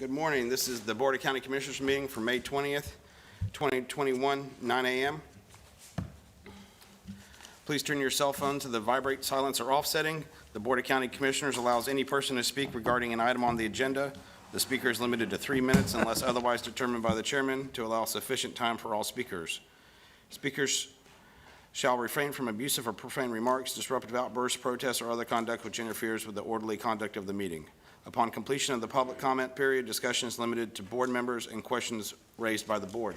Good morning. This is the Board of County Commissioners meeting for May 20th, 2021, 9 a.m. Please turn your cell phone to the vibrate, silence, or off setting. The Board of County Commissioners allows any person to speak regarding an item on the agenda. The speaker is limited to 3 minutes unless otherwise determined by the chairman to allow sufficient time for all speakers. Speakers shall refrain from abusive or profane remarks, disruptive outbursts, protests, or other conduct which interferes with the orderly conduct of the meeting. Upon completion of the public comment period, discussion is limited to board members and questions raised by the board.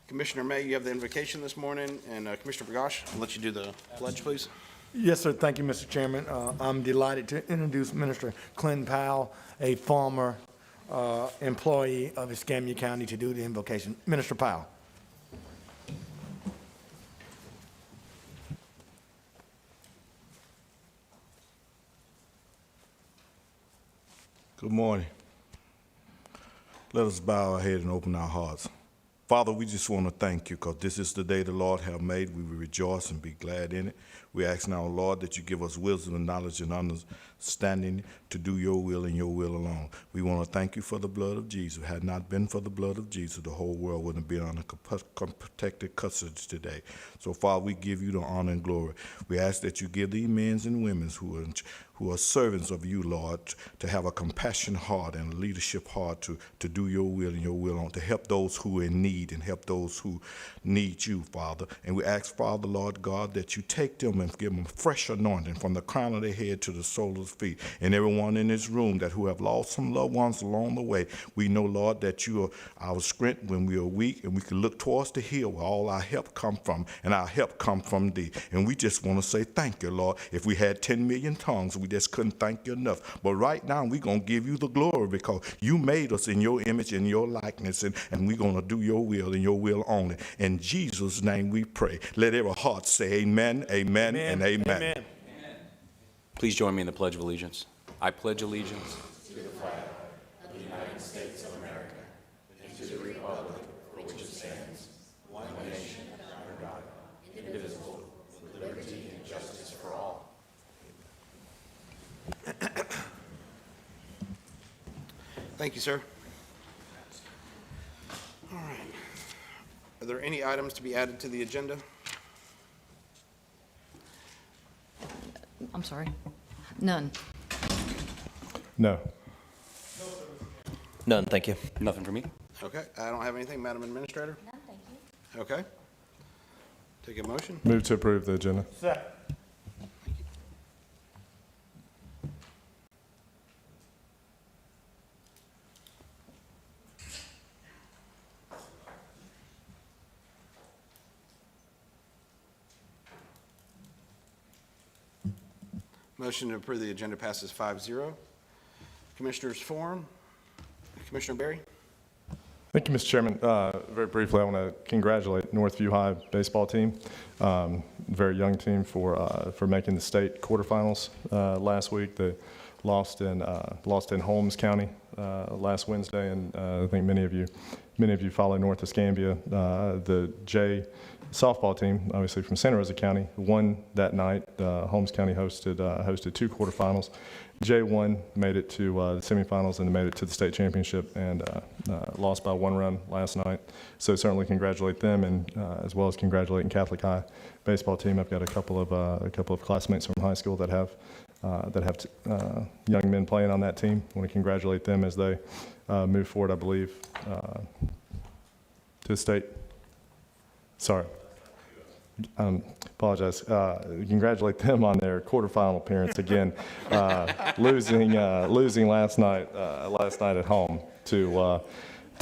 Commissioner May, you have the invocation this morning, and Commissioner Prakash, I'll let you do the pledge, please. Yes, sir. Thank you, Mr. Chairman. I'm delighted to introduce Minister Clinton Powell, a former employee of Escambia County, to do the invocation. Minister Powell. Good morning. Let us bow our head and open our hearts. Father, we just want to thank you because this is the day the Lord have made. We will rejoice and be glad in it. We ask now, Lord, that you give us wisdom and knowledge and understanding to do your will and your will alone. We want to thank you for the blood of Jesus. Had it not been for the blood of Jesus, the whole world wouldn't have been under protected custody today. So, Father, we give you the honor and glory. We ask that you give these men and women who are servants of you, Lord, to have a compassion heart and a leadership heart to do your will and your will on, to help those who are in need and help those who need you, Father. And we ask, Father, Lord God, that you take them and give them fresh anointing from the crown of their head to the sole of their feet. And everyone in this room that who have lost some loved ones along the way, we know, Lord, that you are our strength when we are weak, and we can look towards the hill where all our help come from, and our help come from thee. And we just want to say thank you, Lord. If we had 10 million tongues, we just couldn't thank you enough. But right now, we're going to give you the glory because you made us in your image and your likeness, and we're going to do your will and your will only. In Jesus' name we pray. Let every heart say amen, amen, and amen. Amen. Please join me in the Pledge of Allegiance. I pledge allegiance to the flag of the United States of America and to the republic for which it stands, one nation under God, indivisible, with liberty and justice for all. Thank you, sir. All right. Are there any items to be added to the agenda? I'm sorry. None. No. None, thank you. Nothing for me. Okay, I don't have anything. Madam Administrator? None, thank you. Okay. Take a motion. Move to approve the agenda. Second. Motion to approve the agenda passes 5-0. Commissioners Forum. Commissioner Berry? Thank you, Mr. Chairman. Very briefly, I want to congratulate Northview High baseball team, very young team, for making the state quarterfinals last week. They lost in Holmes County last Wednesday, and I think many of you follow North Escambia. The J softball team, obviously from Santa Rosa County, won that night. Holmes County hosted two quarterfinals. J1 made it to the semifinals and made it to the state championship, and lost by 1 run last night. So certainly congratulate them, and as well as congratulating Catholic High baseball team. I've got a couple of classmates from high school that have young men playing on that team. I want to congratulate them as they move forward, I believe, to the state. Sorry. Apologize. Congratulate them on their quarterfinal appearance again, losing last night at home to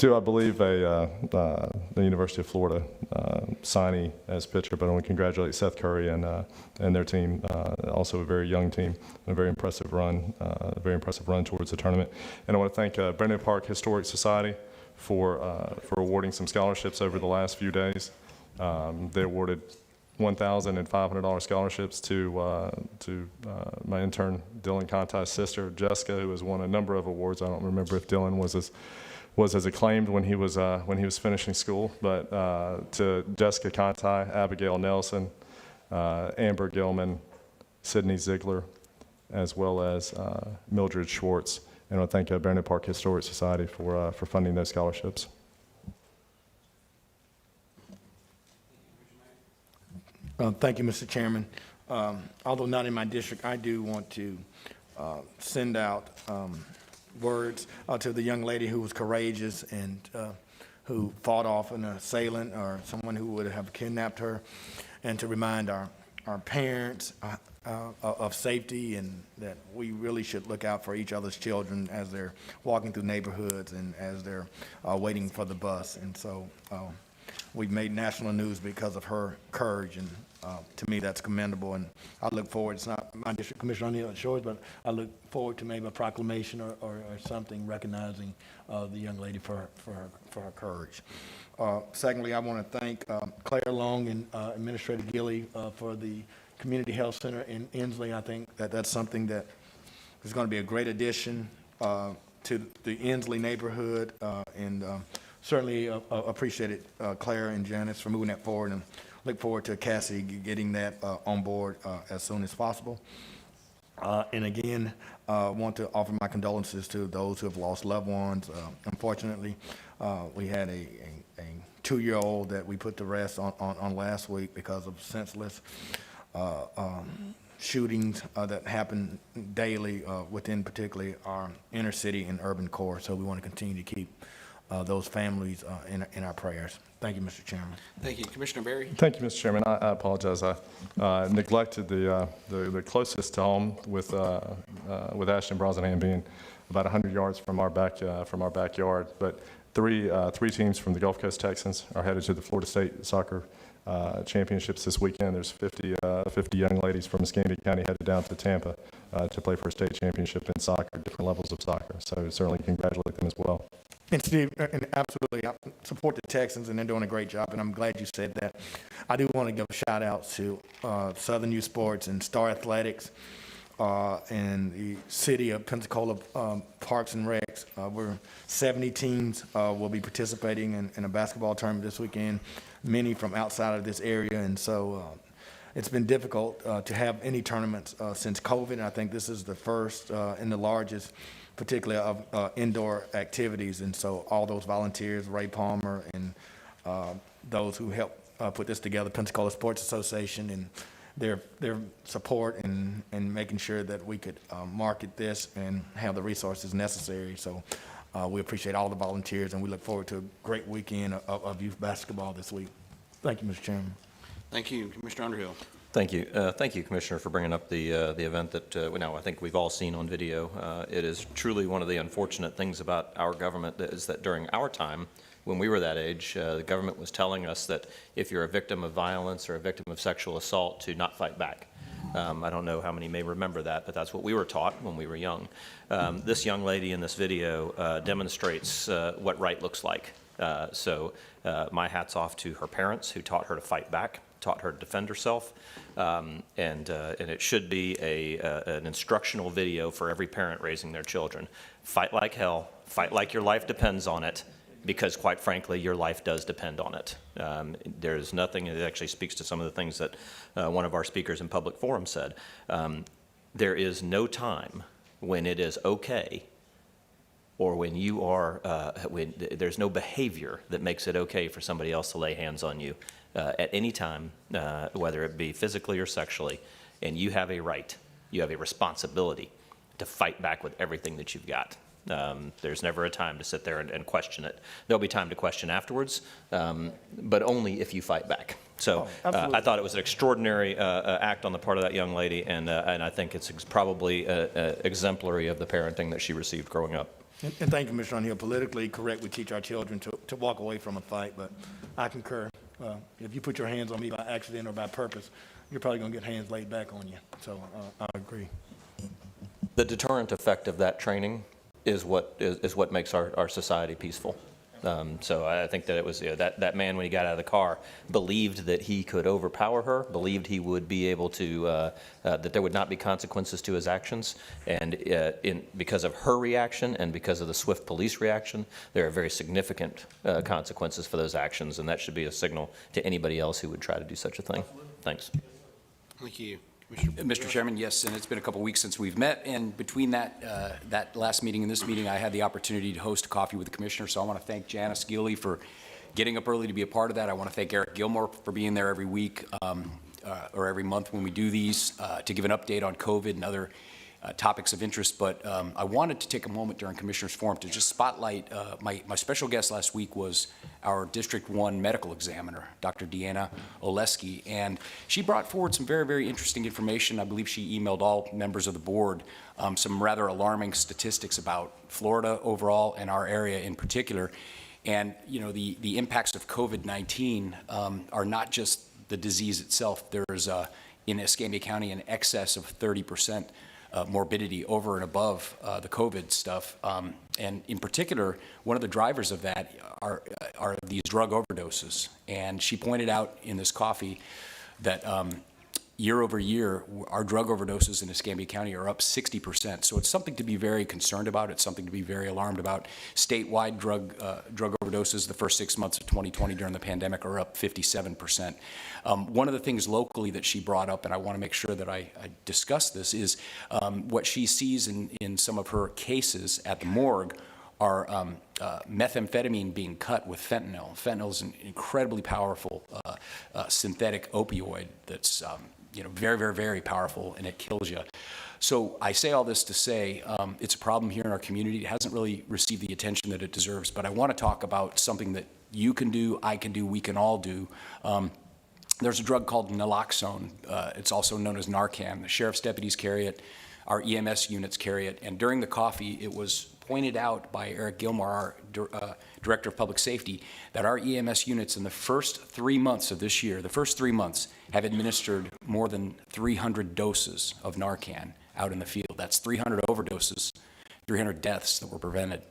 I believe the University of Florida signee as pitcher. But I want to congratulate Seth Curry and their team, also a very young team, and a very impressive run towards the tournament. And I want to thank Brandon Park Historic Society for awarding some scholarships over the last few days. They awarded $1,500 scholarships to my intern Dylan Contai's sister Jessica, who has won a number of awards. I don't remember if Dylan was as acclaimed when he was finishing school, but to Jessica Contai, Abigail Nelson, Amber Gilman, Sydney Ziegler, as well as Mildred Schwartz, And I want to thank Barony Park Historic Society for funding those scholarships. Thank you, Mr. Chairman. Although not in my district, I do want to send out words to the young lady who was courageous and who fought off an assailant or someone who would have kidnapped her, and to remind our parents of safety, and that we really should look out for each other's children as they're walking through neighborhoods and as they're waiting for the bus. And so we've made national news because of her courage, and to me, that's commendable. And I look forward, it's not my district commissioner on the other shores, but I look forward to maybe a proclamation or something recognizing the young lady for her courage. Secondly, I want to thank Claire Long and Administrator Gilly for the Community Health Center in Inslee. I think that that's something that is going to be a great addition to the Inslee neighborhood, and certainly appreciated Claire and Janice for moving that forward, and look forward to Cassie getting that on board as soon as possible. And again, want to offer my condolences to those who have lost loved ones. Unfortunately, we had a 2-year-old that we put to rest on last week because of senseless shootings that happen daily within particularly our inner city and urban core. So we want to continue to keep those families in our prayers. Thank you, Mr. Chairman. Thank you. Commissioner Berry? Thank you, Mr. Chairman. I apologize. I neglected the closest to home with Ashton Brosnahan being about 100 yards from our backyard. But three teams from the Gulf Coast Texans are headed to the Florida State Soccer Championships this weekend. There's 50 young ladies from Escambia County headed down to Tampa to play for a state championship in soccer, different levels of soccer. So certainly congratulate them as well. And Steve, and absolutely, I support the Texans, and they're doing a great job, and I'm glad you said that. I do want to give a shout out to Southern Youth Sports and Star Athletics and the city of Pensacola Parks and Recs. We're 70 teams will be participating in a basketball tournament this weekend, many from outside of this area, and so it's been difficult to have any tournaments since COVID, and I think this is the first and the largest, particularly of indoor activities. And so all those volunteers, Ray Palmer and those who helped put this together, Pensacola Sports Association, and their support and making sure that we could market this and have the resources necessary. So we appreciate all the volunteers, and we look forward to a great weekend of youth basketball this week. Thank you, Mr. Chairman. Thank you. Commissioner Underhill? Thank you. Thank you, Commissioner, for bringing up the event that I think we've all seen on video. It is truly one of the unfortunate things about our government is that during our time, when we were that age, the government was telling us that if you're a victim of violence or a victim of sexual assault, to not fight back. I don't know how many may remember that, but that's what we were taught when we were young. This young lady in this video demonstrates what right looks like. So my hat's off to her parents who taught her to fight back, taught her to defend herself, and it should be an instructional video for every parent raising their children. Fight like hell, fight like your life depends on it, because quite frankly, your life does depend on it. There's nothing, it actually speaks to some of the things that one of our speakers in public forum said. There is no time when it is okay, or when you are, when there's no behavior that makes it okay for somebody else to lay hands on you at any time, whether it be physically or sexually, and you have a right, you have a responsibility to fight back with everything that you've got. There's never a time to sit there and question it. There'll be time to question afterwards, but only if you fight back. So I thought it was an extraordinary act on the part of that young lady, and I think it's probably exemplary of the parenting that she received growing up. And thank you, Mr. Underhill. Politically correct, we teach our children to walk away from a fight, but I concur. If you put your hands on me by accident or by purpose, you're probably going to get hands laid back on you. So I agree. The deterrent effect of that training is what makes our society peaceful. So I think that it was that man, when he got out of the car, believed that he could overpower her, believed he would be able to, that there would not be consequences to his actions. And because of her reaction and because of the swift police reaction, there are very significant consequences for those actions, and that should be a signal to anybody else who would try to do such a thing. Thanks. Thank you. Mr. Chairman, yes, and it's been a couple weeks since we've met, and between that last meeting and this meeting, I had the opportunity to host a coffee with the commissioner, so I want to thank Janice Gilley for getting up early to be a part of that. I want to thank Eric Gilmore for being there every week or every month when we do these to give an update on COVID and other topics of interest, but I wanted to take a moment during Commissioners Forum to just spotlight, my special guest last week was our District 1 medical examiner, Dr. Deanna Oleski, and she brought forward some very, very interesting information. I believe she emailed all members of the board some rather alarming statistics about Florida overall and our area in particular. And, you know, the impacts of COVID-19 are not just the disease itself. There's, in Escambia County, an excess of 30% morbidity over and above the COVID stuff. And in particular, one of the drivers of that are these drug overdoses. And she pointed out in this coffee that year over year, our drug overdoses in Escambia County are up 60%. So it's something to be very concerned about. It's something to be very alarmed about. Statewide drug overdoses the first 6 months of 2020 during the pandemic are up 57%. One of the things locally that she brought up, and I want to make sure that I discuss this, is what she sees in some of her cases at the morgue are methamphetamine being cut with fentanyl. Fentanyl is an incredibly powerful synthetic opioid that's very, very, very powerful, and it kills you. So I say all this to say it's a problem here in our community. It hasn't really received the attention that it deserves, but I want to talk about something that you can do, I can do, we can all do. There's a drug called naloxone. It's also known as Narcan. The sheriff's deputies carry it. Our EMS units carry it. And during the coffee, it was pointed out by Eric Gilmore, our Director of Public Safety, that our EMS units in the first 3 months of this year, the first 3 months, have administered more than 300 doses of Narcan out in the field. That's 300 overdoses, 300 deaths that were prevented.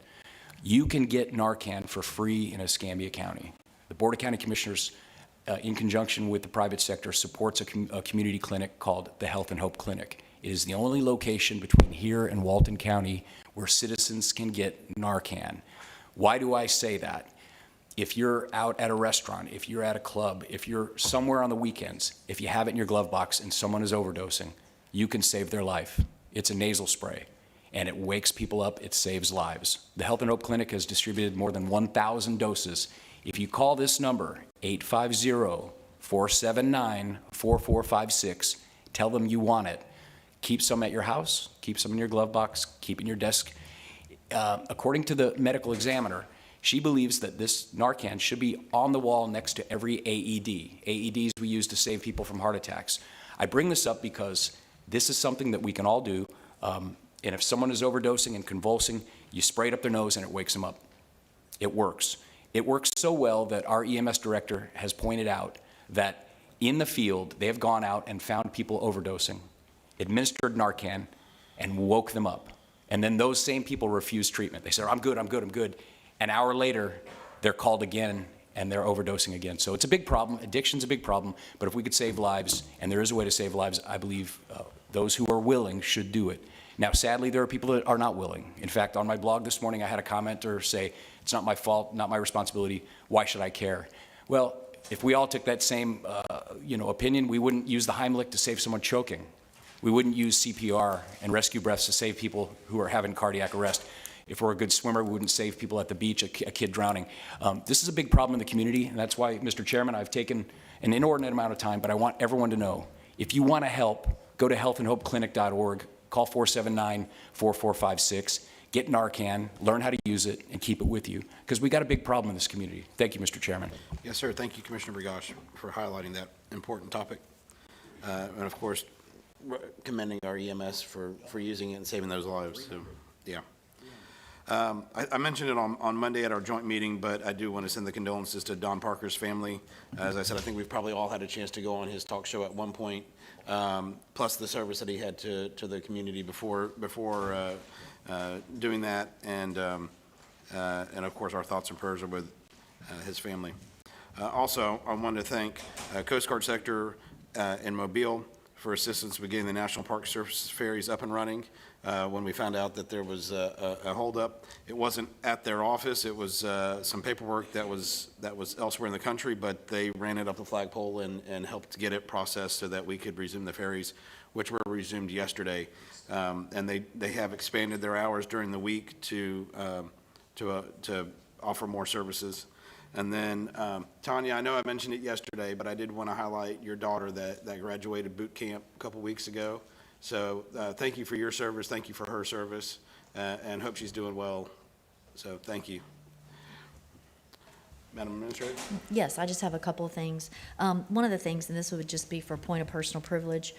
You can get Narcan for free in Escambia County. The Board of County Commissioners, in conjunction with the private sector, supports a community clinic called the Health and Hope Clinic. It is the only location between here and Walton County where citizens can get Narcan. Why do I say that? If you're out at a restaurant, if you're at a club, if you're somewhere on the weekends, if you have it in your glove box and someone is overdosing, you can save their life. It's a nasal spray, and it wakes people up, it saves lives. The Health and Hope Clinic has distributed more than 1,000 doses. If you call this number, 850-479-4456, tell them you want it. Keep some at your house, keep some in your glove box, keep in your desk. According to the medical examiner, she believes that this Narcan should be on the wall next to every AED. AEDs we use to save people from heart attacks. I bring this up because this is something that we can all do. And if someone is overdosing and convulsing, you spray it up their nose and it wakes them up. It works. It works so well that our EMS director has pointed out that in the field, they have gone out and found people overdosing, administered Narcan, and woke them up. And then those same people refuse treatment. They say, I'm good, I'm good, I'm good. An hour later, they're called again and they're overdosing again. So it's a big problem. Addiction's a big problem. But if we could save lives, and there is a way to save lives, I believe those who are willing should do it. Now, sadly, there are people that are not willing. In fact, on my blog this morning, I had a commenter say, it's not my fault, not my responsibility. Why should I care? Well, if we all took that same opinion, we wouldn't use the Heimlich to save someone choking. We wouldn't use CPR and rescue breaths to save people who are having cardiac arrest. If we're a good swimmer, we wouldn't save people at the beach, a kid drowning. This is a big problem in the community, and that's why, Mr. Chairman, I've taken an inordinate amount of time, but I want everyone to know, if you want to help, go to healthandhopeclinic.org, call 479-4456, get Narcan, learn how to use it, and keep it with you, because we got a big problem in this community. Thank you, Mr. Chairman. Yes, sir. Thank you, Commissioner Bergosh, for highlighting that important topic. And of course, commending our EMS for using it and saving those lives. So, yeah. I mentioned it on Monday at our joint meeting, but I do want to send the condolences to Don Parker's family. As I said, I think we've probably all had a chance to go on his talk show at one point, plus the service that he had to the community before doing that. And of course, our thoughts and prayers are with his family. Also, I wanted to thank Coast Guard Sector in Mobile for assistance with getting the National Park Service ferries up and running. when we found out that there was a holdup. It wasn't at their office, it was some paperwork that was elsewhere in the country, but they ran it up the flagpole and helped get it processed so that we could resume the ferries, which were resumed yesterday. And they have expanded their hours during the week to offer more services. And then, Tanya, I know I mentioned it yesterday, but I did want to highlight your daughter that graduated boot camp a couple weeks ago. So thank you for your service, thank you for her service, and hope she's doing well. So thank you. Madam Administrator? Yes, I just have a couple of things. One of the things, and this would just be for point of personal privilege,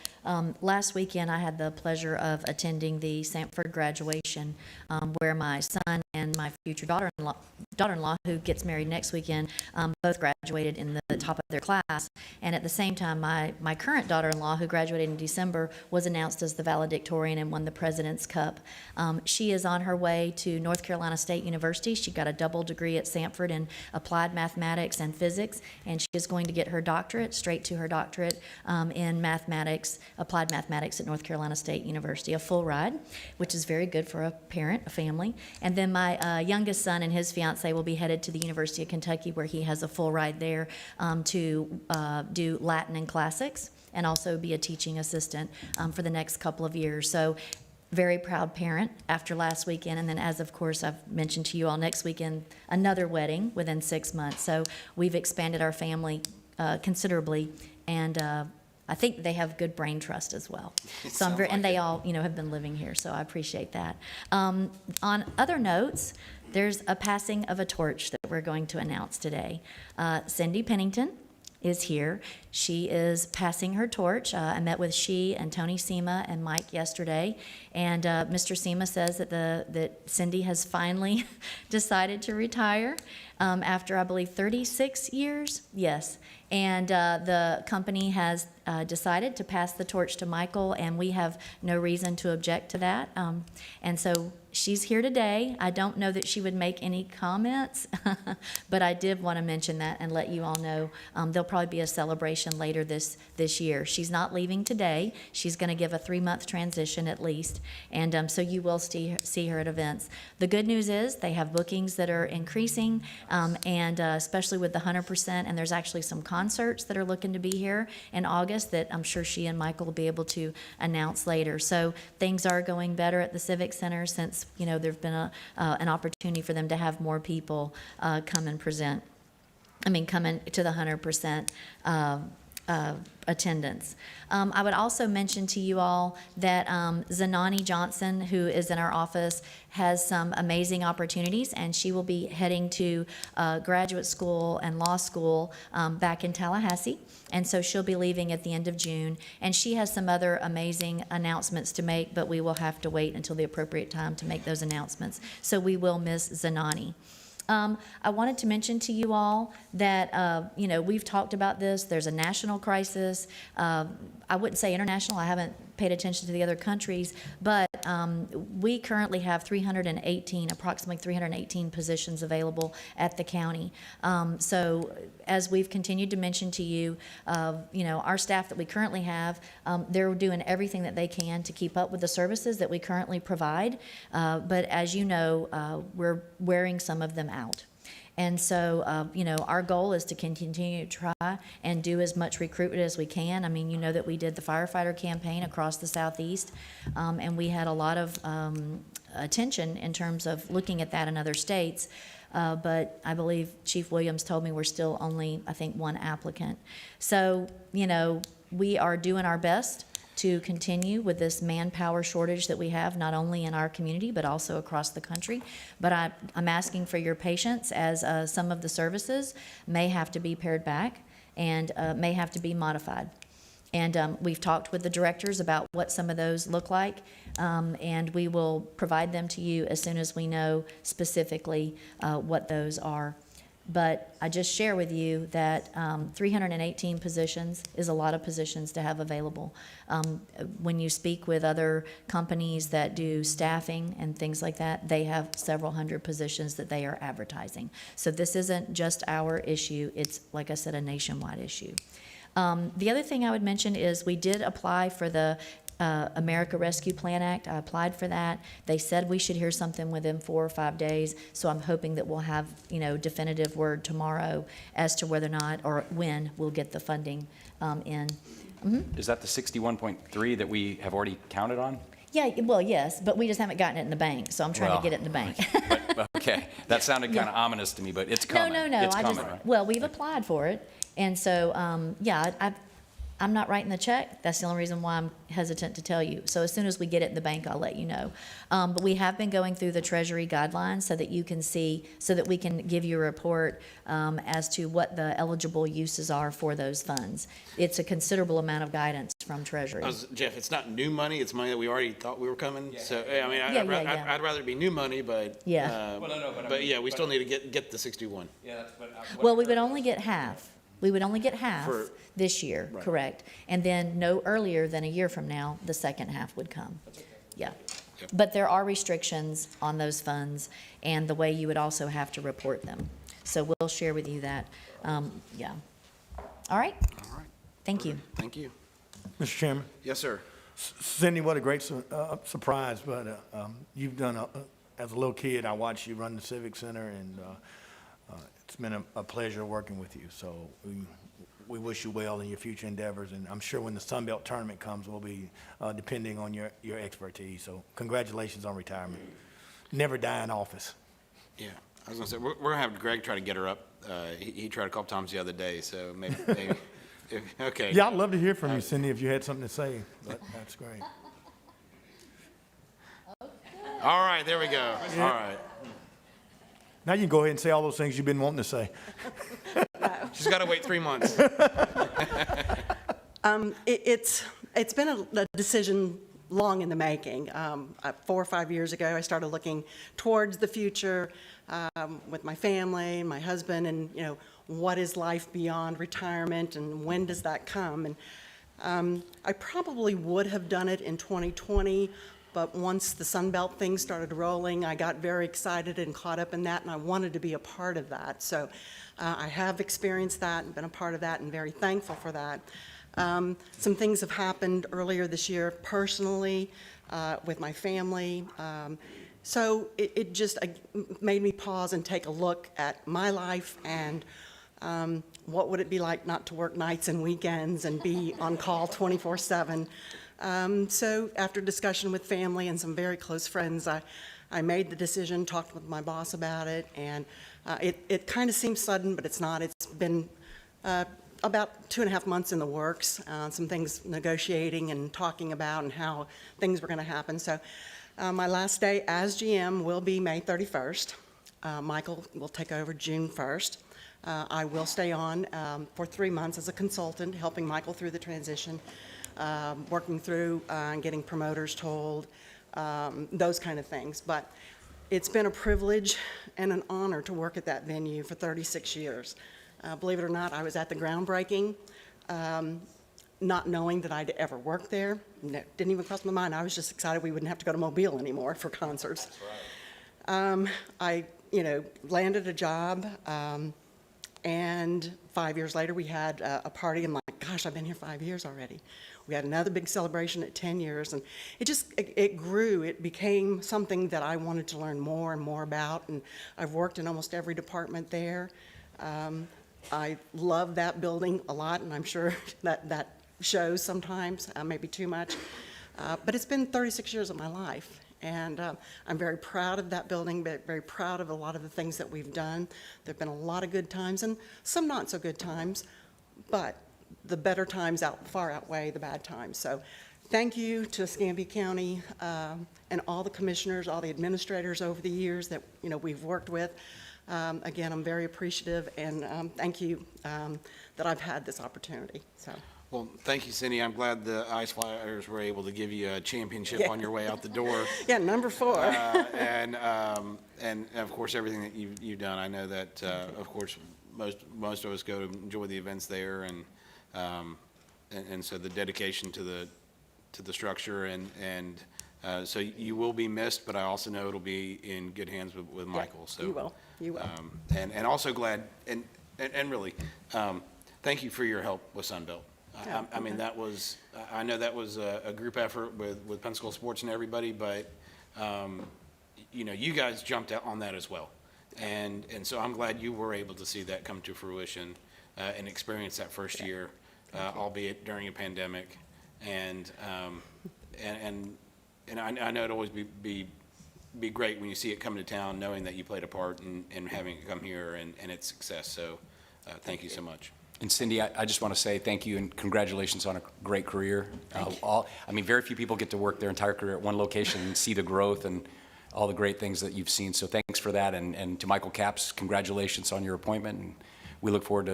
last weekend I had the pleasure of attending the Sanford graduation, where my son and my future daughter-in-law, who gets married next weekend, both graduated in the top of their class. And at the same time, my current daughter-in-law, who graduated in December, was announced as the valedictorian and won the President's Cup. She is on her way to North Carolina State University. She got a double degree at Sanford in applied mathematics and physics, and she is going to get her doctorate, straight to her doctorate in mathematics, applied mathematics at North Carolina State University, a full ride, which is very good for a parent, a family. And then my youngest son and his fiance will be headed to the University of Kentucky, where he has a full ride there to do Latin and classics, and also be a teaching assistant for the next couple of years. So very proud parent after last weekend, and then, as of course I've mentioned to you all, next weekend another wedding within 6 months. So we've expanded our family considerably, and I think they have good brain trust as well. So I'm very, and they all, have been living here, so I appreciate that. On other notes, there's a passing of a torch that we're going to announce today. Cindy Pennington is here. She is passing her torch. I met with she and Tony Sema and Mike yesterday, and Mr. Sema says that Cindy has finally decided to retire after, I believe, 36 years. Yes. And the company has decided to pass the torch to Michael, and we have no reason to object to that. And so she's here today. I don't know that she would make any comments, but I did want to mention that and let you all know there'll probably be a celebration later this year. She's not leaving today. She's going to give a 3-month transition at least, and so you will see her at events. The good news is they have bookings that are increasing, and especially with the 100%, and there's actually some concerts that are looking to be here in August that I'm sure she and Michael will be able to announce later. So things are going better at the Civic Center since, there's been an opportunity for them to have more people come and present. Come into the 100% attendance. I would also mention to you all that Zanani Johnson, who is in our office, has some amazing opportunities, and she will be heading to graduate school and law school back in Tallahassee, and so she'll be leaving at the end of June, and she has some other amazing announcements to make, but we will have to wait until the appropriate time to make those announcements. So we will miss Zanani. I wanted to mention to you all that, we've talked about this. There's a national crisis. I wouldn't say international. I haven't paid attention to the other countries, but we currently have approximately 318 positions available at the county. So as we've continued to mention to you, our staff that we currently have, they're doing everything that they can to keep up with the services that we currently provide. But as you know, we're wearing some of them out. And so, our goal is to continue to try and do as much recruitment as we can. You know that we did the firefighter campaign across the Southeast, and we had a lot of attention in terms of looking at that in other states. But I believe Chief Williams told me we're still only, I think, one applicant. So, we are doing our best to continue with this manpower shortage that we have, not only in our community, but also across the country. But I'm asking for your patience, as some of the services may have to be pared back and may have to be modified. And we've talked with the directors about what some of those look like, and we will provide them to you as soon as we know specifically what those are. But I just share with you that 318 positions is a lot of positions to have available. When you speak with other companies that do staffing and things like that, they have several hundred positions that they are advertising. So this isn't just our issue. It's, like I said, a nationwide issue. The other thing I would mention is we did apply for the America Rescue Plan Act. I applied for that. They said we should hear something within 4 or 5 days, so I'm hoping that we'll have, definitive word tomorrow as to whether or not, or when we'll get the funding in. Is that the 61.3 that we have already counted on? Yeah, well, yes, but we just haven't gotten it in the bank, so I'm trying to Well, get it in the bank. Okay, that sounded kind of ominous to me, but it's coming. No, It's I coming, just, right? well, we've applied for it, and so, I'm not writing the check. That's the only reason why I'm hesitant to tell you. So as soon as we get it in the bank, I'll let you know. But we have been going through the Treasury guidelines so that you can see, so that we can give you a report as to what the eligible uses are for those funds. It's a considerable amount of guidance from Treasury. Jeff, it's not new money, it's money that we already thought we were coming, so, I mean, Yeah. I'd rather it be new money, but. Yeah. But yeah, we still need to get the 61. Well, we would only get half. We would only get half For- this year, Right. correct? And then no earlier than a year from now, the second half would come. Yeah. Yep. But there are restrictions on those funds and the way you would also have to report them. So we'll share with you that. Yeah. All right? All right, Thank you. thank you. Mr. Chairman, Yes, sir. Cindy, what a great surprise, but you've done, as a little kid, I watched you run the Civic Center, and it's been a pleasure working with you. So we wish you well in your future endeavors, and I'm sure when the Sun Belt Tournament comes, we'll be depending on your expertise. So congratulations on retirement. Never die in office. Yeah, I was gonna say, we're gonna have Greg try to get her up. He tried a couple times the other day, so maybe, okay. Yeah, I'd love to hear from you, Cindy, if you had something to say, but that's great. All right, there we go. All right. Now you can go ahead and say all those things you've been wanting to say. She's gotta wait 3 months. It's been a decision long in the making. 4 or 5 years ago, I started looking towards the future with my family, my husband, and, what is life beyond retirement and when does that come? And I probably would have done it in 2020, but once the Sun Belt thing started rolling, I got very excited and caught up in that, and I wanted to be a part of that. So I have experienced that and been a part of that and very thankful for that. Some things have happened earlier this year personally with my family. So it just made me pause and take a look at my life and what would it be like not to work nights and weekends and be on call 24/7. So after discussion with family and some very close friends, I made the decision, talked with my boss about it, and it kind of seems sudden, but it's not. It's been about 2.5 months in the works, some things negotiating and talking about and how things were going to happen. So my last day as GM will be May 31st. Michael will take over June 1st. I will stay on for 3 months as a consultant, helping Michael through the transition, working through and getting promoters told, those kind of things. But it's been a privilege and an honor to work at that venue for 36 years. Believe it or not, I was at the groundbreaking, not knowing that I'd ever work there. Didn't even cross my mind. I was just excited we wouldn't have to go to Mobile anymore for concerts. I landed a job, and 5 years later we had a party. I'm like, gosh, I've been here 5 years already. We had another big celebration at 10 years, and it grew. It became something that I wanted to learn more and more about, and I've worked in almost every department there. I love that building a lot, and I'm sure that shows sometimes, maybe too much. But it's been 36 years of my life, and I'm very proud of that building, but very proud of a lot of the things that we've done. There have been a lot of good times and some not so good times, but the better times far outweigh the bad times. So thank you to Escambia County and all the commissioners, all the administrators over the years that we've worked with. Again, I'm very appreciative, and thank you that I've had this opportunity. So. Well, thank you, Cindy. I'm glad the Ice Flyers were able to give you a championship on your way out the door. Yeah, number 4. And of course, everything that you've done. I know that, of course, most of us go to enjoy the events there, and so the dedication to the structure, and so you will be missed, but I also know it'll be in good hands with Michael. Yeah, So you will. and also glad, and really, thank you for your help with Sunbelt. I mean, that was, I know that was a group effort with Pensacola Sports and everybody, but, you know, you guys jumped out on that as well. And so I'm glad you were able to see that come to fruition and experience that first year, albeit during a pandemic. And I know it'd always be great when you see it come to town, knowing that you played a part in having it come here and its success. So thank you so much. And Cindy, I just want to say thank you and congratulations on a great career. I mean, very few people get to work their entire career at one location and see the growth and all the great things that you've seen. So thanks for that. And to Michael Capps, congratulations on your appointment. And we look forward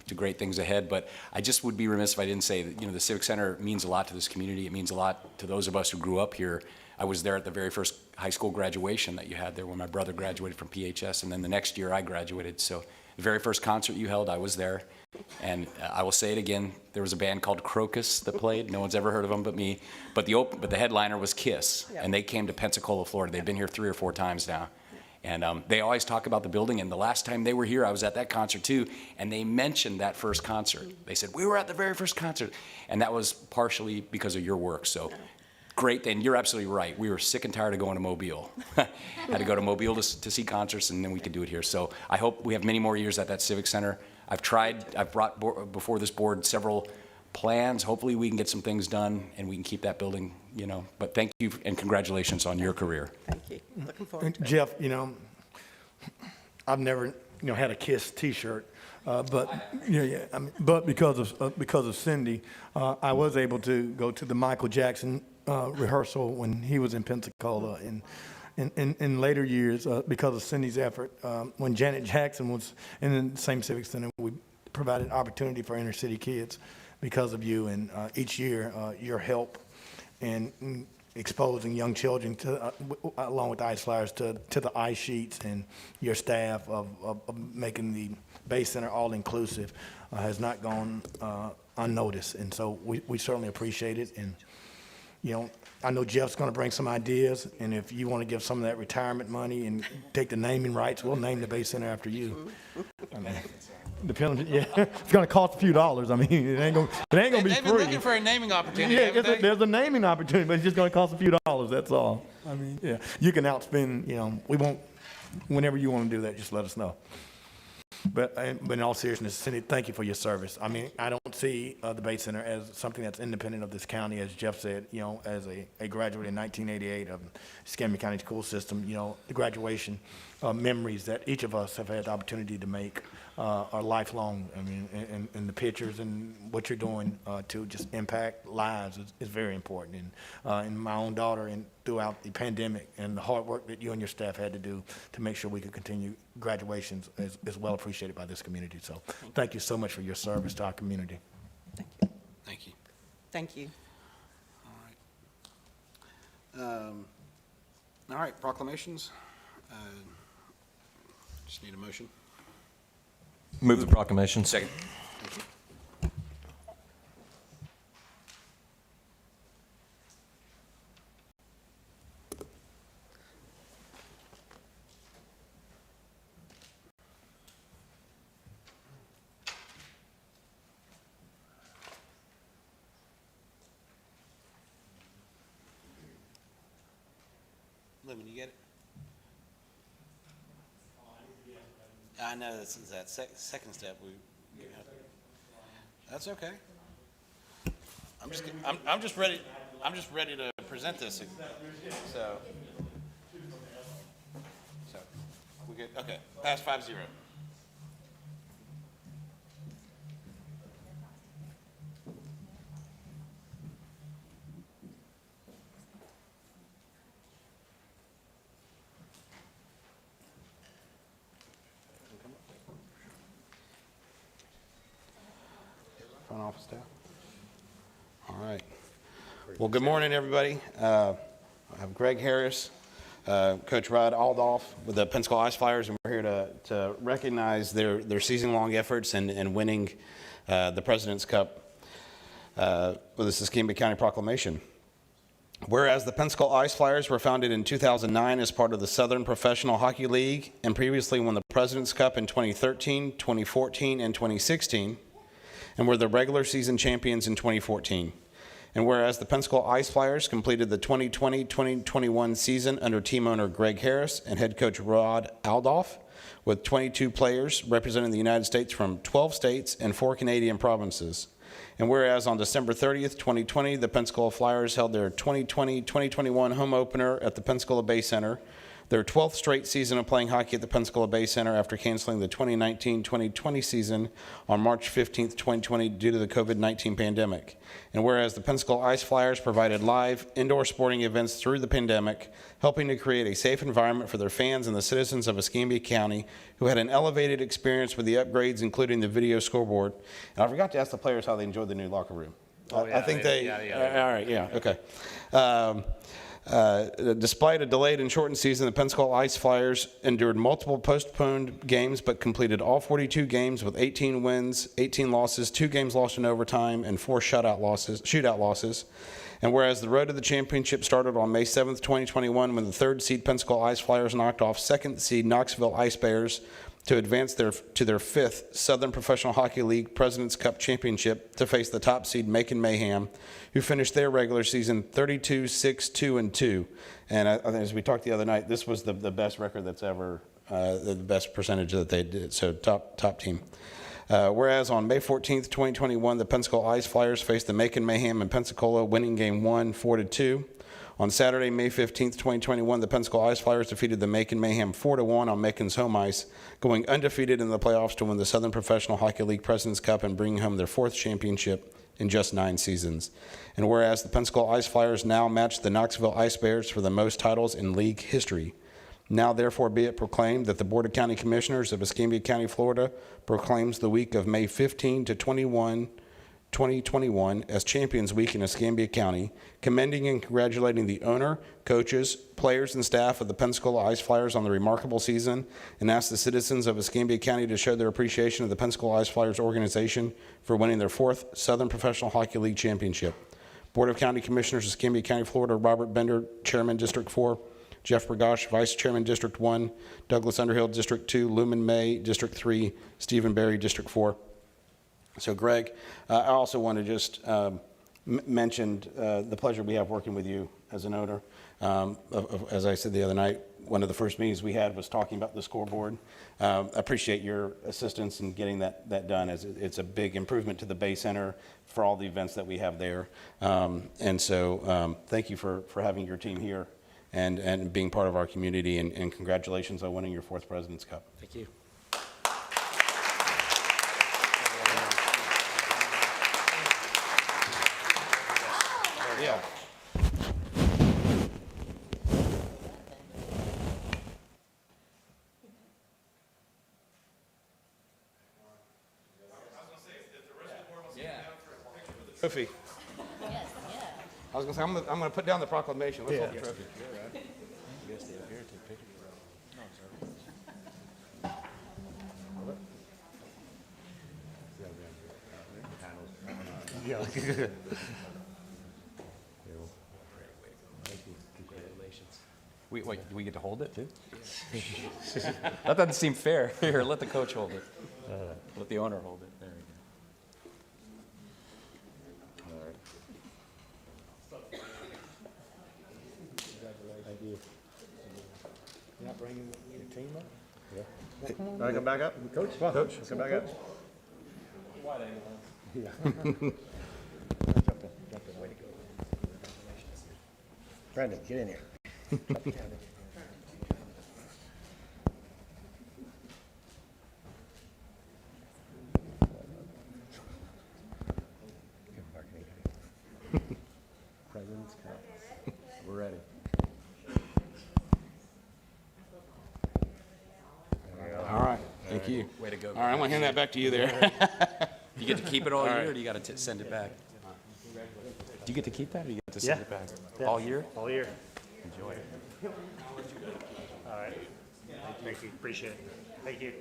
to great things ahead. But I just would be remiss if I didn't say that, you know, the Civic Center means a lot to this community. It means a lot to those of us who grew up here. I was there at the very first high school graduation that you had there when my brother graduated from PHS. And then the next year I graduated. So the very first concert you held, I was there. And I will say it again, there was a band called Crocus that played. No one's ever heard of them but me. But the headliner was Kiss, and they came to Pensacola, Florida. They've been here 3 or 4 times now. And they always talk about the building, and the last time they were here, I was at that concert too, and they mentioned that first concert. They said, we were at the very first concert, and that was partially because of your work. So great, and you're absolutely right. We were sick and tired of going to Mobile. Had to go to Mobile to see concerts, and then we could do it here. So I hope we have many more years at that Civic Center. I've brought before this board several plans. Hopefully we can get some things done and we can keep that building, you know. But thank you and congratulations on your career. Thank you. Looking forward to it. Jeff, you know, I've never, had a KISS T-shirt, but I mean, but because of Cindy, I was able to go to the Michael Jackson rehearsal when he was in Pensacola, and in later years, because of Cindy's effort, when Janet Jackson was in the same Civic Center, we provided opportunity for inner city kids because of you, and each year your help in exposing young children to, along with the Ice Flyers, to the ice sheets, and your staff of making the Bay Center all-inclusive has not gone unnoticed, and so we certainly appreciate it. And I know Jeff's going to bring some ideas, and if you want to give some of that retirement money and take the naming rights, we'll name the Bay Center after you. I mean, depending, it's going to cost a few dollars. I mean, it ain't going to be They've free. been looking for a naming opportunity. Yeah, haven't they? there's a naming opportunity, but it's just going to cost a few dollars. That's all. I mean, you can outspend. We won't. Whenever you want to do that, just let us know. But in all seriousness, Cindy, thank you for your service. I mean, I don't see the Bay Center as something that's independent of this county, as Jeff said. As a graduate in 1988 of Escambia County School System, the graduation memories that each of us have had the opportunity to make are lifelong. I mean, and the pictures and what you're doing to just impact lives is very important. And my own daughter, and throughout the pandemic, and the hard work that you and your staff had to do to make sure we could continue graduations is well appreciated by this community. So thank you so much for your service to our community. Thank you. Thank you. All right, proclamations. Just need a motion. Move the proclamation. Second. Lemon, you get it? I know this is that second step. That's okay. I'm just ready. I'm just ready to present this. So we good? Okay. Pass 5-0. Front office staff. All right. Well, good morning, everybody. I have Greg Harris, Coach Rod Aldolf with the Pensacola Ice Flyers, and we're here to recognize their season-long efforts in winning the President's Cup with the Escambia County Proclamation. Whereas the Pensacola Ice Flyers were founded in 2009 as part of the Southern Professional Hockey League and previously won the President's Cup in 2013, 2014, and 2016. and were the regular season champions in 2014. And whereas the Pensacola Ice Flyers completed the 2020-2021 season under team owner Greg Harris and head coach Rod Aldoff, with 22 players representing the United States from 12 states and 4 Canadian provinces. And whereas on December 30th, 2020, the Pensacola Flyers held their 2020-2021 home opener at the Pensacola Bay Center, their 12th straight season of playing hockey at the Pensacola Bay Center after canceling the 2019-2020 season on March 15th, 2020 due to the COVID-19 pandemic. And whereas the Pensacola Ice Flyers provided live indoor sporting events through the pandemic, helping to create a safe environment for their fans and the citizens of Escambia County who had an elevated experience with the upgrades, including the video scoreboard. And I forgot to ask the players how they enjoyed the new locker room. I think they, all right, yeah, okay. Despite a delayed and shortened season, the Pensacola Ice Flyers endured multiple postponed games but completed all 42 games with 18 wins, 18 losses, 2 games lost in overtime, and 4 shootout losses. And whereas the road to the championship started on May 7th, 2021, when the 3rd seed Pensacola Ice Flyers knocked off 2nd seed Knoxville Ice Bears to advance to their 5th Southern Professional Hockey League President's Cup Championship to face the top seed Macon Mayhem, who finished their regular season 32-6-2-2. And I think as we talked the other night, this was the best record that's ever, the best percentage that they did, so top team. Whereas on May 14th, 2021, the Pensacola Ice Flyers faced the Macon Mayhem in Pensacola, winning game 1, 4-2. On Saturday, May 15th, 2021, the Pensacola Ice Flyers defeated the Macon Mayhem 4-1 on Macon's home ice, going undefeated in the playoffs to win the Southern Professional Hockey League President's Cup and bringing home their 4th championship in just 9 seasons. And whereas the Pensacola Ice Flyers now match the Knoxville Ice Bears for the most titles in league history. Now therefore be it proclaimed that the Board of County Commissioners of Escambia County, Florida proclaims the week of May 15 to 21, 2021 as Champions Week in Escambia County, commending and congratulating the owner, coaches, players, and staff of the Pensacola Ice Flyers on the remarkable season, and ask the citizens of Escambia County to show their appreciation of the Pensacola Ice Flyers organization for winning their 4th Southern Professional Hockey League championship. Board of County Commissioners, Escambia County, Florida, Robert Bender, Chairman, District 4, Jeff Bergosh, Vice Chairman, District 1, Douglas Underhill, District 2, Lumen May, District 3, Stephen Berry, District 4. So Greg, I also want to just mention the pleasure we have working with you as an owner. As I said the other night, one of the first meetings we had was talking about the scoreboard. I appreciate your assistance in getting that done, as it's a big improvement to the Bay Center for all the events that we have there. And so thank you for having your team here and being part of our community, and congratulations on winning your 4th President's Cup. Thank you. Yeah. Trophy. I was going to say, I'm going to put down the proclamation. Let's hold the trophy. Wait, do we get to hold it too? That doesn't seem fair. Here, let the coach hold it. Let the owner hold it. There we Thank you. You're not bringing your team up? Yeah. All right, come back up. Coach, come on. Coach, come back up. Yeah. Jump in. Way to go. Brandon, get in here. President's Cup. We're ready. All right. Thank you. Way to go. All right, I'm going to hand that back to you there. You get to keep it all year, or do you got to send it back? Do you get to keep that, or do you get to send it back? All year? All year. Enjoy it. All right. Thank you. Appreciate it. Thank you.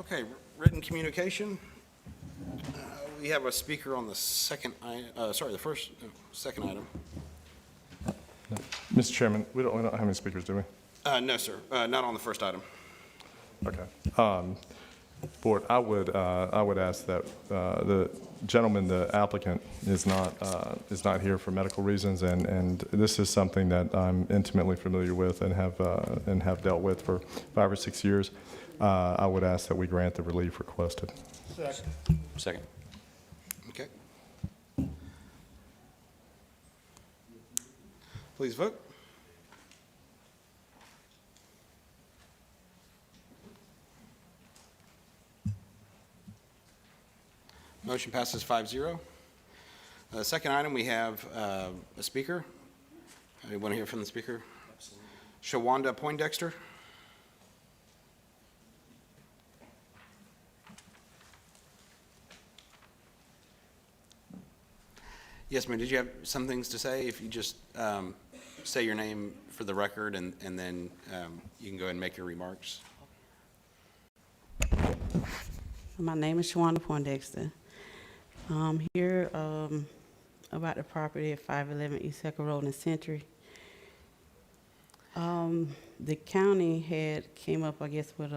Okay, written communication. We have a speaker on the second, second item. Mr. Chairman, we don't have any speakers, do we? No, sir, not on the first item. Okay. Board, I would ask that the gentleman, the applicant, is not here for medical reasons, and this is something that I'm intimately familiar with and have dealt with for 5 or 6 years. I would ask that we grant the relief requested. Second. Okay. Please vote. Motion passes 5-0. Second item, we have a speaker. You want to hear from the speaker? Absolutely. Shawanda Poindexter. Yes, ma'am. Did you have some things to say? If you just say your name for the record, and then you can go ahead and make your remarks. My name is Shawanda Poindexter. I'm here about the property at 511 East Hecker Road in Century. The county had came up, I guess, with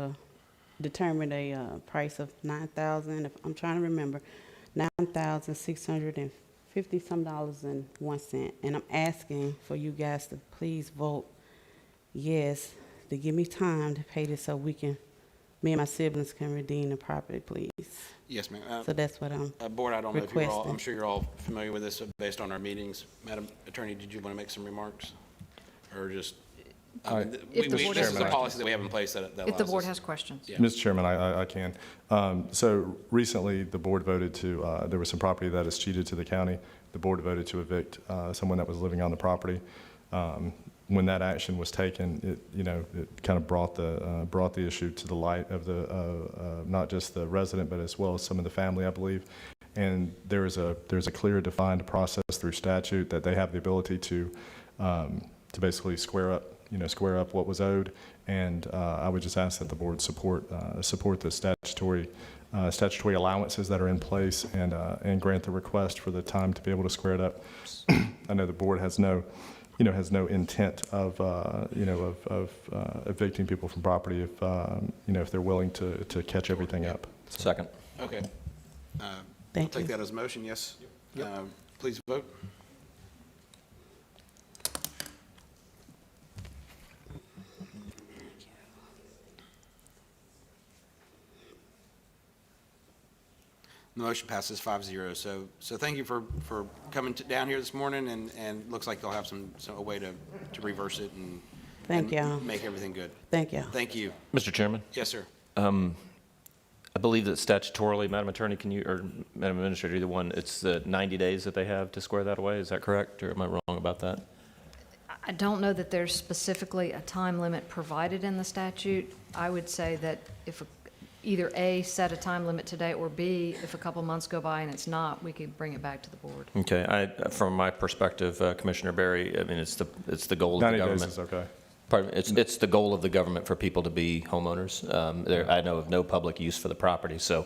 determined a price of $9,000. If I'm trying to remember, $9,650 some dollars and 1 cent. And I'm asking for you guys to please vote yes to give me time to pay this so me and my siblings can redeem the property, please. Yes, ma'am. So that's what I'm Board, I don't know if you're all, requesting. I'm sure you're all familiar with this based on our meetings. Madam Attorney, did you want to make some remarks? Or just, If the board this has is a policy that we have in place that allows If the board us- has questions. Yeah. Mr. Chairman, I can. So recently, the board voted to, there was some property that is ceded to the county. The board voted to evict someone that was living on the property. When that action was taken, it kind of brought the issue to the light of not just the resident, but as well as some of the family, I believe. And there's a clear defined process through statute that they have the ability to basically square up what was owed. And I would just ask that the board support the statutory allowances that are in place and grant the request for the time to be able to square it up. I know the board has no intent of evicting people from property if they're willing to catch everything up. Second. Okay. I'll Thank take you. that as a motion, yes. Please vote. The motion passes 5-0. So thank you for coming down here this morning, and looks like they'll have a way to reverse it and Thank y'all. make everything good. Thank you. Thank you. Mr. Chairman, Yes, sir. I believe that statutorily, Madam Attorney, or Madam Administrator, either one, it's the 90 days that they have to square that away. Is that correct, or am I wrong about that? I don't know that there's specifically a time limit provided in the statute. I would say that if either A, set a time limit today, or B, if a couple months go by and it's not, we could bring it back to the board. Okay, from my perspective, Commissioner Berry, I mean, it's the goal of the 90 government. days is okay. Pardon, it's the goal of the government for people to be homeowners. I know of no public use for the property, so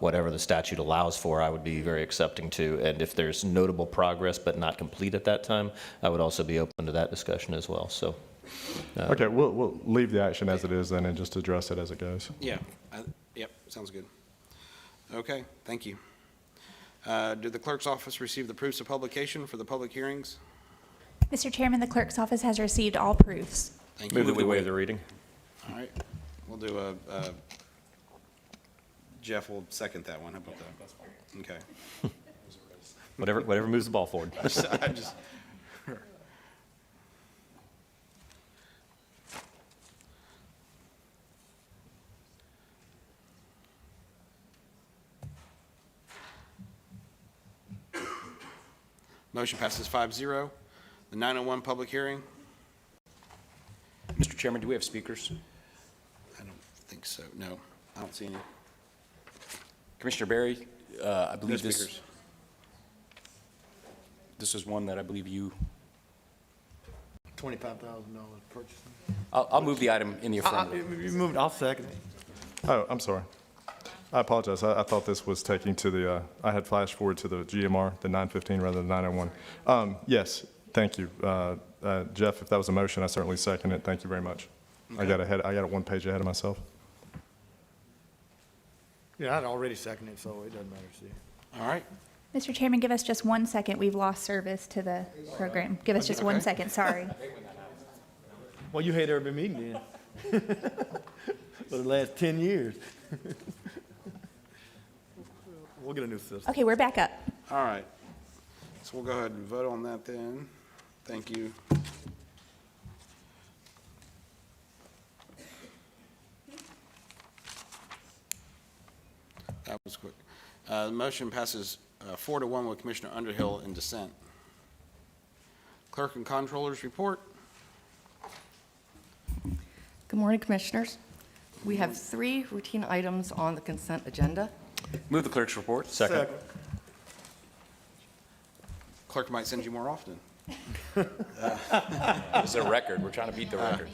whatever the statute allows for, I would be very accepting to. And if there's notable progress but not complete at that time, I would also be open to that discussion as well, so. Okay, we'll leave the action as it is then and just address it as it goes. Yeah. Yep, sounds good. Okay, thank you. Did the clerk's office receive the proofs of publication for the public hearings? Mr. Chairman, the clerk's office has received all proofs. Thank you. Move that we waive the reading. All right, we'll do Jeff will second that one. How about that? Okay. Whatever moves the ball forward. I just- Motion passes 5-0. The 901 public hearing? Mr. Chairman, do we have speakers? I don't think so. No, I don't see any. Commissioner Berry, I No believe speakers. this is one that I believe you, $25,000 purchase. I'll move the item in the affirmative. You moved, I'll second it. Oh, I'm sorry. I apologize. I thought this was taking to the, I had flashed forward to the GMR, the 915 rather than 901. Yes, thank you. Jeff, if that was a motion, I certainly second it. Thank you very much. I got it one page ahead of myself. Yeah, I'd already seconded it, so it doesn't matter, Steve. All right. Mr. Chairman, give us just 1 second. We've lost service to the program. Give us just 1 second, sorry. Well, you hate every meeting then. For the last 10 years. We'll get a new system. Okay, we're back up. All right. So we'll go ahead and vote on that then. Thank you. That was quick. The motion passes 4-1 with Commissioner Underhill in dissent. Clerk and Comptroller's report. Good morning, Commissioners. We have 3 routine items on the consent agenda. Move the clerk's report. Second. Clerk might send you more often. It's a record. We're trying to beat the record.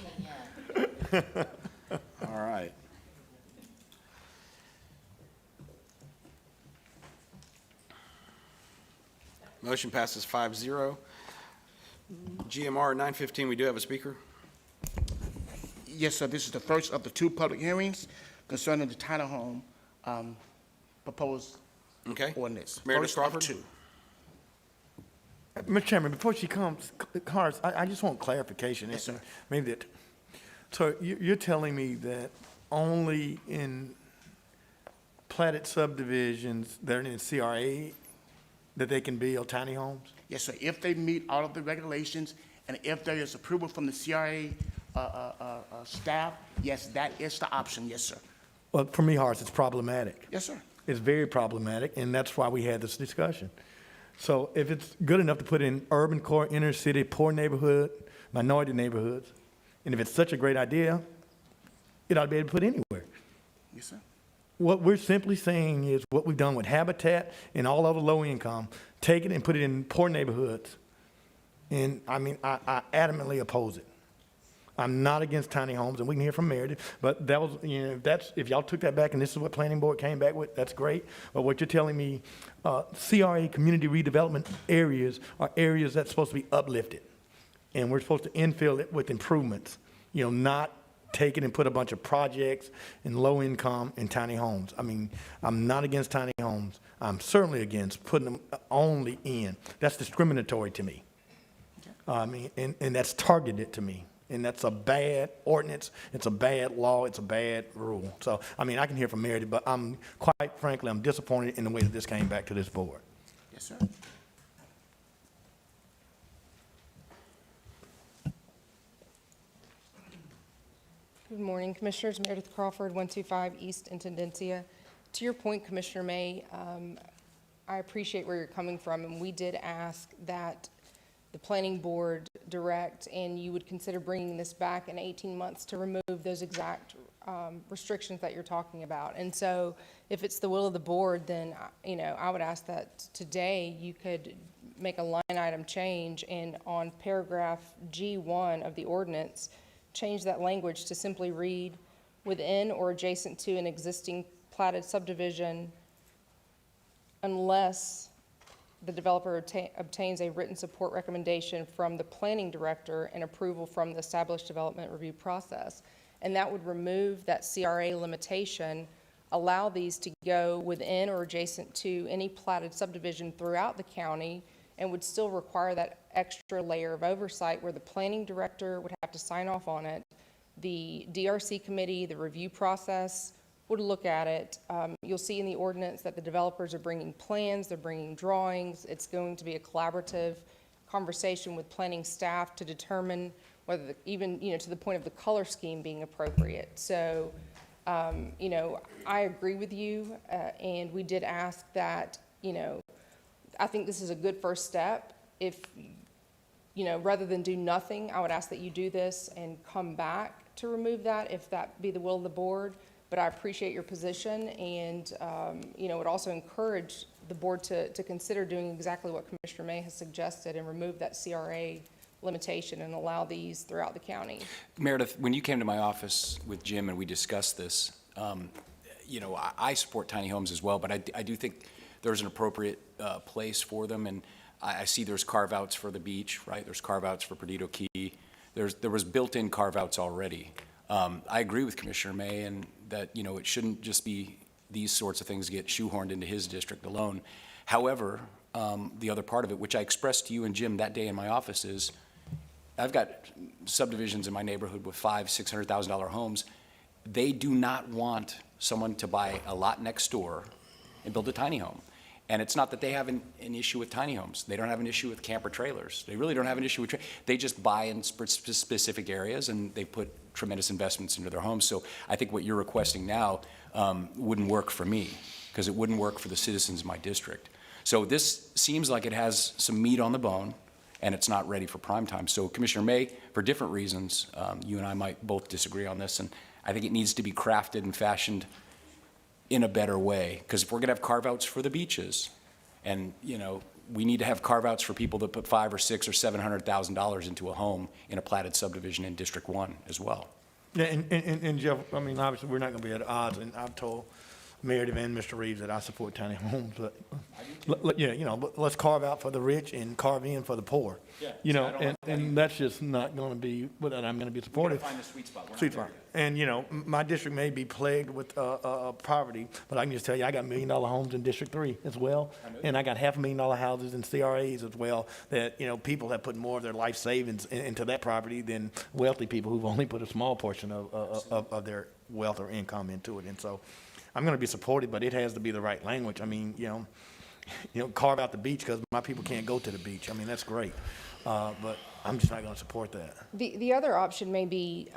All right. Motion passes 5-0. GMR 915, we do have a speaker. Yes, sir. This is the first of the 2 public hearings concerning the tiny home proposed Okay. ordinance. Meredith First of Crawford? 2. Mr. Chairman, before she comes, Horace, I just want clarification. Yes, sir. Maybe that, so you're telling me that only in platted subdivisions that are in CRA that they can build tiny homes? Yes, sir. If they meet all of the regulations and if there is approval from the CRA staff, yes, that is the option. Yes, sir. Well, for me, Horace, it's problematic. Yes, sir. It's very problematic, and that's why we had this discussion. So if it's good enough to put in urban core, inner city, poor neighborhood, minority neighborhoods, and if it's such a great idea, it ought to be able to put anywhere. Yes, sir. What we're simply saying is what we've done with Habitat and all other low income, take it and put it in poor neighborhoods. And I mean, I adamantly oppose it. I'm not against tiny homes, and we can hear from Meredith, but that was, if y'all took that back and this is what planning board came back with, that's great. But what you're telling me, CRA, community redevelopment areas, are areas that's supposed to be uplifted. And we're supposed to infill it with improvements, not take it and put a bunch of projects in low income and tiny homes. I mean, I'm not against tiny homes. I'm certainly against putting them only in. That's discriminatory to me. I mean, and that's targeted to me. And that's a bad ordinance, it's a bad law, it's a bad rule. So, I mean, I can hear from Meredith, but quite frankly, I'm disappointed in the way that this came back to this board. Yes, sir. Good morning, Commissioners. Meredith Crawford, 125 East Intendencia. To your point, Commissioner May, I appreciate where you're coming from, and we did ask that the planning board direct, and you would consider bringing this back in 18 months to remove those exact restrictions that you're talking about. And so if it's the will of the board, then, I would ask that today you could make a line item change, and on paragraph G1 of the ordinance, change that language to simply read, within or adjacent to an existing platted subdivision, unless the developer obtains a written support recommendation from the planning director and approval from the established development review process. And that would remove that CRA limitation, allow these to go within or adjacent to any platted subdivision throughout the county, and would still require that extra layer of oversight where the planning director would have to sign off on it. The DRC committee, the review process, would look at it. You'll see in the ordinance that the developers are bringing plans, they're bringing drawings. It's going to be a collaborative conversation with planning staff to determine whether even, to the point of the color scheme being appropriate. So, I agree with you, and we did ask that, I think this is a good first step. If, rather than do nothing, I would ask that you do this and come back to remove that, if that be the will of the board. But I appreciate your position, and, would also encourage the board to consider doing exactly what Commissioner May has suggested and remove that CRA limitation and allow these throughout the county. Meredith, when you came to my office with Jim and we discussed this, you know, I support tiny homes as well, but I do think there's an appropriate place for them, and I see there's carve-outs for the beach, right? There's carve-outs for Perdido Key. There was built-in carve-outs already. I agree with Commissioner May and that, you know, it shouldn't just be these sorts of things get shoehorned into his district alone. However, the other part of it, which I expressed to you and Jim that day in my office, is I've got subdivisions in my neighborhood with $500,000, $600,000 homes. They do not want someone to buy a lot next door and build a tiny home. And it's not that they have an issue with tiny homes. They don't have an issue with camper trailers. They really don't have an issue with, they just buy in specific areas and they put tremendous investments into their homes. So I think what you're requesting now wouldn't work for me, because it wouldn't work for the citizens of my district. So this seems like it has some meat on the bone, and it's not ready for prime time. So Commissioner May, for different reasons, you and I might both disagree on this, and I think it needs to be crafted and fashioned in a better way, because if we're gonna have carve-outs for the beaches, and, you know, we need to have carve-outs for people that put $500,000 or $600,000 or $700,000 into a home in a platted subdivision in District 1 as well. Yeah, and Jeff, I mean, obviously, we're not gonna be at odds, and I've told Meredith and Mr. Reeves that I support tiny homes, but, yeah, you know, but let's carve out for the rich and carve in for the poor. Yeah, You so know, I don't like that and that's just not gonna be, what I'm gonna be supportive. Find the sweet spot. We're not Sweet there spot. yet. And, you know, my district may be plagued with poverty, but I can just tell you, I got $1 million homes in District 3 as well. And I got $500,000 houses in CRAs as well, that, you know, people have put more of their life savings into that property than wealthy people who've only put a small portion of their wealth or income into it. And so I'm going to be supportive, but it has to be the right language. I mean, you know, carve out the beach because my people can't go to the beach. I mean, that's great. But I'm just not going to support that. The other option may be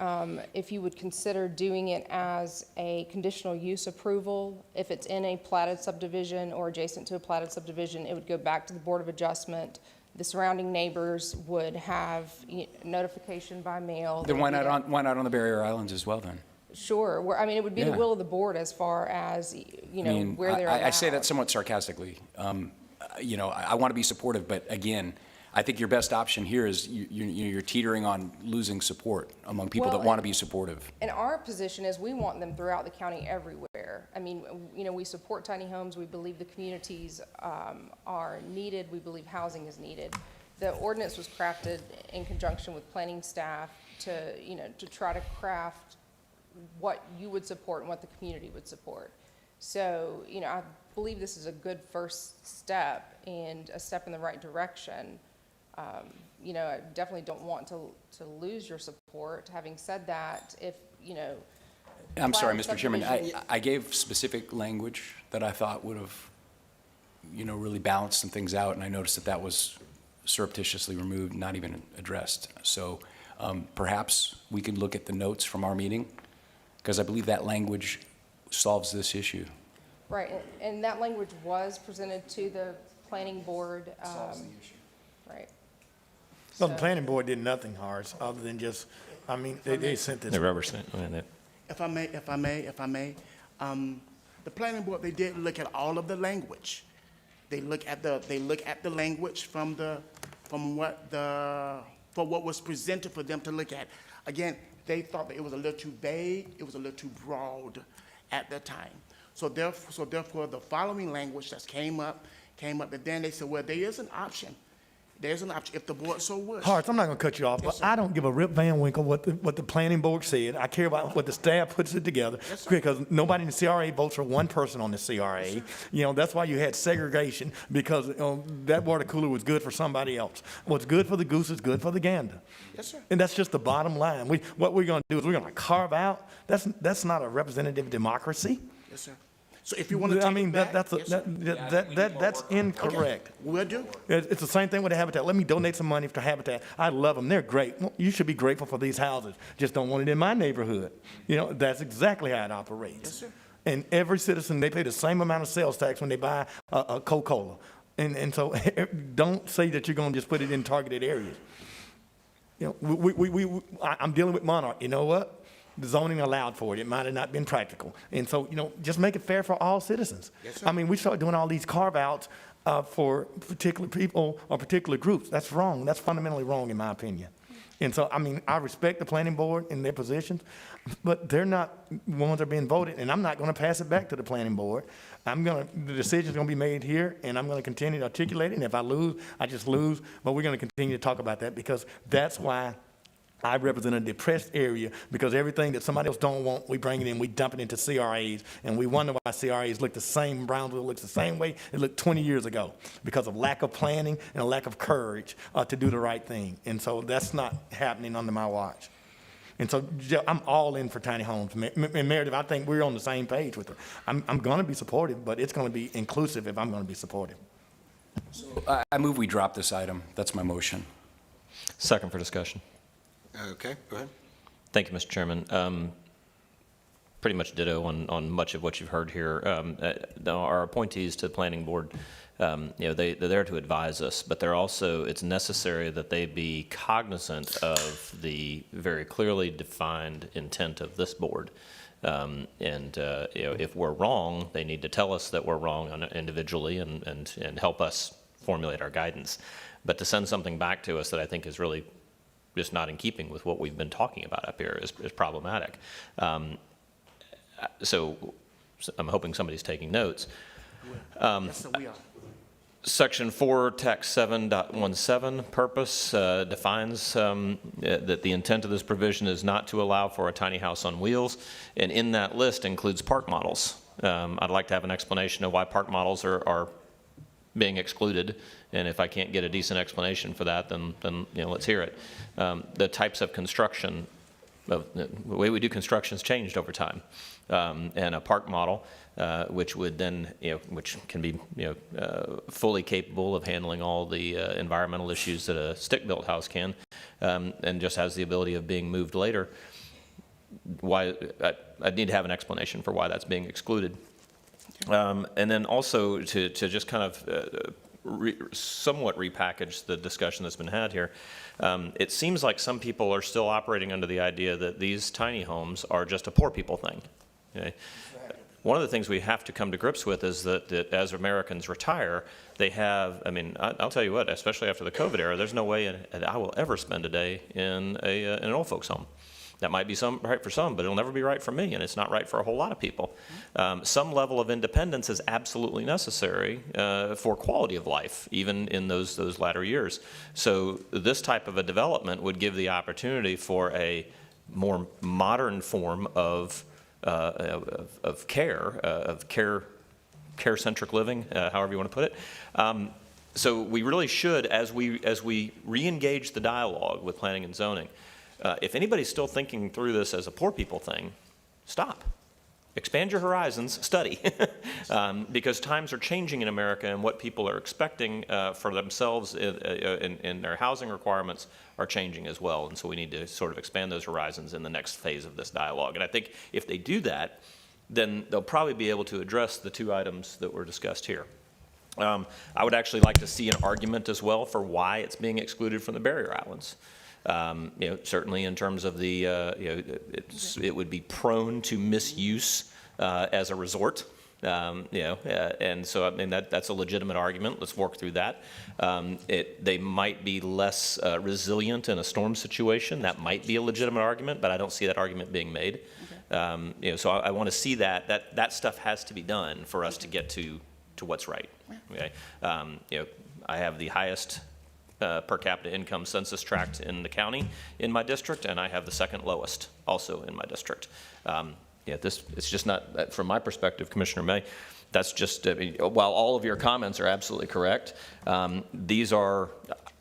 if you would consider doing it as a conditional use approval. If it's in a platted subdivision or adjacent to a platted subdivision, it would go back to the Board of Adjustment. The surrounding neighbors would have notification by mail. Then why not on the Barrier Islands as well then? Sure. I mean, it would be the Yeah. will of the board as far as, you know, I mean, where they're allowed. I say that somewhat sarcastically. You know, I want to be supportive, but again, I think your best option here is you're teetering on losing support among people that Well, want to be supportive. And our position is we want them throughout the county everywhere. I mean, you know, we support tiny homes. We believe the communities are needed. We believe housing is needed. The ordinance was crafted in conjunction with planning staff to, you know, to try to craft what you would support and what the community would support. So, you know, I believe this is a good first step and a step in the right direction. You know, I definitely don't want to lose your support. Having said that, if, you know. I'm sorry, platted Mr. Chairman, subdivision- I gave specific language that I thought would have, you know, really balanced some things out, and I noticed that was surreptitiously removed, not even addressed. So perhaps we could look at the notes from our meeting, because I believe that language solves this issue. Right, and that language was presented to the planning board. Right. So the planning board did nothing, Horace, other than just, I mean, they sent this. The rubber stamp, it. If I may, the planning board, they did look at all of the language. They look at the language for what was presented for them to look at. Again, they thought that it was a little too vague, it was a little too broad at that time. So therefore, the following language that came up, and then they said, well, there is an option. There's an option if the board so wishes. Horace, I'm not going to cut you off, but I don't give a rip Van Winkle what the planning board said. I care about what the staff puts it together, because nobody in the CRA votes for one person on the CRA. You know, that's why you had segregation, because that water cooler was good for somebody else. What's good for the goose is good for the gander. Yes, sir. And that's just the bottom line. What we're going to do is we're going to carve out. That's not a representative democracy. Yes, sir. So if you want to take I mean, it back, that's incorrect. we'll do. It's the same thing with the Habitat. Let me donate some money to Habitat. I love them. They're great. Well, you should be grateful for these houses. Just don't want it in my neighborhood. You know, that's exactly how it operates. Yes, sir. And every citizen, they pay the same amount of sales tax when they buy a Coca-Cola. And so don't say that you're going to just put it in targeted areas. You know, I'm dealing with Monarch. You know what? The zoning allowed for it. It might have not been practical. And so, you know, just make it fair for all citizens. Yes, sir. I mean, we start doing all these carve-outs for particular people or particular groups. That's wrong. That's fundamentally wrong, in my opinion. And so, I mean, I respect the planning board and their positions, but they're not ones that are being voted, and I'm not going to pass it back to the planning board. The decision's going to be made here, and I'm going to continue to articulate it, and if I lose, I just lose, but we're going to continue to talk about that, because that's why I represent a depressed area, because everything that somebody else don't want, we bring it in, we dump it into CRAs, and we wonder why CRAs look the same, Brownsville looks the same way it looked 20 years ago, because of lack of planning and a lack of courage to do the right thing. And so that's not happening under my watch. And so I'm all in for tiny homes. And Meredith, I think we're on the same page with it. I'm going to be supportive, but it's going to be inclusive if I'm going to be supportive. I move we drop this item. That's my motion. Second for discussion. Okay, go ahead. Thank you, Mr. Chairman. Pretty much ditto on much of what you've heard here. Our appointees to the planning board, they're there to advise us, but it's necessary that they be cognizant of the very clearly defined intent of this board. If we're wrong, they need to tell us that we're wrong individually and help us formulate our guidance. But to send something back to us that I think is really just not in keeping with what we've been talking about up here is problematic. So I'm hoping somebody's taking notes. Yes, sir, we are. Section 4, text 7.17, purpose defines that the intent of this provision is not to allow for a tiny house on wheels, and in that list includes park models. I'd like to have an explanation of why park models are being excluded, and if I can't get a decent explanation for that, then let's hear it. The types of construction, the way we do construction has changed over time, and a park model, which would then, which can be, fully capable of handling all the environmental issues that a stick-built house can, and just has the ability of being moved later. Why I need to have an explanation for why that's being excluded. And then also to just kind of somewhat repackage the discussion that's been had here, it seems like some people are still operating under the idea that these tiny homes are just a poor people thing. Okay? One of the things we have to come to grips with is that as Americans retire, they have, I'll tell you what, especially after the COVID era, there's no way that I will ever spend a day in an old folks home. That might be right for some, but it'll never be right for me, and it's not right for a whole lot of people. Some level of independence is absolutely necessary for quality of life, even in those latter years. So this type of a development would give the opportunity for a more modern form of care-centric living, however you want to put it. So we really should, as we re-engage the dialogue with planning and zoning, if anybody's still thinking through this as a poor people thing, stop. Expand your horizons, study. Because times are changing in America, and what people are expecting for themselves in their housing requirements are changing as well. And so we need to sort of expand those horizons in the next phase of this dialogue. And I think if they do that, then they'll probably be able to address the two items that were discussed here. I would actually like to see an argument as well for why it's being excluded from the barrier islands. Certainly in terms of the, it would be prone to misuse as a resort. And so that's a legitimate argument. Let's work through that. They might be less resilient in a storm situation. That might be a legitimate argument, but I don't see that argument being made. Okay. So I want to see that stuff has to be done for us to get to what's right. Okay. I have the highest per capita income census tract in the county in my district, and I have the second lowest also in my district. It's just not, from my perspective, Commissioner May, that's just, while all of your comments are absolutely correct, these are,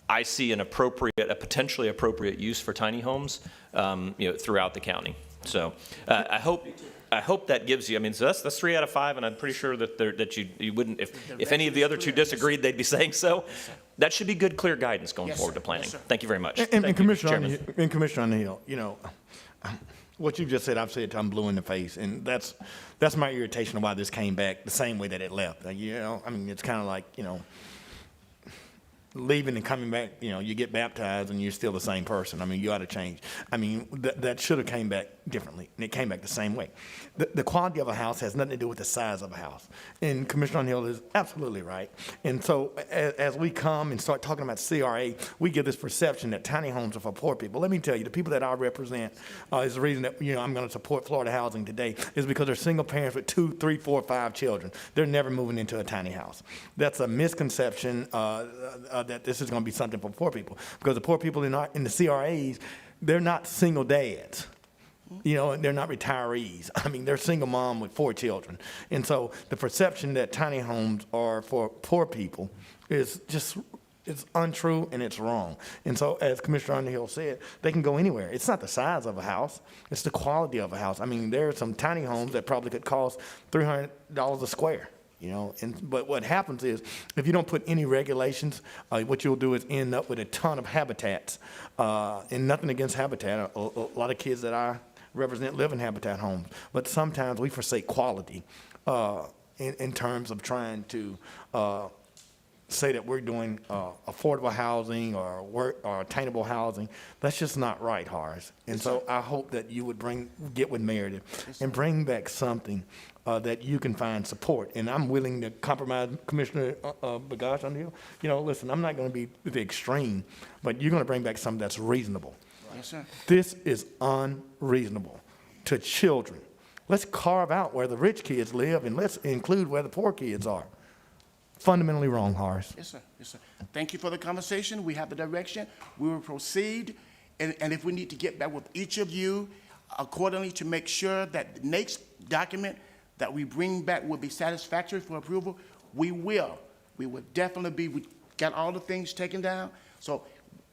I see a potentially appropriate use for tiny homes, throughout the county. So I hope that gives you, so that's 3 out of 5, and I'm pretty sure that you wouldn't, if any of the other two disagreed, they'd be saying so. That should be good, clear guidance going forward to planning. Thank you very much. And Commissioner Underhill, what you just said, I've said till I'm blue in the face, and that's my irritation of why this came back the same way that it left. It's kind of like, leaving and coming back, you get baptized and you're still the same person. I mean, you ought to change. I mean, that should have came back differently, and it came back the same way. The quality of a house has nothing to do with the size of a house. And Commissioner Underhill is absolutely right. And so as we come and start talking about CRA, we get this perception that tiny homes are for poor people. Let me tell you, the people that I represent is the reason that, I'm going to support Florida Housing today is because they're single parents with 2, 3, 4, 5 children. They're never moving into a tiny house. That's a misconception that this is going to be something for poor people. Because the poor people in the CRAs, they're not single dads. And they're not retirees. I mean, they're single mom with 4 children. And so the perception that tiny homes are for poor people is just, it's untrue and it's wrong. And so as Commissioner Underhill said, they can go anywhere. It's not the size of a house, it's the quality of a house. I mean, there are some tiny homes that probably could cost $300 a square. But what happens is, if you don't put any regulations, what you'll do is end up with a ton of habitats. And nothing against habitat. A lot of kids that I represent live in habitat homes. But sometimes we forsake quality in terms of trying to say that we're doing affordable housing or attainable housing. That's just not right, Horace. And so I hope that you would get with Meredith and bring back something that you can find support. And I'm willing to compromise, Commissioner Bagash Underhill. Listen, I'm not going to be the extreme, but you're going to bring back something that's reasonable. Yes, sir. This is unreasonable to children. Let's carve out where the rich kids live and let's include where the poor kids are. Fundamentally wrong, Horace. Yes, sir. Yes, sir. Thank you for the conversation. We have the direction. We will proceed. And if we need to get back with each of you accordingly to make sure that the next document that we bring back will be satisfactory for approval, we will. We will definitely be. We got all the things taken down. So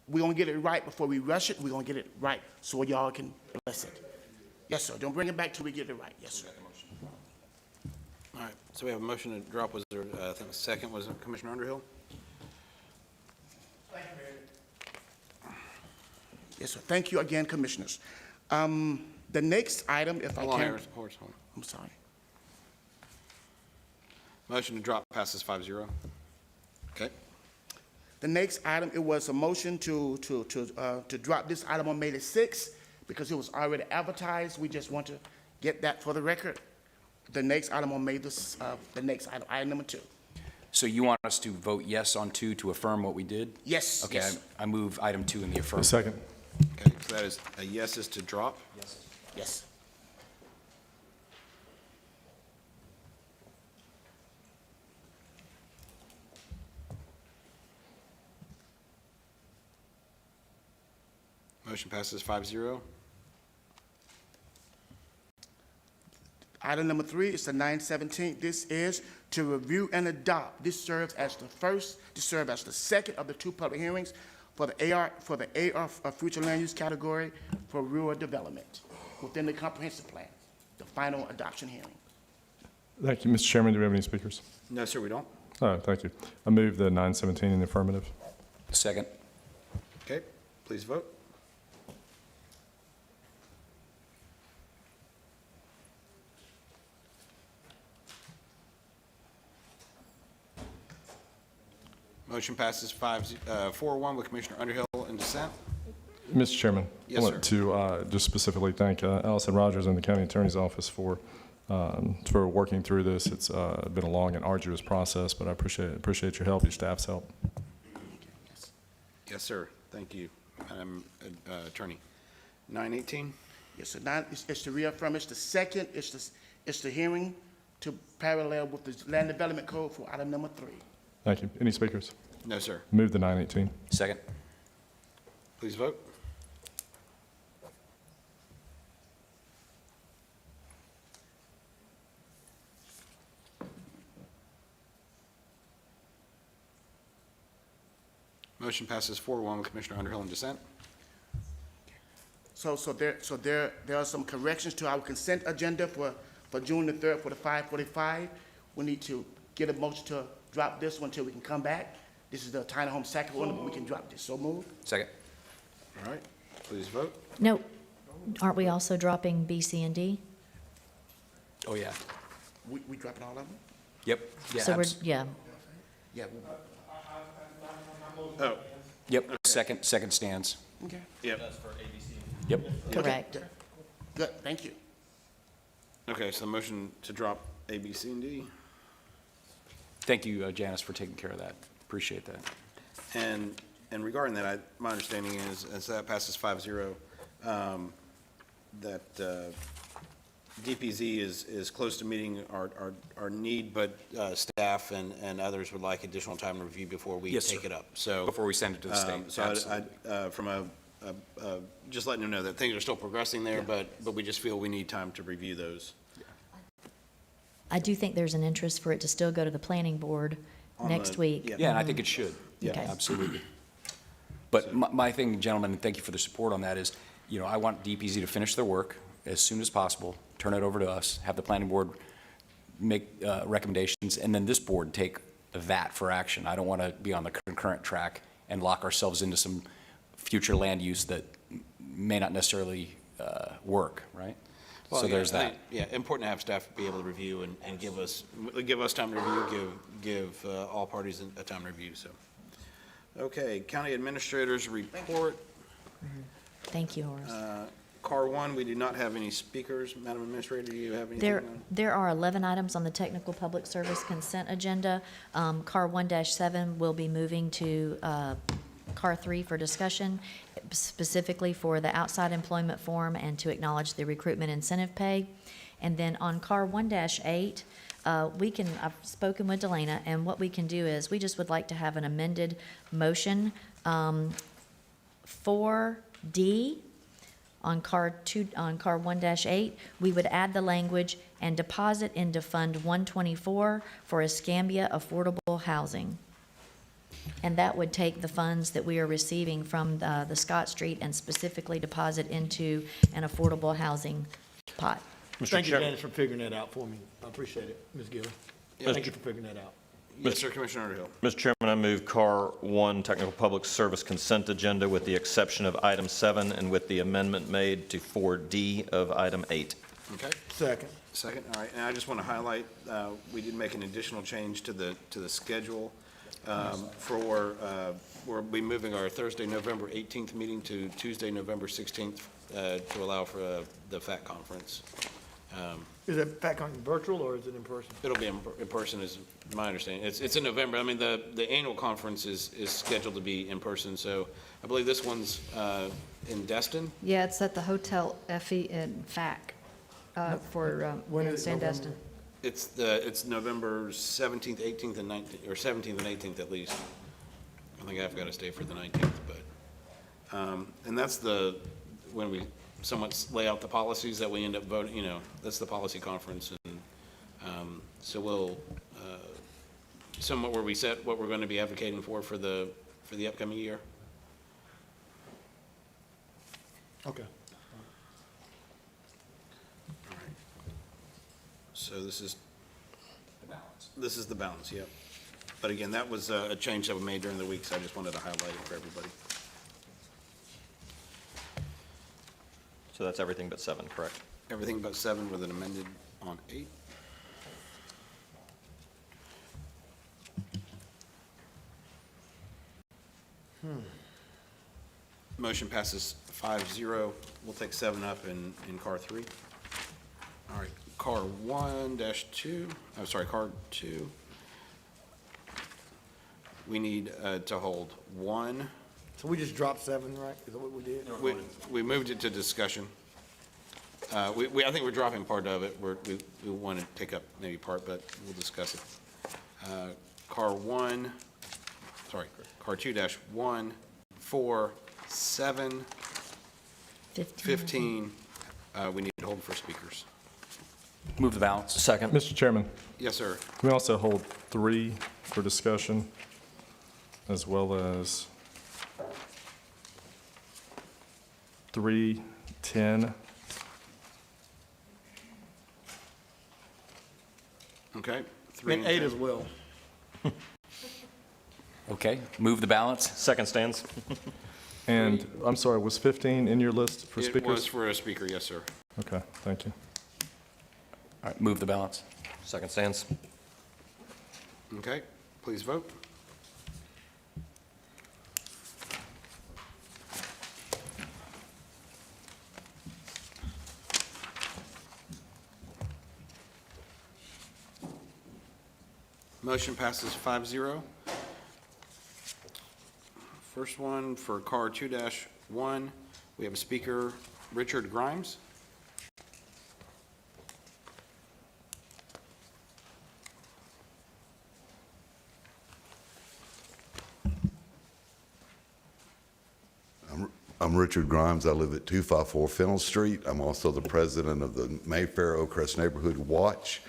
we're going to get it right before we rush it. We're going to get it right so y'all can bless it. Yes, sir. Don't bring it back till we get it right. Yes, sir. All right, so we have a motion to drop. Was there, I think the second was Commissioner Underhill? Thank you, Mayor. Yes, sir. Thank you again, Commissioners. The next item, if I can. Hold on. I'm sorry. Motion to drop passes 5-0. Okay. The next item, it was a motion to drop this item on May the 6th because it was already advertised. We just want to get that for the record. The next item on May the next item, item number 2. So you want us to vote yes on 2 to affirm what we did? Yes. Okay, Yes. I move item 2 in the affirmative. Second. Okay, so that is a yes is to drop. Yes. Yes. Motion passes 5-0. Item number 3 is the 917. This is to review and adopt. This serves as the second of the 2 public hearings for the AR future land use category for rural development within the comprehensive plan, the final adoption hearing. Thank you, Mr. Chairman. Do we have any speakers? No, sir, we don't. All right, thank you. I move the 917 in the affirmative. Second. Okay, please vote. Motion passes 4-1 with Commissioner Underhill in dissent. Mr. Chairman, Yes, I want to just specifically thank Allison Rogers and the County Attorney's Office for working through this. It's been a long and arduous process, but I appreciate your help, your staff's help. Yes, sir. Thank you, Madam Attorney. 918. Yes, sir. It's to reaffirm. It's the second. It's the hearing to parallel with the land development code for item number 3. Thank you. Any speakers? No, sir. Move the 918. Second. Please vote. Motion passes 4-1 with Commissioner Underhill in dissent. So there are some corrections to our consent agenda for June the 3rd for the 545. We need to get a motion to drop this one until we can come back. This is the tiny home second one, but we can drop this. So move. Second. All right, please vote. No, aren't we also dropping B, C, and D? Oh, yeah. We dropping all of them? Yep. Yeah, So we're, yeah. Yeah. My motion Oh, Yep, second stands. Okay, yep. Yep. Correct. good, thank you. Okay, so motion to drop A, B, C, and D. Thank you, Janice, for taking care of that. Appreciate that. And regarding that, my understanding is, as that passes 5-0, that DPZ is close to meeting our need, but staff and others would like additional time to review before we Yes, take sir. it up. So Before we send it to the state. So Absolutely. from just letting them know that things are still progressing there, but we just feel we need time to review those. I do think there's an interest for it to still go to the planning board On next the- week. yeah. Yeah, and I think it should. Yeah. Okay. Absolutely. But my thing, gentlemen, and thank you for the support on that, is, I want DPZ to finish their work as soon as possible, turn it over to us, have the planning board make recommendations, and then this board take that for action. I don't want to be on the concurrent track and lock ourselves into some future land use that may not necessarily work, right? Well, So yeah, there's I that. think, yeah, important to have staff be able to review and give us time to review, give all parties a time to review, so. Okay, county administrators report. Thank you, Horace. Car 1, we do not have any speakers. Madam Administrator, do you have anything? There are 11 items on the technical public service consent agenda. Car 1-7 will be moving to Car 3 for discussion, specifically for the outside employment form and to acknowledge the recruitment incentive pay. And then on Car 1-8, I've spoken with Delana, and what we can do is, we just would like to have an amended motion for D. On car 1-8, we would add the language and deposit into Fund 124 for Escambia Affordable Housing. And that would take the funds that we are receiving from the Scott Street and specifically deposit into an affordable housing pot. Thank you, Janice, for figuring that out for me. I appreciate it, Ms. Gilly. Thank you for figuring that out. Yes, sir, Commissioner Underhill. Mr. Chairman, I move Car 1 Technical Public Service Consent Agenda with the exception of item 7 and with the amendment made to 4D of item 8. Okay. Second. Second, all right, and I just want to highlight, we did make an additional change to the schedule we'll be moving our Thursday, November 18th meeting to Tuesday, November 16th to allow for the FAC conference. Is that back on virtual or is it in person? It'll be in person, is my understanding. It's in November. I mean, the annual conference is scheduled to be in person, so I believe this one's in Destin. Yeah, it's at the Hotel Effie in FAC When in is it, Sandestin. It's November 17th, 18th, and 19th, or 17th and 18th at least. I think I've got to stay for the 19th, but, and that's when we somewhat lay out the policies that we end up voting, that's the policy conference. And so we'll, somewhat where we set what we're going to be advocating for the upcoming year. Okay. So this is the balance, yep. But again, that was a change that we made during the week, so I just wanted to highlight it for everybody. So that's everything but 7, correct? Everything but 7 with an amended on 8. Motion passes 5-0. We'll take 7 up in car 3. All right, car 1-2, I'm sorry, car 2. We need to hold 1. So we just dropped 7, right? Is that what we did? We moved it to discussion. I think we're dropping part of it. We want to take up maybe part, but we'll discuss it. Car 2-1, 4, 7, 15, we need to hold for speakers. Move the balance. Second. Mr. Chairman, Yes, sir. can we also hold 3 for discussion, as well as 3, 10, Okay. 3 And 8 10. as well. Okay, move the balance. Second stands. and, I'm sorry, was 15 in your list for It was speakers? for a speaker, yes, sir. Okay, thank you. All right, move the balance. Second stands. Okay, please vote. Motion passes 5-0. First one for car 2-1, we have a speaker, Richard Grimes. I'm Richard Grimes. I live at 254 Fennell Street. I'm also the president of the Mayfair Oakcrest Neighborhood Watch.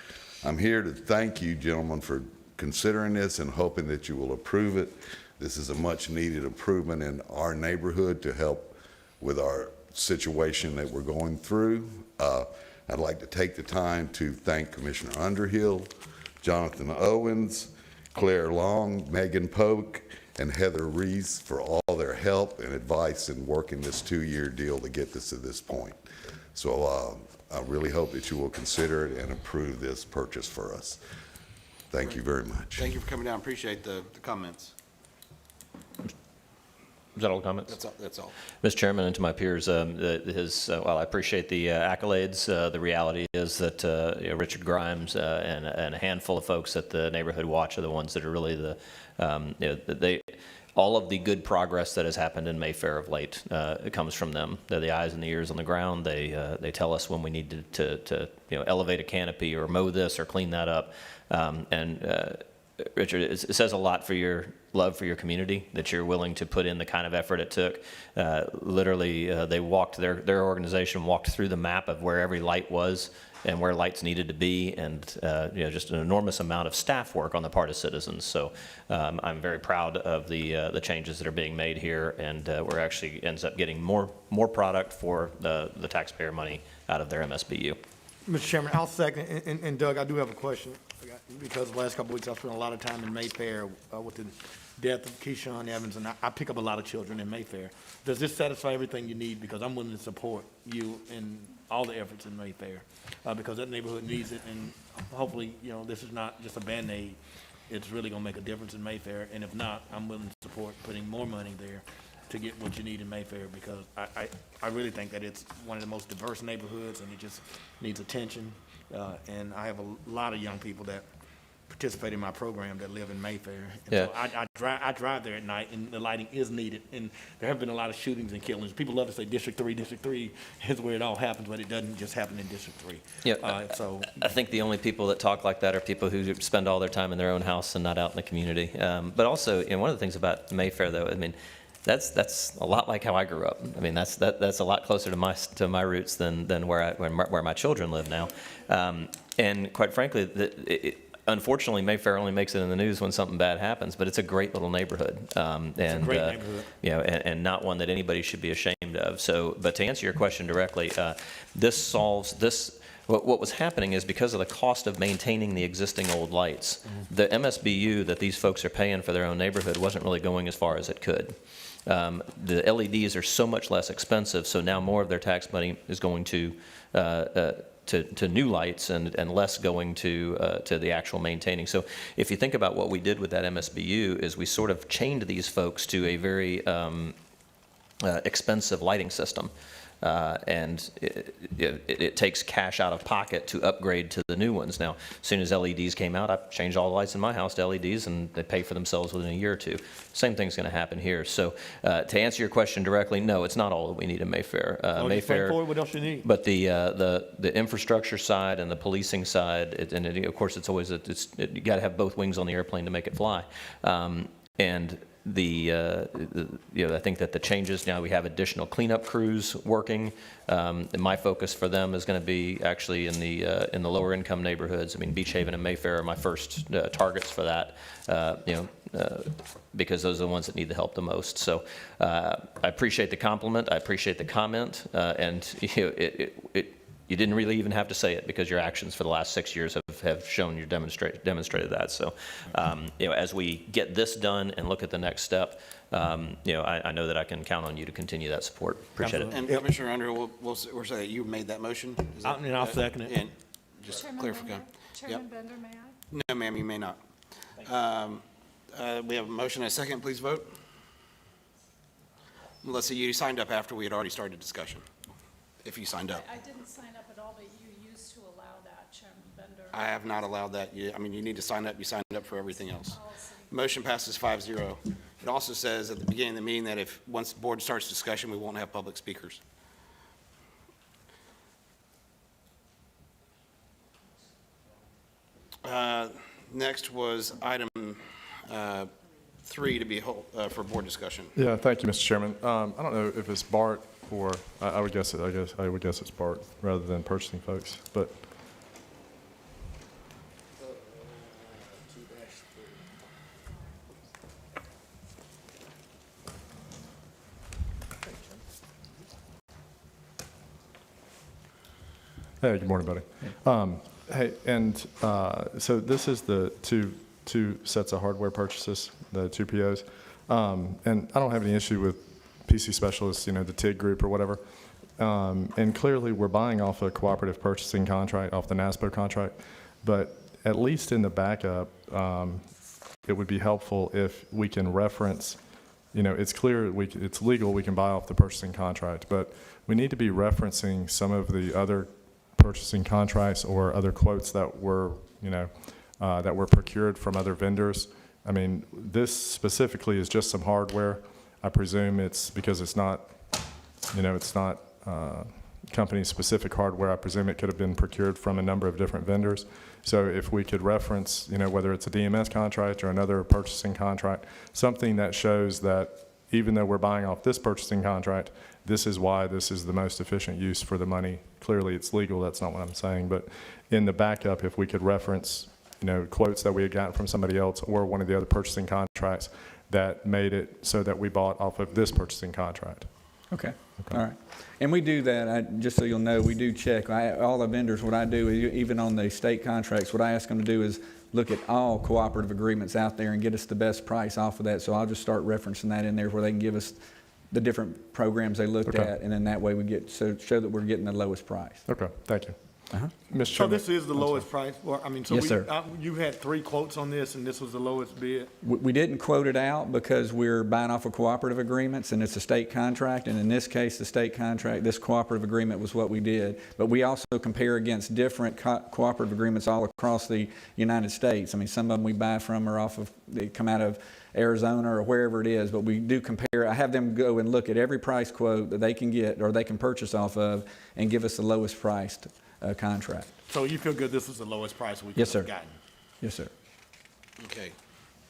I'm here to thank you, gentlemen, for considering this and hoping that you will approve it. This is a much-needed improvement in our neighborhood to help with our situation that we're going through. I'd like to take the time to thank Commissioner Underhill, Jonathan Owens, Claire Long, Megan Polk, and Heather Rees for all their help and advice in working this 2-year deal to get this to this point. So I really hope that you will consider it and approve this purchase for us. Thank you very much. Thank you for coming down. Appreciate the comments. Is that all the comments? That's all. Mr. Chairman, and to my peers, while I appreciate the accolades, the reality is that Richard Grimes and a handful of folks at the Neighborhood Watch are the ones that are really all of the good progress that has happened in Mayfair of late comes from them. They're the eyes and the ears on the ground. They tell us when we need to elevate a canopy or mow this or clean that up. Richard, it says a lot for your love for your community that you're willing to put in the kind of effort it took. Literally, they walked, their organization walked through the map of where every light was and where lights needed to be, and just an enormous amount of staff work on the part of citizens. So I'm very proud of the changes that are being made here, and we're actually ends up getting more product for the taxpayer money out of their MSBU. Mr. Chairman, I'll second, and Doug, I do have a question, because the last couple of weeks I've spent a lot of time in Mayfair with the death of Keyshawn Evans, and I pick up a lot of children in Mayfair. Does this satisfy everything you need? Because I'm willing to support you in all the efforts in Mayfair, because that neighborhood needs it, and hopefully, this is not just a Band-Aid. It's really gonna make a difference in Mayfair, and if not, I'm willing to support putting more money there to get what you need in Mayfair, because I really think that it's one of the most diverse neighborhoods, and it just needs attention. And I have a lot of young people that participate in my program that live in Mayfair. And Yeah. so I drive there at night, and the lighting is needed. And there have been a lot of shootings and killings. People love to say District 3 is where it all happens, but it doesn't just happen in District 3. Yeah, So I think the only people that talk like that are people who spend all their time in their own house and not out in the community. But also, one of the things about Mayfair, though, I mean, that's a lot like how I grew up. I mean, that's a lot closer to my roots than where my children live now. And quite frankly, unfortunately, Mayfair only makes it in the news when something bad happens, but it's a great little neighborhood. it's a great neighborhood. And not one that anybody should be ashamed of. So, but to answer your question directly, this solves this. What was happening is because of the cost of maintaining the existing old lights, the MSBU that these folks are paying for their own neighborhood wasn't really going as far as it could. The LEDs are so much less expensive, so now more of their tax money is going to new lights and less going to the actual maintaining. So if you think about what we did with that MSBU is we sort of chained these folks to a very expensive lighting system. And it takes cash out of pocket to upgrade to the new ones. Now, as soon as LEDs came out, I changed all the lights in my house to LEDs, and they pay for themselves within a year or two. Same thing's going to happen here. So, to answer your question directly, no, it's not all that we need in Mayfair. Mayfair. What else you need? But the infrastructure side and the policing side, of course, it's always you got to have both wings on the airplane to make it fly. And I think that the changes now, we have additional cleanup crews working. And my focus for them is going to be actually in the lower income neighborhoods. I mean, Beach Haven and Mayfair are my first targets for that. Because those are the ones that need the help the most. So I appreciate the compliment. I appreciate the comment, and you didn't really even have to say it because your actions for the last 6 years have shown you demonstrated that. So, as we get this done and look at the next step, I know that I can count on you to continue that support. Appreciate it. And Commissioner Underhill, we'll say that you made that motion. And I'll second it. And just clarification. Chairman Bender, may I? No, ma'am, you may not. We have a motion and a second. Please vote. Let's see, you signed up after we had already started discussion, if you signed up. I didn't sign up at all, but you used to allow that, Chairman Bender. I have not allowed that yet. I mean, you need to sign up, you signed up for everything else. Motion passes 5-0. It also says at the beginning of the meeting that if, once the board starts discussion, we won't have public speakers. Next was item 3 to be for board discussion. Yeah, thank you, Mr. Chairman. I don't know if it's Bart or, I would guess it's Bart rather than purchasing folks, but. Hey, good morning, buddy. Hey, and so this is the two sets of hardware purchases, the 2 POs. And I don't have any issue with PC Specialists, the TIG group or whatever. And clearly, we're buying off a cooperative purchasing contract, off the NASPO contract. But at least in the backup, it would be helpful if we can reference, it's clear, it's legal, we can buy off the purchasing contract, but we need to be referencing some of the other purchasing contracts or other quotes that were, that were procured from other vendors. I mean, this specifically is just some hardware. I presume it's because it's not, it's not company-specific hardware. I presume it could have been procured from a number of different vendors. So if we could reference, whether it's a DMS contract or another purchasing contract, something that shows that even though we're buying off this purchasing contract, this is why this is the most efficient use for the money. Clearly, it's legal. That's not what I'm saying. But in the backup, if we could reference, quotes that we had gotten from somebody else or one of the other purchasing contracts that made it so that we bought off of this purchasing contract. Okay. All right. And we do that, just so you'll know, we do check. All the vendors, what I do, even on the state contracts, what I ask them to do is look at all cooperative agreements out there and get us the best price off of that. So I'll just start referencing that in there where they can give us the different programs they looked at, and then that way we get, show that we're getting the lowest price. Okay, thank you. Mr. So Chairman. this is the lowest price? Well, I mean, so Yes, sir. you had 3 quotes on this, and this was the lowest bid? We didn't quote it out because we're buying off of cooperative agreements, and it's a state contract. And in this case, the state contract, this cooperative agreement was what we did. But we also compare against different cooperative agreements all across the United States. I mean, some of them we buy from are they come out of Arizona or wherever it is, but we do compare. I have them go and look at every price quote that they can get or they can purchase off of and give us the lowest priced contract. So you feel good this was the lowest price we could Yes, sir. have gotten? Yes, sir. Okay.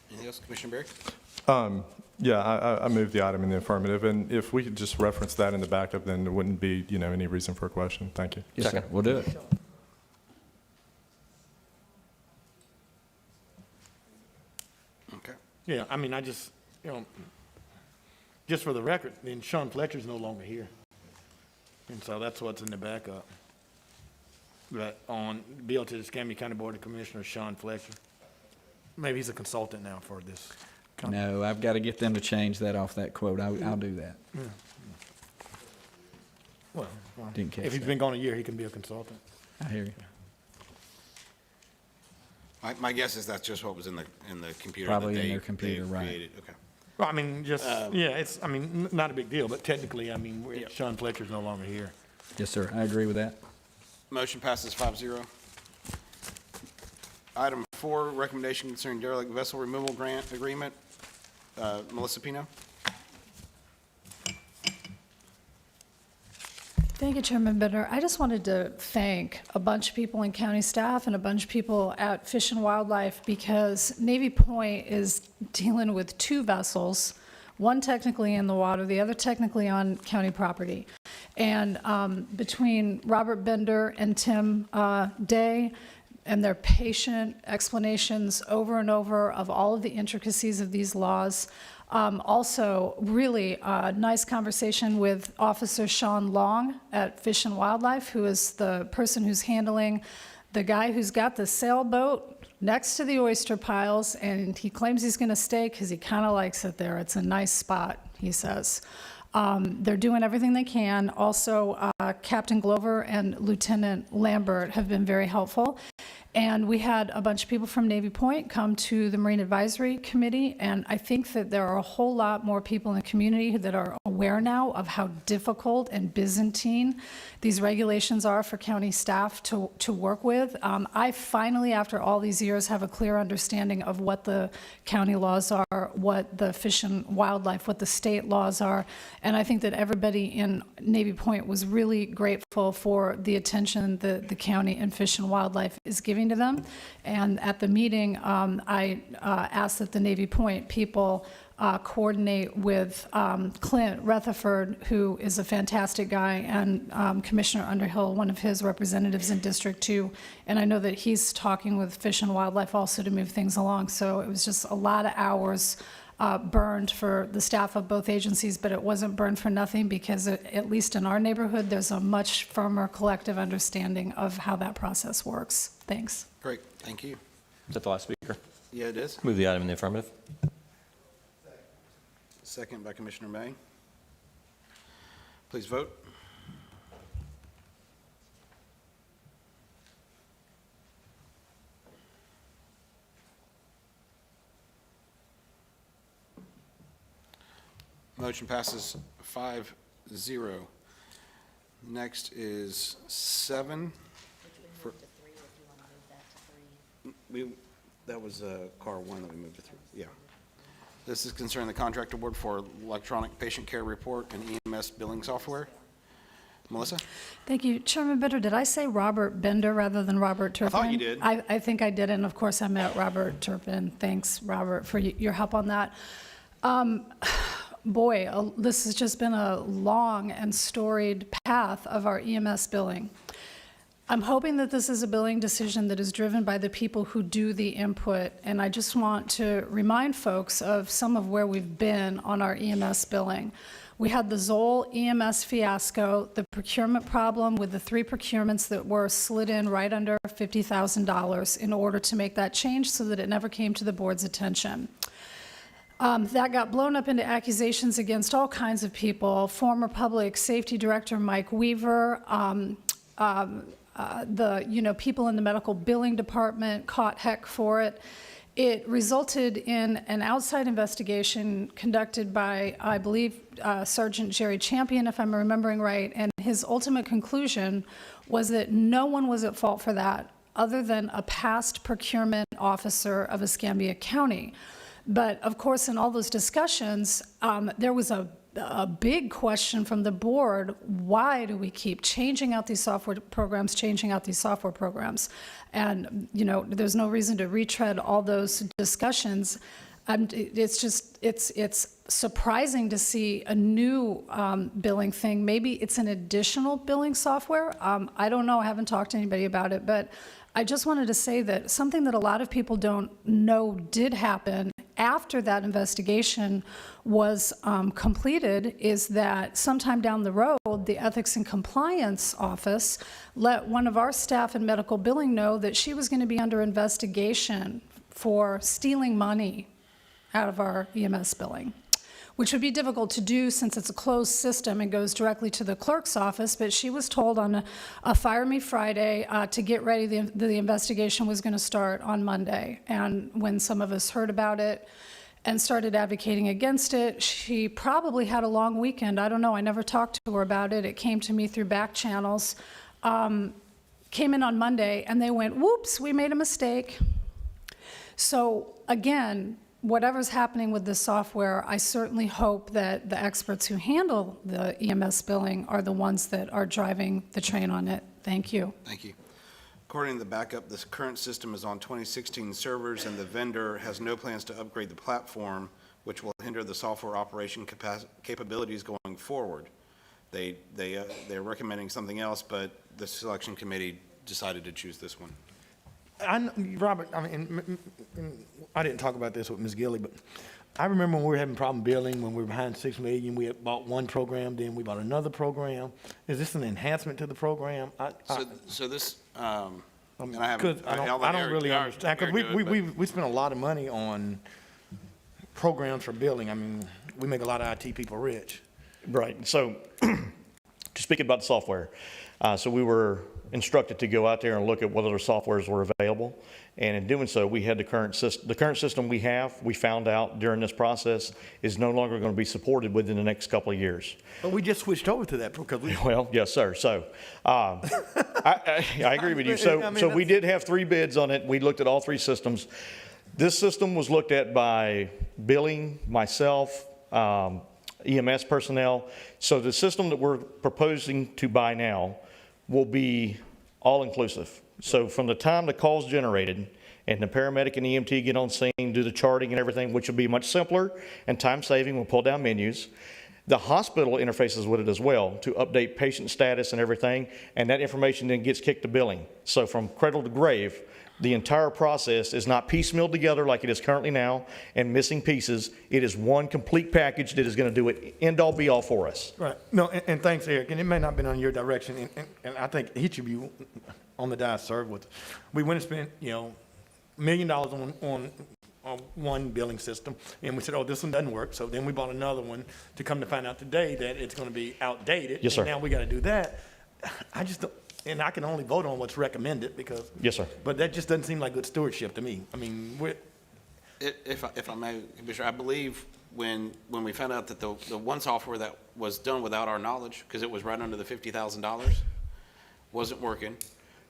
Anything else, Commissioner Berry? Yeah, I moved the item in the affirmative, and if we could just reference that in the backup, then there wouldn't be, any reason for a question. Thank you. Yes, sir. We'll do it. Okay. Yeah, I mean, I just, just for the record, then Sean Fletcher's no longer here. And so that's what's in the backup. But on bill to the Escambia County Board of Commissioners, Sean Fletcher. Maybe he's a consultant now for this. No, I've got to get them to change that off that quote. I'll do that. Yeah. Well, Didn't catch if he's that. been gone a year, he can be a consultant. I hear you. My guess is that's just what was in the computer. Probably that in they- their computer, they right. created. Okay. Well, I mean, just, not a big deal, but technically, I mean, Sean Fletcher's no longer here. Yes, sir. I agree with that. Motion passes 5-0. Item 4, recommendation concerning derelict vessel removal grant agreement. Melissa Pino? Thank you, Chairman Bender. I just wanted to thank a bunch of people in county staff and a bunch of people at Fish and Wildlife because Navy Point is dealing with 2 vessels, one technically in the water, the other technically on county property. And between Robert Bender and Tim Day and their patient explanations over and over of all of the intricacies of these laws, also, really nice conversation with Officer Sean Long at Fish and Wildlife, who is the person who's handling the guy who's got the sailboat next to the oyster piles, and he claims he's going to stay because he kind of likes it there. It's a nice spot, he says. They're doing everything they can. Also, Captain Glover and Lieutenant Lambert have been very helpful. And we had a bunch of people from Navy Point come to the Marine Advisory Committee, and I think that there are a whole lot more people in the community that are aware now of how difficult and Byzantine these regulations are for county staff to work with. I finally, after all these years, have a clear understanding of what the county laws are, what the Fish and Wildlife, what the state laws are, and I think that everybody in Navy Point was really grateful for the attention that the county and Fish and Wildlife is giving to them. And at the meeting, I asked that the Navy Point people coordinate with Clint Rutherford, who is a fantastic guy, and Commissioner Underhill, one of his representatives in District 2. And I know that he's talking with Fish and Wildlife also to move things along. So it was just a lot of hours burned for the staff of both agencies, but it wasn't burned for nothing, because at least in our neighborhood, there's a much firmer collective understanding of how that process works. Thanks. Great, thank you. Is that the last speaker? Yeah, it is. Move the item in the affirmative. Second by Commissioner May. Please vote. Motion passes 5-0. Next is 7. That was car 1 that we moved to 3. Yeah. This is concerning the contract award for electronic patient care report and EMS billing software. Melissa? Thank you. Chairman Bitter, did I say Robert Bender rather than Robert Turpin? I thought you did. I think I did, and of course I meant Robert Turpin. Thanks, Robert, for your help on that. Boy, this has just been a long and storied path of our EMS billing. I'm hoping that this is a billing decision that is driven by the people who do the input, and I just want to remind folks of some of where we've been on our EMS billing. We had the Zoll EMS fiasco, the procurement problem with the 3 procurements that were slid in right under $50,000 in order to make that change so that it never came to the board's attention. That got blown up into accusations against all kinds of people. Former Public Safety Director Mike Weaver, people in the medical billing department caught heck for it. It resulted in an outside investigation conducted by, I believe, Sergeant Jerry Champion, if I'm remembering right, and his ultimate conclusion was that no one was at fault for that other than a past procurement officer of Escambia County. But of course, in all those discussions, there was a big question from the board: why do we keep changing out these software programs? And there's no reason to retread all those discussions. It's surprising to see a new billing thing. Maybe it's an additional billing software. I don't know. I haven't talked to anybody about it, but I just wanted to say that something that a lot of people don't know did happen after that investigation was completed is that sometime down the road, the Ethics and Compliance Office let one of our staff in medical billing know that she was going to be under investigation for stealing money out of our EMS billing, which would be difficult to do since it's a closed system and goes directly to the clerk's office. But she was told on a Fire Me Friday to get ready. The investigation was going to start on Monday. And when some of us heard about it and started advocating against it, she probably had a long weekend. I don't know. I never talked to her about it. It came to me through back channels. Came in on Monday, and they went, whoops, we made a mistake. So again, whatever's happening with this software, I certainly hope that the experts who handle the EMS billing are the ones that are driving the train on it. Thank you. Thank you. According to the backup, this current system is on 2016 servers, and the vendor has no plans to upgrade the platform, which will hinder the software operation capabilities going forward. They're recommending something else, but the selection committee decided to choose this one. Robert, I didn't talk about this with Ms. Gilly, but I remember when we were having problem billing, when we were behind $6 million, we had bought one program, then we bought another program. Is this an enhancement to the program? So this, and I haven't. Because I don't really understand, because we spend a lot of money on programs for billing. I mean, we make a lot of IT people rich. Right. So to speak about the software, so we were instructed to go out there and look at what other softwares were available. And in doing so, we had the current system we have, we found out during this process, is no longer going to be supported within the next couple of years. But we just switched over to that because we. Well, yes, sir. So I agree with you. So we did have 3 bids on it. We looked at all 3 systems. This system was looked at by billing, myself, EMS personnel. So the system that we're proposing to buy now will be all-inclusive. So from the time the call's generated and the paramedic and EMT get on scene, do the charting and everything, which will be much simpler and time-saving, we'll pull down menus. The hospital interfaces with it as well to update patient status and everything, and that information then gets kicked to billing. So from cradle to grave, the entire process is not piecemealed together like it is currently now and missing pieces. It is one complete package that is going to do it end-all be-all for us. Right. No, and thanks, Eric. And it may not have been on your direction, and I think each of you on the dais served with. We went and spent, $1 million on one billing system, and we said, oh, this one doesn't work. So then we bought another one to come to find out today that it's going to be outdated. Yes, sir. And now we got to do that. I just don't. And I can only vote on what's recommended because. Yes, sir. But that just doesn't seem like good stewardship to me. I mean, If I may, Commissioner, I believe when we found out that the one software that was done without our knowledge, because it was right under the $50,000, wasn't working,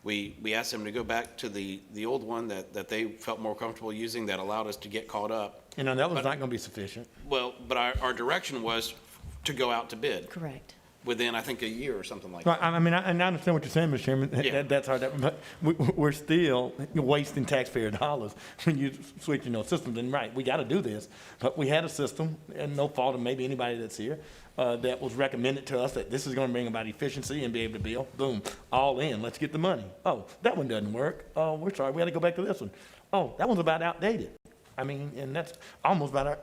we asked them to go back to the old one that they felt more comfortable using that allowed us to get caught up. that was not going to be sufficient. Well, but our direction was to go out to bid. Correct. Within, I think, a year or something like Right, that. I mean, and I understand what you're saying, Mr. Chairman. Yeah. That's hard, but we're still wasting taxpayer dollars when you switch, systems. And right, we got to do this, but we had a system, and no fault of maybe anybody that's here, that was recommended to us that this is going to bring about efficiency and be able to bill. Boom, all in. Let's get the money. Oh, that one doesn't work. Oh, we're sorry. We got to go back to this one. Oh, that one's about outdated. I mean, and that's almost about our.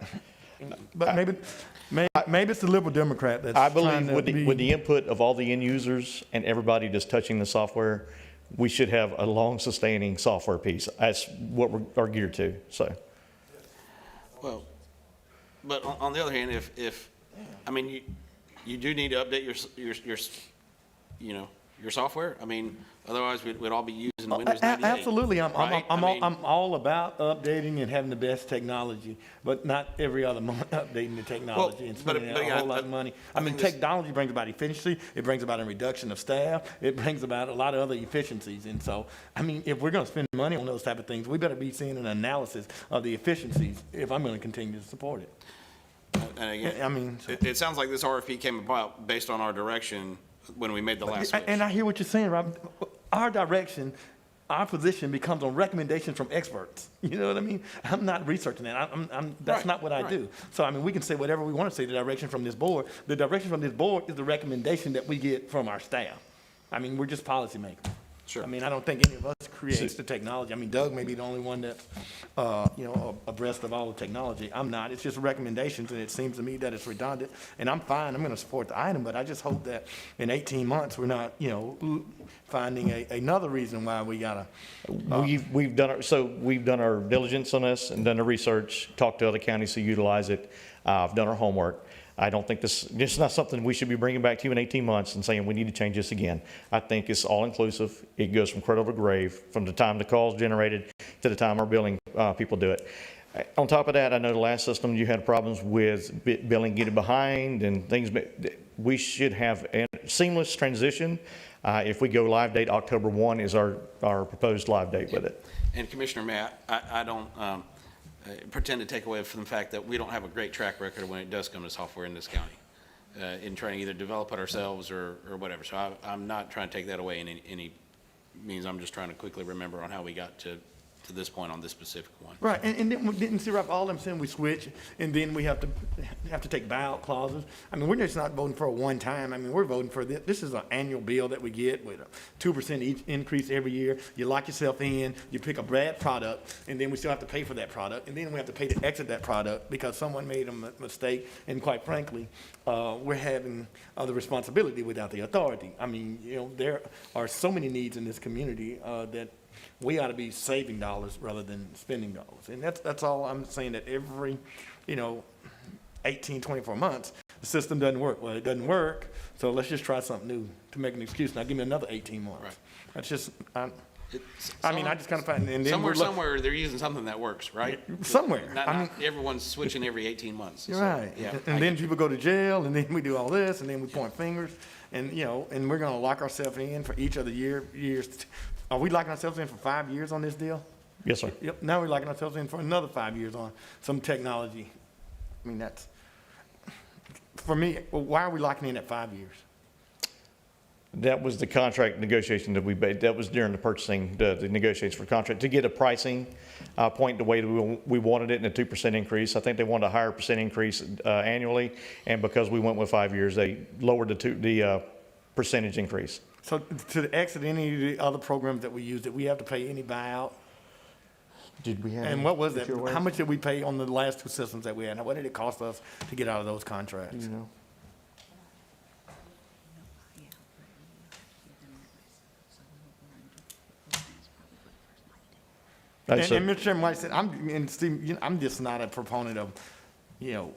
But maybe it's the liberal Democrat that's I trying believe to with the input of all the end users and everybody just touching the software, we should have a long-sustaining software piece. That's what we are geared to, so. Well, but on the other hand, if I mean, you do need to update your software. I mean, otherwise we'd all be using Windows 98. Absolutely, I'm right? I'm all about updating and having the best technology, but not every other month updating the technology and spending a whole lot of money. I mean, technology brings about efficiency. It brings about a reduction of staff. It brings about a lot of other efficiencies. And so, I mean, if we're going to spend money on those type of things, we better be seeing an analysis of the efficiencies if I'm going to continue to support it. And again, I mean, it sounds like this RFP came about based on our direction when we made the last switch. And I hear what you're saying, Rob. Our direction, our position becomes on recommendations from experts. You know what I mean? I'm not researching that. That's not what I do. So, I mean, we can say whatever we want to say, the direction from this board. The direction from this board is the recommendation that we get from our staff. I mean, we're just policymakers. Sure. I mean, I don't think any of us creates the technology. I mean, Doug may be the only one that, abreast of all the technology. I'm not. It's just recommendations, and it seems to me that it's redundant. And I'm fine. I'm going to support the item, but I just hope that in 18 months we're not, finding another reason why we gotta. We've done our diligence on this and done the research, talked to other counties who utilize it. I've done our homework. I don't think this is not something we should be bringing back to you in 18 months and saying we need to change this again. I think it's all-inclusive. It goes from cradle to grave, from the time the call's generated to the time our billing people do it. On top of that, I know the last system you had problems with billing getting behind and things. We should have a seamless transition. If we go live date October 1 is our proposed live date with it. And Commissioner Matt, I don't pretend to take away from the fact that we don't have a great track record when it does come to software in this county, in trying to either develop it ourselves or whatever. So I'm not trying to take that away in any means. I'm just trying to quickly remember on how we got to this point on this specific one. Right, and then didn't see Rob, all I'm saying we switch, and then we have to take buyout clauses. I mean, we're just not voting for a one time. I mean, we're voting for this. This is an annual bill that we get with a 2% each increase every year. You lock yourself in, you pick a bad product, and then we still have to pay for that product, and then we have to pay to exit that product because someone made a mistake, and quite frankly, we're having the responsibility without the authority. I mean, there are so many needs in this community that we ought to be saving dollars rather than spending dollars. And that's all I'm saying, that every, 18, 24 months, system doesn't work. Well, it doesn't work, so let's just try something new to make an excuse. Now, give me another 18 months. Right. That's just, I mean, I just kind of find, and then Somewhere, we're somewhere, they're using something that works, right? somewhere. Not everyone's switching every 18 months. You're So, right. Yeah. And then people go to jail, and then we do all this, and then we point fingers, and, you know, and we're gonna lock ourselves in for each of the years. Are we locking ourselves in for 5 years on this deal? Yes, sir. Yep, now we're locking ourselves in for another 5 years on some technology. I mean, that's, for me, why are we locking in at 5 years? That was the contract negotiation that we made. That was during the purchasing, the negotiations for contract, to get a pricing point the way that we wanted it, and a 2% increase. I think they wanted a higher percent increase annually, and because we went with 5 years, they lowered the percentage increase. So to exit any of the other programs that we use, did we have to pay any buyout? Did we have? And what was that? How much did we pay on the last two systems that we had? What did it cost us to get out of those contracts? You know? And Mr. Chairman, like I said, and Steve, you know, I'm just not a proponent of, you know,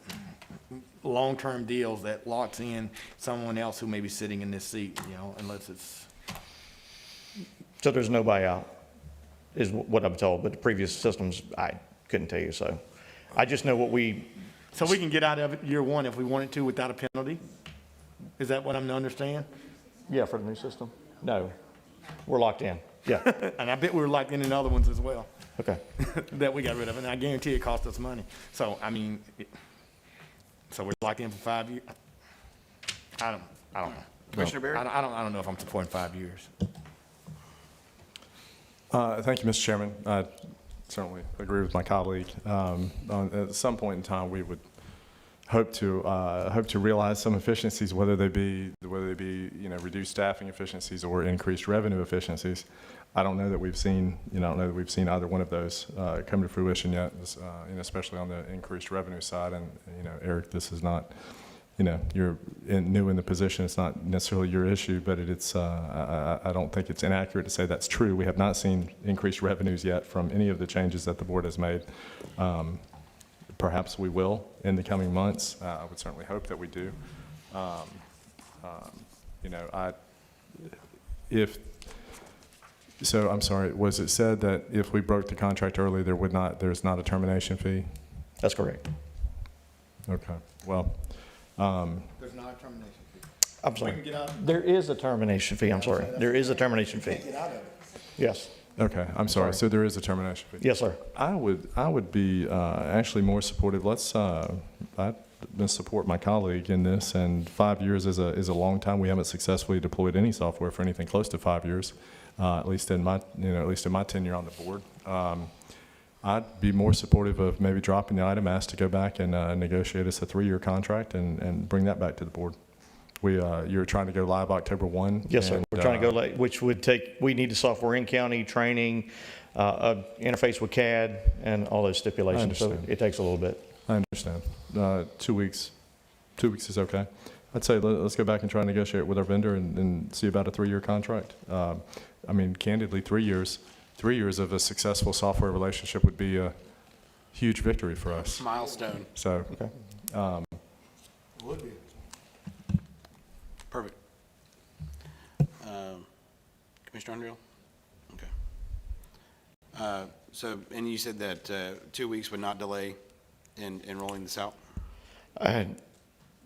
long-term deals that locks in someone else who may be sitting in this seat, you know, unless it's. So there's no buyout, is what I'm told, but the previous systems, I couldn't tell you, so. I just know what we. So we can get out of it year one if we wanted to without a penalty? Is that what I'm to understand? Yeah, for the new system? No, we're locked in, yeah. And I bet we were locked in other ones as well. Okay. That we got rid of, and I guarantee it cost us money. So, I mean, so we're locked in for 5 years? I don't know. Commissioner Barrett? I don't know if I'm supporting 5 years. Thank you, Mr. Chairman. I certainly agree with my colleague. At some point in time, we would hope to realize some efficiencies, whether they be reduced staffing efficiencies or increased revenue efficiencies. I don't know that we've seen either one of those come to fruition yet, especially on the increased revenue side. And Eric, this is not, you're new in the position. It's not necessarily your issue, but I don't think it's inaccurate to say that's true. We have not seen increased revenues yet from any of the changes that the board has made. Perhaps we will in the coming months. I would certainly hope that we do. So I'm sorry, was it said that if we broke the contract early, there's not a termination fee? That's correct. Okay, well. There's not a termination fee. I'm sorry. There is a termination fee, I'm sorry. There is a termination fee. Get out of it. Yes. Okay, I'm sorry. So there is a termination fee? Yes, sir. I would be actually more supportive. I'd support my colleague in this, and 5 years is a long time. We haven't successfully deployed any software for anything close to 5 years, at least in my tenure on the board. I'd be more supportive of maybe dropping the item, ask to go back and negotiate us a 3-year contract and bring that back to the board. You're trying to go live October 1? Yes, sir. We're trying to go late, which would we need the software in county, training, interface with CAD, and all those stipulations. So it takes a little bit. I understand. 2 weeks. 2 weeks is okay. I'd say let's go back and try and negotiate with our vendor and see about a 3-year contract. I mean, candidly, 3 years. 3 years of a successful software relationship would be a huge victory for us. Milestone. So, Would be. Perfect. Commissioner Underhill? Okay. So, and you said that 2 weeks would not delay in rolling this out? It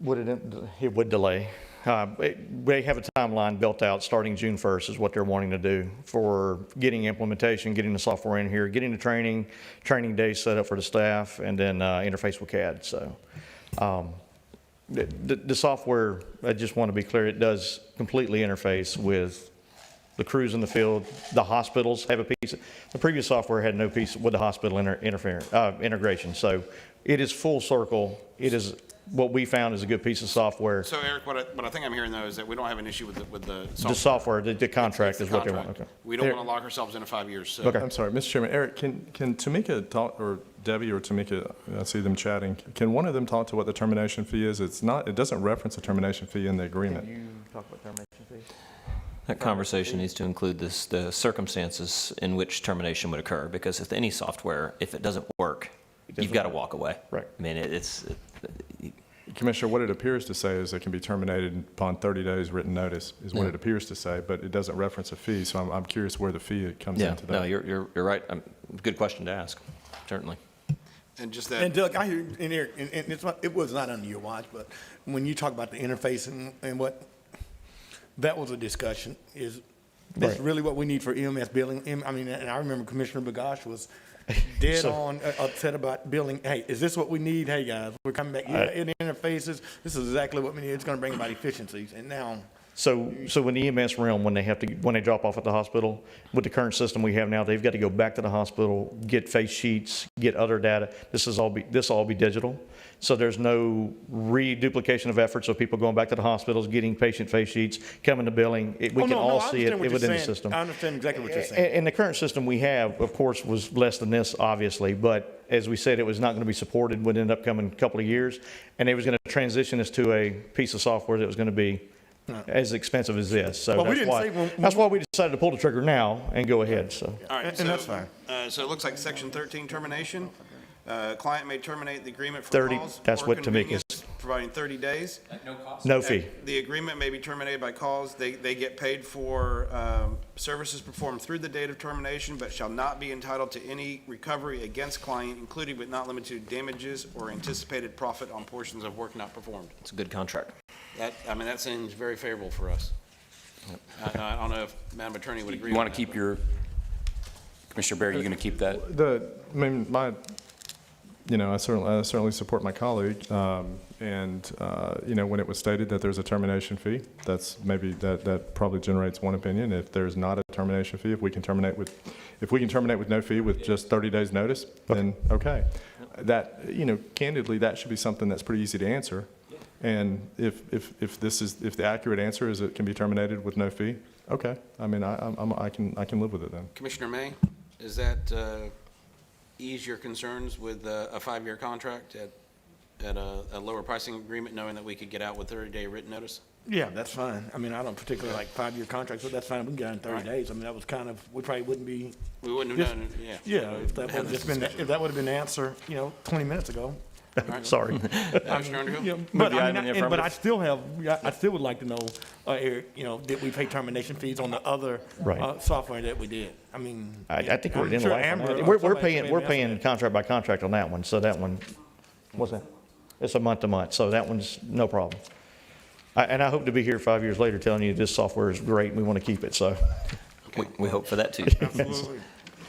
would delay. They have a timeline built out starting June 1st is what they're wanting to do for getting implementation, getting the software in here, getting the training days set up for the staff, and then interface with CAD. So the software, I just want to be clear, it does completely interface with the crews in the field. The hospitals have a piece. The previous software had no piece with the hospital integration. So it is full circle. It is what we found is a good piece of software. So Eric, what I think I'm hearing though is that we don't have an issue with the software. The software, the contract is what they want. Okay. We don't want to lock ourselves into 5 years. So. Okay. I'm sorry, Mr. Chairman. Eric, can Tamika talk, or Debbie or Tamika, I see them chatting. Can one of them talk to what the termination fee is? It doesn't reference a termination fee in the agreement. Can you talk about termination fees? That conversation needs to include the circumstances in which termination would occur, because if any software, if it doesn't work, you've got to walk away. Right. I mean, Commissioner, what it appears to say is it can be terminated upon 30 days written notice, is what Yeah. it appears to say, but it doesn't reference a fee, so I'm curious where the fee comes Yeah, into that. no, you're right. Good question to ask, certainly. And just that. And Doug, I hear in here, and it was not under your watch, but when you talk about the interface and what, that was a discussion, is this Right. really what we need for EMS billing? I mean, and I remember Commissioner Bagash was dead So- on upset about billing. Hey, is this what we need? Hey, guys, we're coming back, yeah, it interfaces, this is exactly what we need, it's gonna bring about efficiencies, and now, So in the EMS realm, when they drop off at the hospital, with the current system we have now, they've got to go back to the hospital, get face sheets, get other data. This will all be digital. So there's no reduplication of efforts of people going back to the hospitals, getting patient face sheets, coming to billing. We Oh, can no, all I see it understand what you're within the saying. system. I understand exactly what you're saying. And the current system we have, of course, was less than this, obviously, but as we said, it was not going to be supported within the upcoming couple of years, and they was going to transition us to a piece of software that was going to be as expensive as this. So Well, we that's didn't why, say when- that's why we decided to pull the trigger now and go ahead, so. All right, And that's fine. So it looks like Section 13 termination. Client may terminate the agreement for 30, cause that's or what Tamika's- convenience, providing 30 days. No fee. The agreement may be terminated by cause. They get paid for services performed through the date of termination, but shall not be entitled to any recovery against client, including but not limited to damages or anticipated profit on portions of work not performed. It's a good contract. That seems very favorable for us. I don't know if Madam Attorney would agree. You on want to that, keep your, Commissioner Barry, you going to keep that? I certainly support my colleague, when it was stated that there's a termination fee, that probably generates one opinion. If there's not a termination fee, if we can terminate with no fee with just 30 days notice, then okay. That, candidly, that should be something that's pretty easy to answer. And if the accurate answer is it can be terminated with no fee, okay. I mean, I can live with it then. Commissioner May, does that ease your concerns with a 5-year contract at a lower pricing agreement, knowing that we could get out with 30-day written notice? yeah, that's fine. I mean, I don't particularly like 5-year contracts, but that's fine, we can get out in 30 days. I mean, that was kind of, we probably wouldn't be. We wouldn't have done, yeah. Yeah, if that would have just been, if that would have been the answer, 20 minutes ago. Sorry. Commissioner Underhill? Yeah, Move but the I item in mean, the but I affirmative. still would like to know, Eric, did we pay termination fees on the other Right. software that we did? I mean. I think we're I'm in the sure life on Amber that. or We're somebody paying may ask contract by contract on that one, so that one, what's that? It's a month to month, so that one's no problem. And I hope to be here 5 years later telling you this software is great, and we want to keep it, so. We hope for that, too. Absolutely.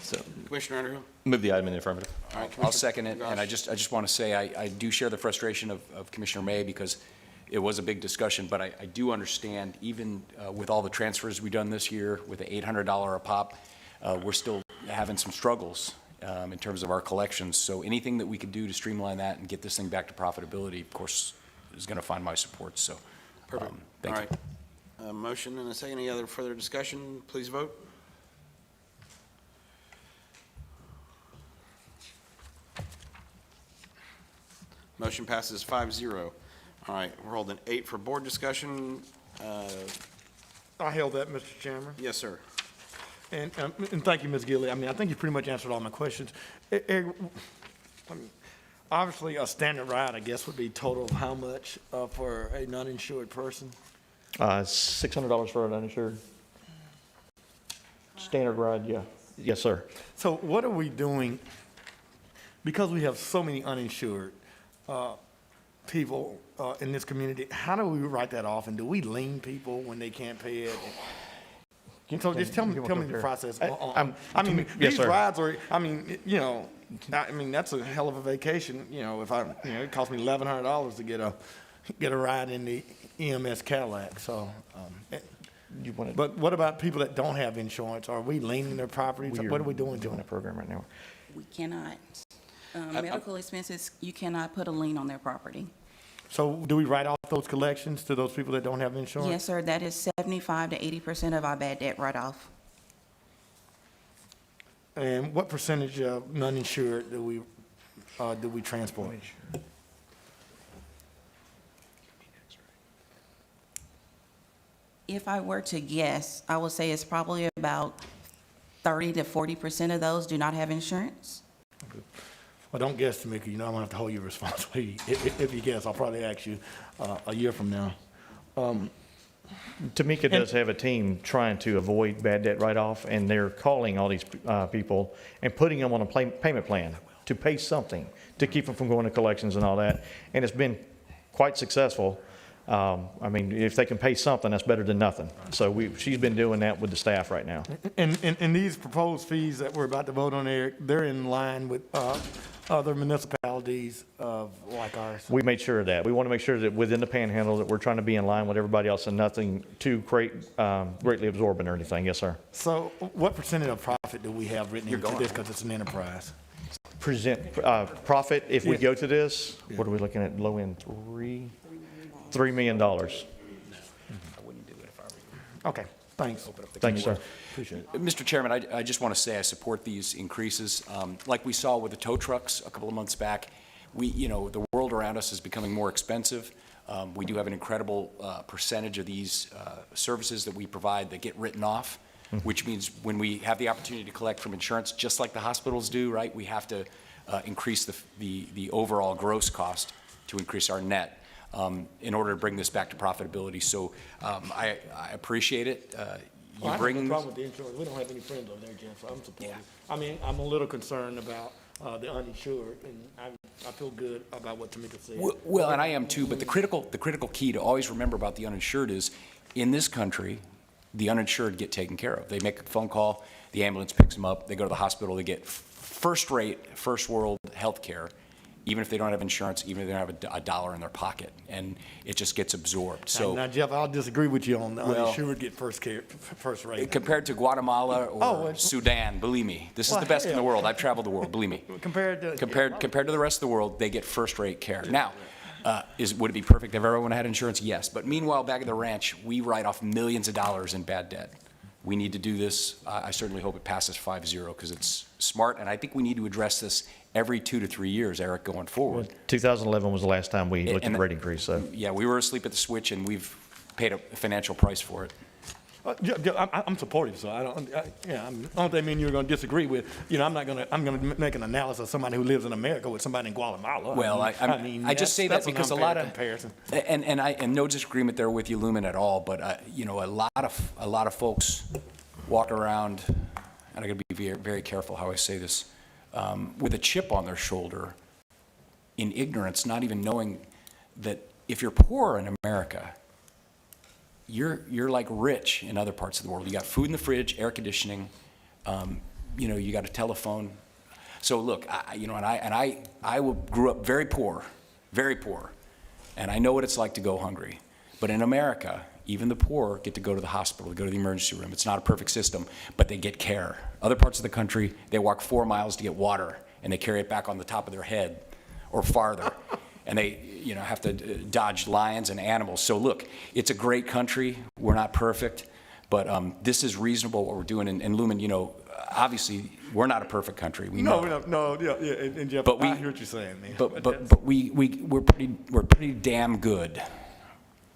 So, Commissioner Underhill? move the item in the affirmative. All right, I'll Commissioner second it, and I Goss? just want to say, I do share the frustration of Commissioner May, because it was a big discussion, but I do understand, even with all the transfers we've done this year, with the $800 a pop, we're still having some struggles in terms of our collections. So anything that we could do to streamline that and get this thing back to profitability, of course, is going to find my support, so. Perfect. All Thank you. right. Motion and a second. Any other further discussion? Please vote. Motion passes 5-0. All right, we're holding 8 for board discussion. I held that, Mr. Chairman. Yes, sir. And thank you, Ms. Gilly. I mean, I think you pretty much answered all my questions. Obviously, a standard ride, I guess, would be total of how much for a non-insured person? $600 for an uninsured. Standard ride, yeah. Yes, sir. So what are we doing, because we have so many uninsured people in this community, how do we write that off, and do we lien people when they can't pay it? So just tell me the process. I mean, Yes, these sir. rides are, I mean, that's a hell of a vacation, if it cost me $1,100 to get a ride in the EMS Cadillac, so. But what about people that don't have insurance? Are we leaning their properties? What are we doing to Doing a them? program right now. We cannot. Medical expenses, you cannot put a lien on their property. So do we write off those collections to those people that don't have insurance? Yes, sir, that is 75 to 80% of our bad debt write-off. And what percentage of non-insured do we transport? If I were to guess, I would say it's probably about 30 to 40% of those do not have insurance. Well, don't guess, Tamika. You know I'm gonna have to hold you responsible. If you guess, I'll probably ask you a year from now. Tamika does have a team trying to avoid bad debt write-off, and they're calling all these people and putting them on a payment plan to pay something to keep them from going to collections and all that. And it's been quite successful. I mean, if they can pay something, that's better than nothing. So she's been doing that with the staff right now. And these proposed fees that we're about to vote on, they're in line with other municipalities like ours. We made sure of that. We want to make sure that within the panhandle that we're trying to be in line with everybody else and nothing too greatly absorbent or anything. Yes, sir. So what percentage of profit do we have written into this because it's an enterprise? Profit, if we go to this, what are we looking at, low end, $3 million. Okay, thanks. Thanks, sir. Appreciate it. Mr. Chairman, I just want to say I support these increases. Like we saw with the tow trucks a couple of months back, the world around us is becoming more expensive. We do have an incredible percentage of these services that we provide that get written off, which means when we have the opportunity to collect from insurance, just like the hospitals do, right, we have to increase the overall gross cost to increase our net. In order to bring this back to profitability. So I appreciate it. Well, I have no problem with the insurance. We don't have any friends over there, Jeff, so I'm supportive. Yeah. I mean, I'm a little concerned about the uninsured, and I feel good about what Tamika said. Well, and I am too, but the critical key to always remember about the uninsured is, in this country, the uninsured get taken care of. They make a phone call, the ambulance picks them up, they go to the hospital, they get first-rate, first-world health care, even if they don't have insurance, even if they don't have a dollar in their pocket, and it just gets absorbed. So now, Jeff, I'll disagree with you on the uninsured get first rate. Compared to Guatemala or Sudan, believe me, this is the best in the world. I've traveled the world, believe me. Compared to the rest of the world, they get first-rate care. Now, would it be perfect if everyone had insurance? Yes. But meanwhile, back at the ranch, we write off millions of dollars in bad debt. We need to do this. I certainly hope it passes 5-0 because it's smart, and I think we need to address this every 2 to 3 years, Eric, going forward. 2011 was the last time we looked at the rate increase. So yeah, we were asleep at the switch, and we've paid a financial price for it. I'm supportive, so I don't think me and you are going to disagree with. I'm going to make an analysis of somebody who lives in America with somebody in Guatemala. Well, I just say that because a lot of comparison, and no disagreement there with you, Lumen, at all. But a lot of folks walk around, and I got to be very, very careful how I say this, with a chip on their shoulder, in ignorance, not even knowing that if you're poor in America, you're like rich in other parts of the world. You got food in the fridge, air conditioning, you got a telephone. So look, I grew up very poor, and I know what it's like to go hungry. But in America, even the poor get to go to the hospital, go to the emergency room. It's not a perfect system, but they get care. Other parts of the country, they walk 4 miles to get water, and they carry it back on the top of their head or farther. And they have to dodge lions and animals. So look, it's a great country. We're not perfect, but this is reasonable what we're doing. And Lumen, obviously we're not a perfect country. We know. And Jeff, I hear what you're saying, man. But we're pretty damn good.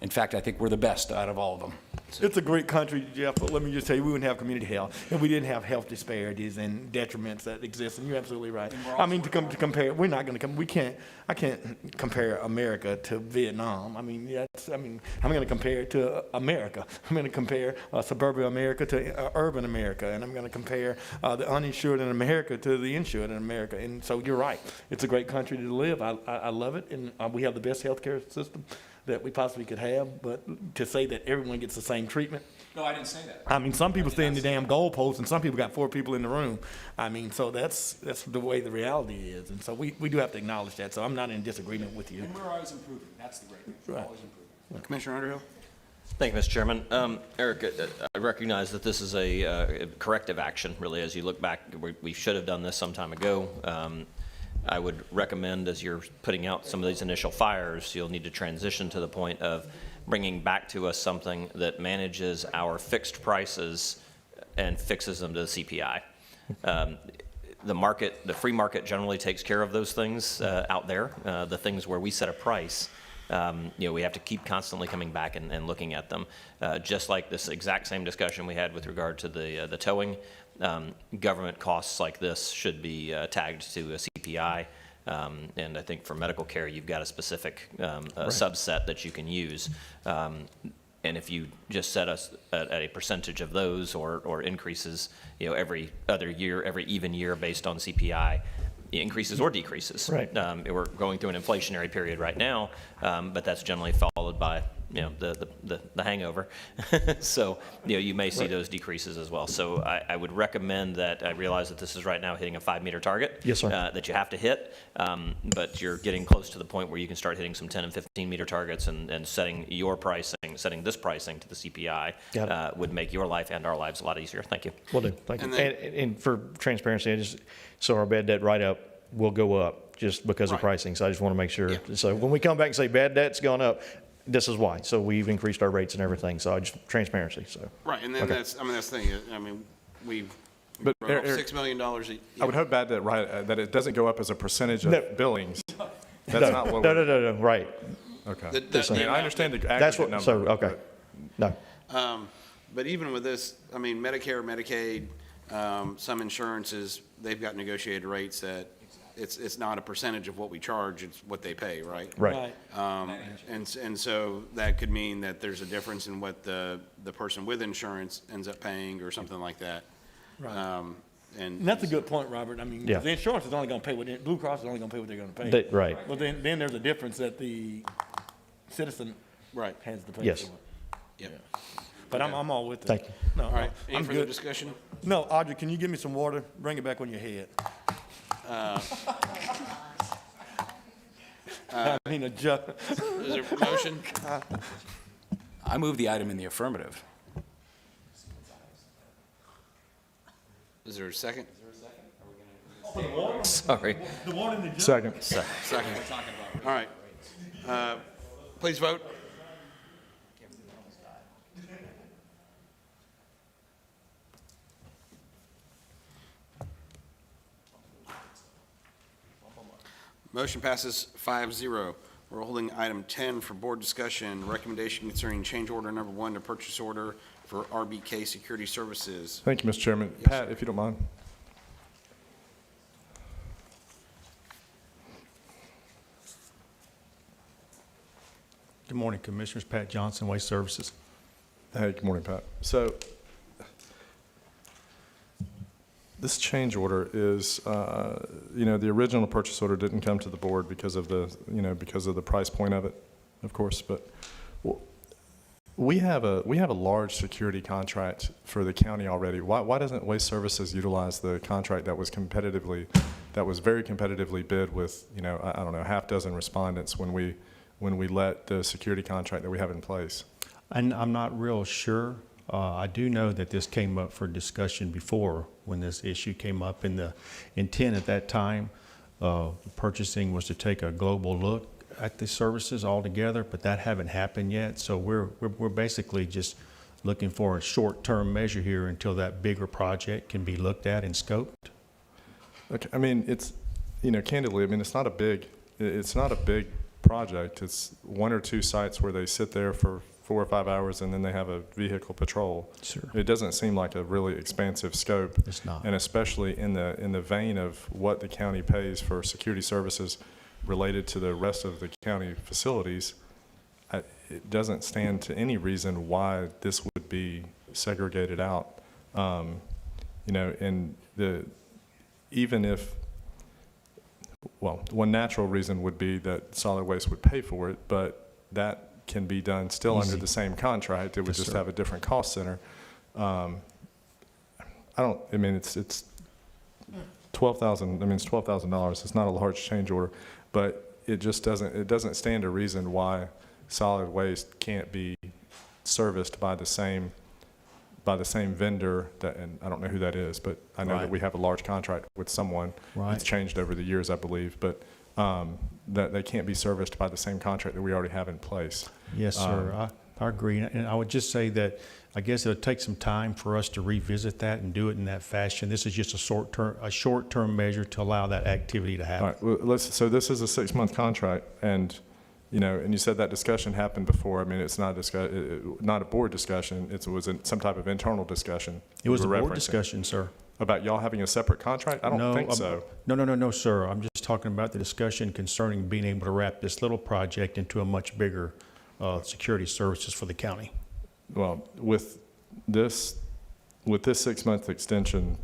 In fact, I think we're the best out of all of them. It's a great country, Jeff, but let me just tell you, we wouldn't have community health, and we didn't have health disparities and detriments that exist, and you're absolutely right. I mean, to compare, we're not going to I can't compare America to Vietnam. I mean, I'm going to compare it to America. I'm going to compare suburban America to urban America, and I'm going to compare the uninsured in America to the insured in America. And so you're right. It's a great country to live. I love it, and we have the best healthcare system that we possibly could have, but to say that everyone gets the same treatment. No, I didn't say that. I mean, some people stay in the damn goalpost, and some people got 4 people in the room. I mean, so that's the way the reality is, and so we do have to acknowledge that. So I'm not in disagreement with you. And we're always improving. That's the great thing. We're always improving. Commissioner Underhill? Thank you, Mr. Chairman. Eric, I recognize that this is a corrective action, really. As you look back, we should have done this some time ago. I would recommend, as you're putting out some of these initial fires, you'll need to transition to the point of bringing back to us something that manages our fixed prices and fixes them to the CPI. The free market generally takes care of those things out there, the things where we set a price. We have to keep constantly coming back and looking at them. Just like this exact same discussion we had with regard to the towing, government costs like this should be tagged to a CPI. And I think for medical care, you've got a specific subset that you can use. And if you just set us at a percentage of those or increases, every other year, every even year based on CPI, increases or decreases. Right. We're going through an inflationary period right now, but that's generally followed by the hangover. So you may see those decreases as well. So I would recommend that. I realize that this is right now hitting a 5-meter target. Yes, sir. That you have to hit, but you're getting close to the point where you can start hitting some 10 and 15-meter targets, and setting this pricing to the CPI would make your life and our lives a lot easier. Thank you. Will do. Thank you. And then- And for transparency, so our bad debt write-up will go up just because of Right. pricing. So I just want to make sure. Yeah. So when we come back and say bad debt's gone up, this is why. So we've increased our rates and everything. So transparency. So. Right, and then Okay. that's the thing, we've But wrote off Eric- $6 million. I would hope that it doesn't go up as a percentage of No. billings. That's not what we're. No, right. Okay. The- I mean, I understand the That's aggregate what, number. so, okay. No. But even with this, Medicare, Medicaid, some insurances, they've got negotiated rates that it's not a percentage of what we charge, it's what they pay, right? Right. And so that could mean that there's a difference in what the person with insurance ends up paying or something like that. Right. And And that's a good point, Robert. I mean, Yeah. the insurance is only going to pay what, Blue Cross is only going to pay what they're going to pay. Right. But then there's a difference that the citizen Right. has to pay Yes. for it. Yep. But I'm all with it. Thank you. No, All right, I'm any further good. discussion? No, Audrey, can you give me some water? Bring it back on your head. I mean, a jug. Is there a motion? I move the item in the affirmative. Is there a second? Sorry. The water in the jug? Second. Second. All right. Please vote. Motion passes 5-0. We're holding item 10 for board discussion, recommendation concerning change order number 1 to purchase order for RBK Security Services. Thank you, Mr. Chairman. Yes, Pat, sir. if you don't mind. Good morning, Commissioners. Pat Johnson, Waste Services. Hey, good morning, Pat. So this change order is, the original purchase order didn't come to the board because of the price point of it, of course, but we have a large security contract for the county already. Why doesn't Waste Services utilize the contract that was very competitively bid with, I don't know, half dozen respondents when we let the security contract that we have in place? And I'm not real sure. I do know that this came up for discussion before when this issue came up, and the intent at that time, purchasing was to take a global look at the services altogether, but that haven't happened yet. So we're basically just looking for a short-term measure here until that bigger project can be looked at and scoped. Okay, I mean, it's, candidly, I mean, it's not a big project. It's 1 or 2 sites where they sit there for 4 or 5 hours and then they have a vehicle patrol. Sure. It doesn't seem like a really expansive scope. It's not. And especially in the vein of what the county pays for security services related to the rest of the county facilities, it doesn't stand to any reason why this would be segregated out. And even if, well, one natural reason would be that solid waste would pay for it, but that can be done still under the same contract. It would Yes, just sir. have a different cost center. It's $12,000. It's $12,000. It's not a large change order, but it doesn't stand a reason why solid waste can't be serviced by the same vendor and I don't know who that is, but I know Right. that we have a large contract with someone. Right. It's changed over the years, I believe, but that they can't be serviced by the same contract that we already have in place. Yes, sir. I agree. And I would just say that I guess it'll take some time for us to revisit that and do it in that fashion. This is just a short-term measure to allow that activity to happen. All right, well, so this is a 6-month contract, and you said that discussion happened before. I mean, it's not not a board discussion. It was some type of internal discussion. It was a you were board referencing. discussion, sir. About y'all having a separate contract? I don't think so. No, sir. I'm just talking about the discussion concerning being able to wrap this little project into a much bigger security services for the county. Well, with this 6-month extension,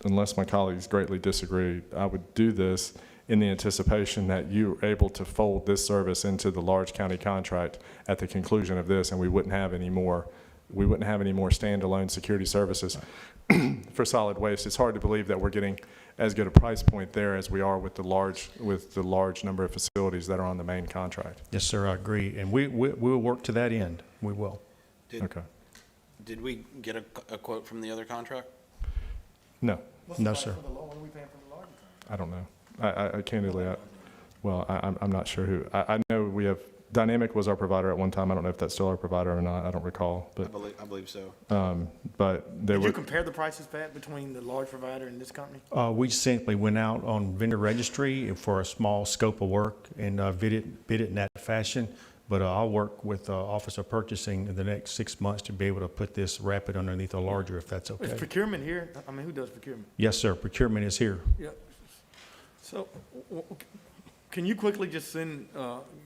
unless my colleagues greatly disagree, I would do this in the anticipation that you're able to fold this service into the large county contract at the conclusion of this, and we wouldn't have any more standalone security services for solid waste. It's hard to believe that we're getting as good a price point there as we are with the large number of facilities that are on the main contract. Yes, sir, I agree. And we'll work to that end. We will. Okay. Did we get a quote from the other contract? No. No, sir. I don't know. I candidly, I'm not sure who. I know we have, Dynamic was our provider at one time. I don't know if that's still our provider or not. I don't recall. But I believe so. But there Did were. you compare the prices, Pat, between the large provider and this company? We simply went out on vendor registry for a small scope of work and bid it in that fashion. But I'll work with Office of Purchasing in the next 6 months to be able to put this, wrap it underneath a larger, if that's Is okay. procurement here? I mean, who does procurement? Yes, sir. Procurement is here. Yeah. So, can you quickly just send,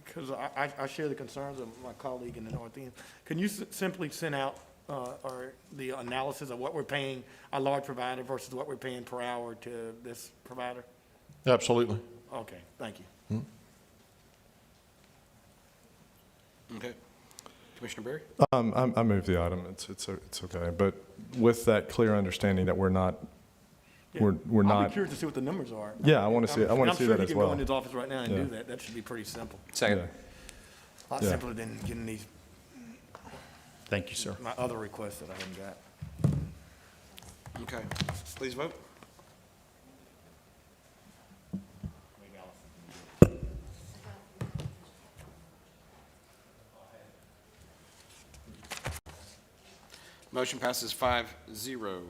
because I share the concerns of my colleague in the North End, can you simply send out or the analysis of what we're paying our large provider versus what we're paying per hour to this provider? Absolutely. Okay, thank you. Okay. Commissioner Berry? I move the item. It's okay. But with that clear understanding that we're not. We're I'll not. be curious to see what the numbers are. Yeah, I want to see. I want to see that as I'm sure you can well. go in his office right now and Yeah. do that. That should be pretty simple. Second. Yeah. A lot Yeah. simpler than getting these, Thank you, sir. my other requests that I haven't got. Okay. Please vote. Motion passes 5-0.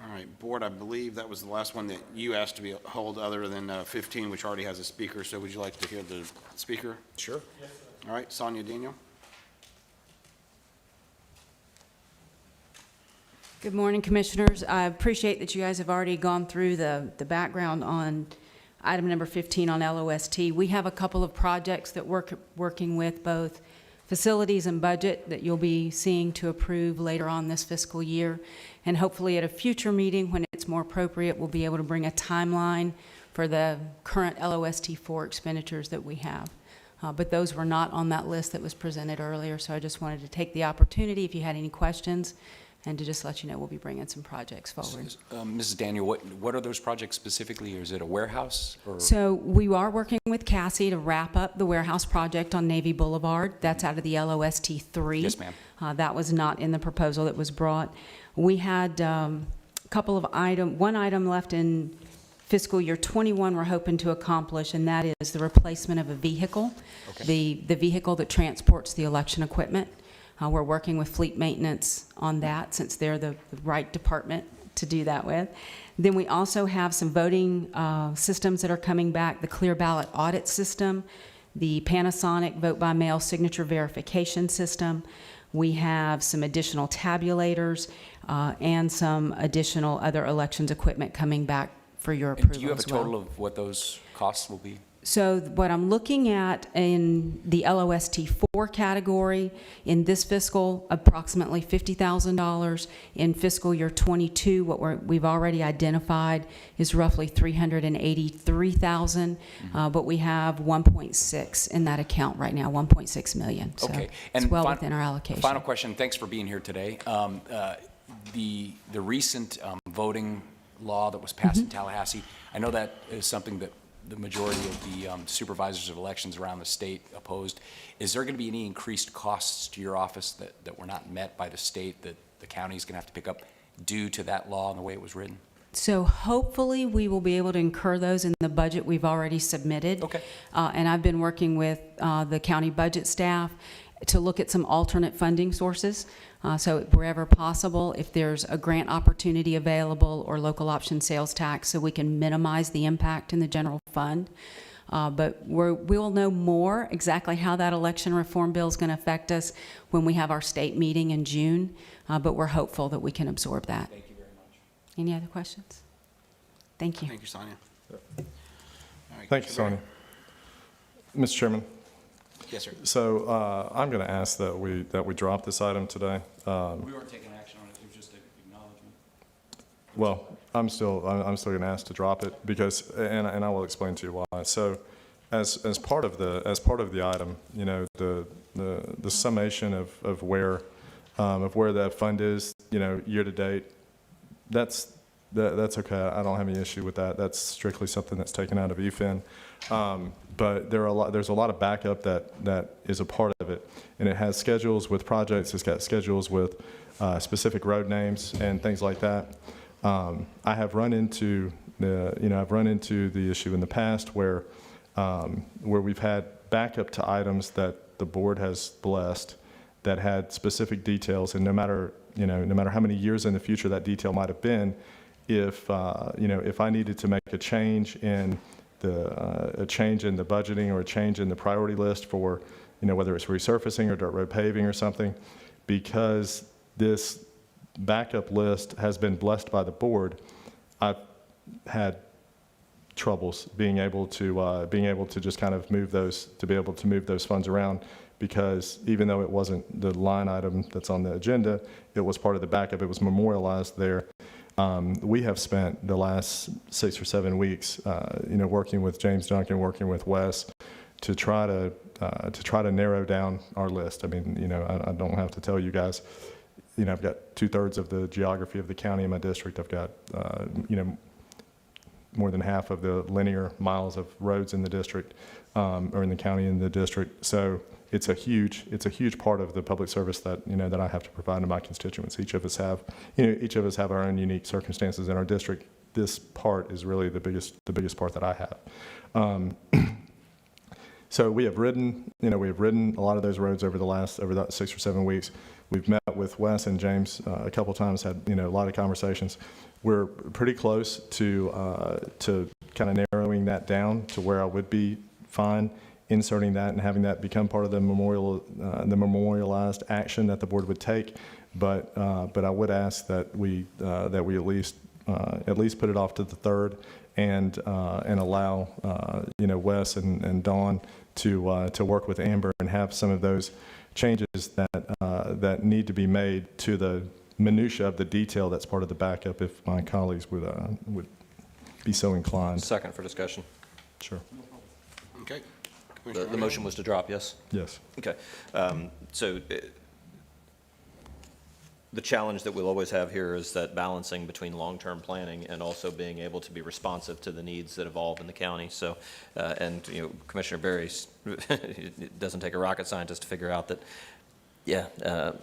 All right, Board, I believe that was the last one that you asked to be held other than 15, which already has a speaker. So would you like to hear the speaker? Sure. All right, Sonia Daniel. Good morning, Commissioners. I appreciate that you guys have already gone through the background on item number 15 on LOST. We have a couple of projects that working with both facilities and budget that you'll be seeing to approve later on this fiscal year. And hopefully at a future meeting, when it's more appropriate, we'll be able to bring a timeline for the current LOST 4 expenditures that we have. But those were not on that list that was presented earlier, so I just wanted to take the opportunity, if you had any questions, and to just let you know we'll be bringing some projects forward. Mrs. Daniel, what are those projects specifically? Or is it a warehouse? Or? So we are working with Cassie to wrap up the warehouse project on Navy Boulevard. That's out of the LOST 3. Yes, ma'am. That was not in the proposal that was brought. We had one item left in fiscal year 21 we're hoping to accomplish, and that is the replacement of a vehicle, the vehicle that transports the election equipment. We're working with fleet maintenance on that, since they're the right department to do that with. Then we also have some voting systems that are coming back, the Clear Ballot Audit System, the Panasonic Vote by Mail Signature Verification System. We have some additional tabulators and some additional other elections equipment coming back for your approval as well. Do you have a total of what those costs will be? So what I'm looking at in the LOST 4 category, in this fiscal, approximately $50,000. In fiscal year 22, what we've already identified is roughly $383,000, but we have 1.6 in that account right now, 1.6 million. So Okay. it's well within our allocation. Final question. Thanks for being here today. The recent voting law that was passed in Tallahassee, I know that is something that the majority of the supervisors of elections around the state opposed. Is there going to be any increased costs to your office that were not met by the state that the county is going to have to pick up due to that law and the way it was written? So hopefully we will be able to incur those in the budget we've already submitted. Okay. And I've been working with the county budget staff to look at some alternate funding sources. So wherever possible, if there's a grant opportunity available or local option sales tax, so we can minimize the impact in the general fund. But we'll know more exactly how that election reform bill is going to affect us when we have our state meeting in June. But we're hopeful that we can absorb that. Thank you very much. Any other questions? Thank you. Thank you, Sonia. All right, Thank you, Commissioner Sonia. Mr. Chairman, Berry. Yes, sir. so I'm going to ask that we drop this item today. We weren't taking action on it, it was just an acknowledgement. Well, I'm still going to ask to drop it because, and I will explain to you why. So, as part of the item, you know, the summation of where that fund is, you know, year to date, that's okay. I don't have any issue with that. That's strictly something that's taken out of EFIN. But there's a lot of backup that is a part of it, and it has schedules with projects. It's got schedules with specific road names and things like that. I have run into the issue in the past where we've had backup to items that the board has blessed that had specific details, and no matter how many years in the future that detail might have been, if I needed to make a change in the budgeting or a change in the priority list for, whether it's resurfacing or dirt road paving or something, because this backup list has been blessed by the board, I've had troubles being able to just kind of move those funds around, because even though it wasn't the line item that's on the agenda, it was part of the backup. It was memorialized there. We have spent the last 6 or 7 weeks, working with James Duncan, working with Wes, to try to narrow down our list. I mean, I don't have to tell you guys. I've got 2/3 of the geography of the county in my district. I've got, more than half of the linear miles of roads in the district, or in the county in the district. So it's a huge part of the public service that, that I have to provide to my constituents. Each of us have our own unique circumstances in our district. This part is really the biggest part that I have. So we have ridden a lot of those roads over that 6 or 7 weeks. We've met with Wes and James a couple times, had a lot of conversations. We're pretty close to kind of narrowing that down to where I would be fine inserting that and having that become part of the memorialized action that the board would take. But I would ask that we at least put it off to the 3rd and allow Wes and Dawn to work with Amber and have some of those changes that need to be made to the minutia of the detail that's part of the backup, if my colleagues would be so inclined. Second for discussion. Sure. Okay. The motion was to drop, yes? Yes. Okay. So the challenge that we'll always have here is that balancing between long-term planning and also being able to be responsive to the needs that evolve in the county. So, Commissioner Berry, it doesn't take a rocket scientist to figure out that,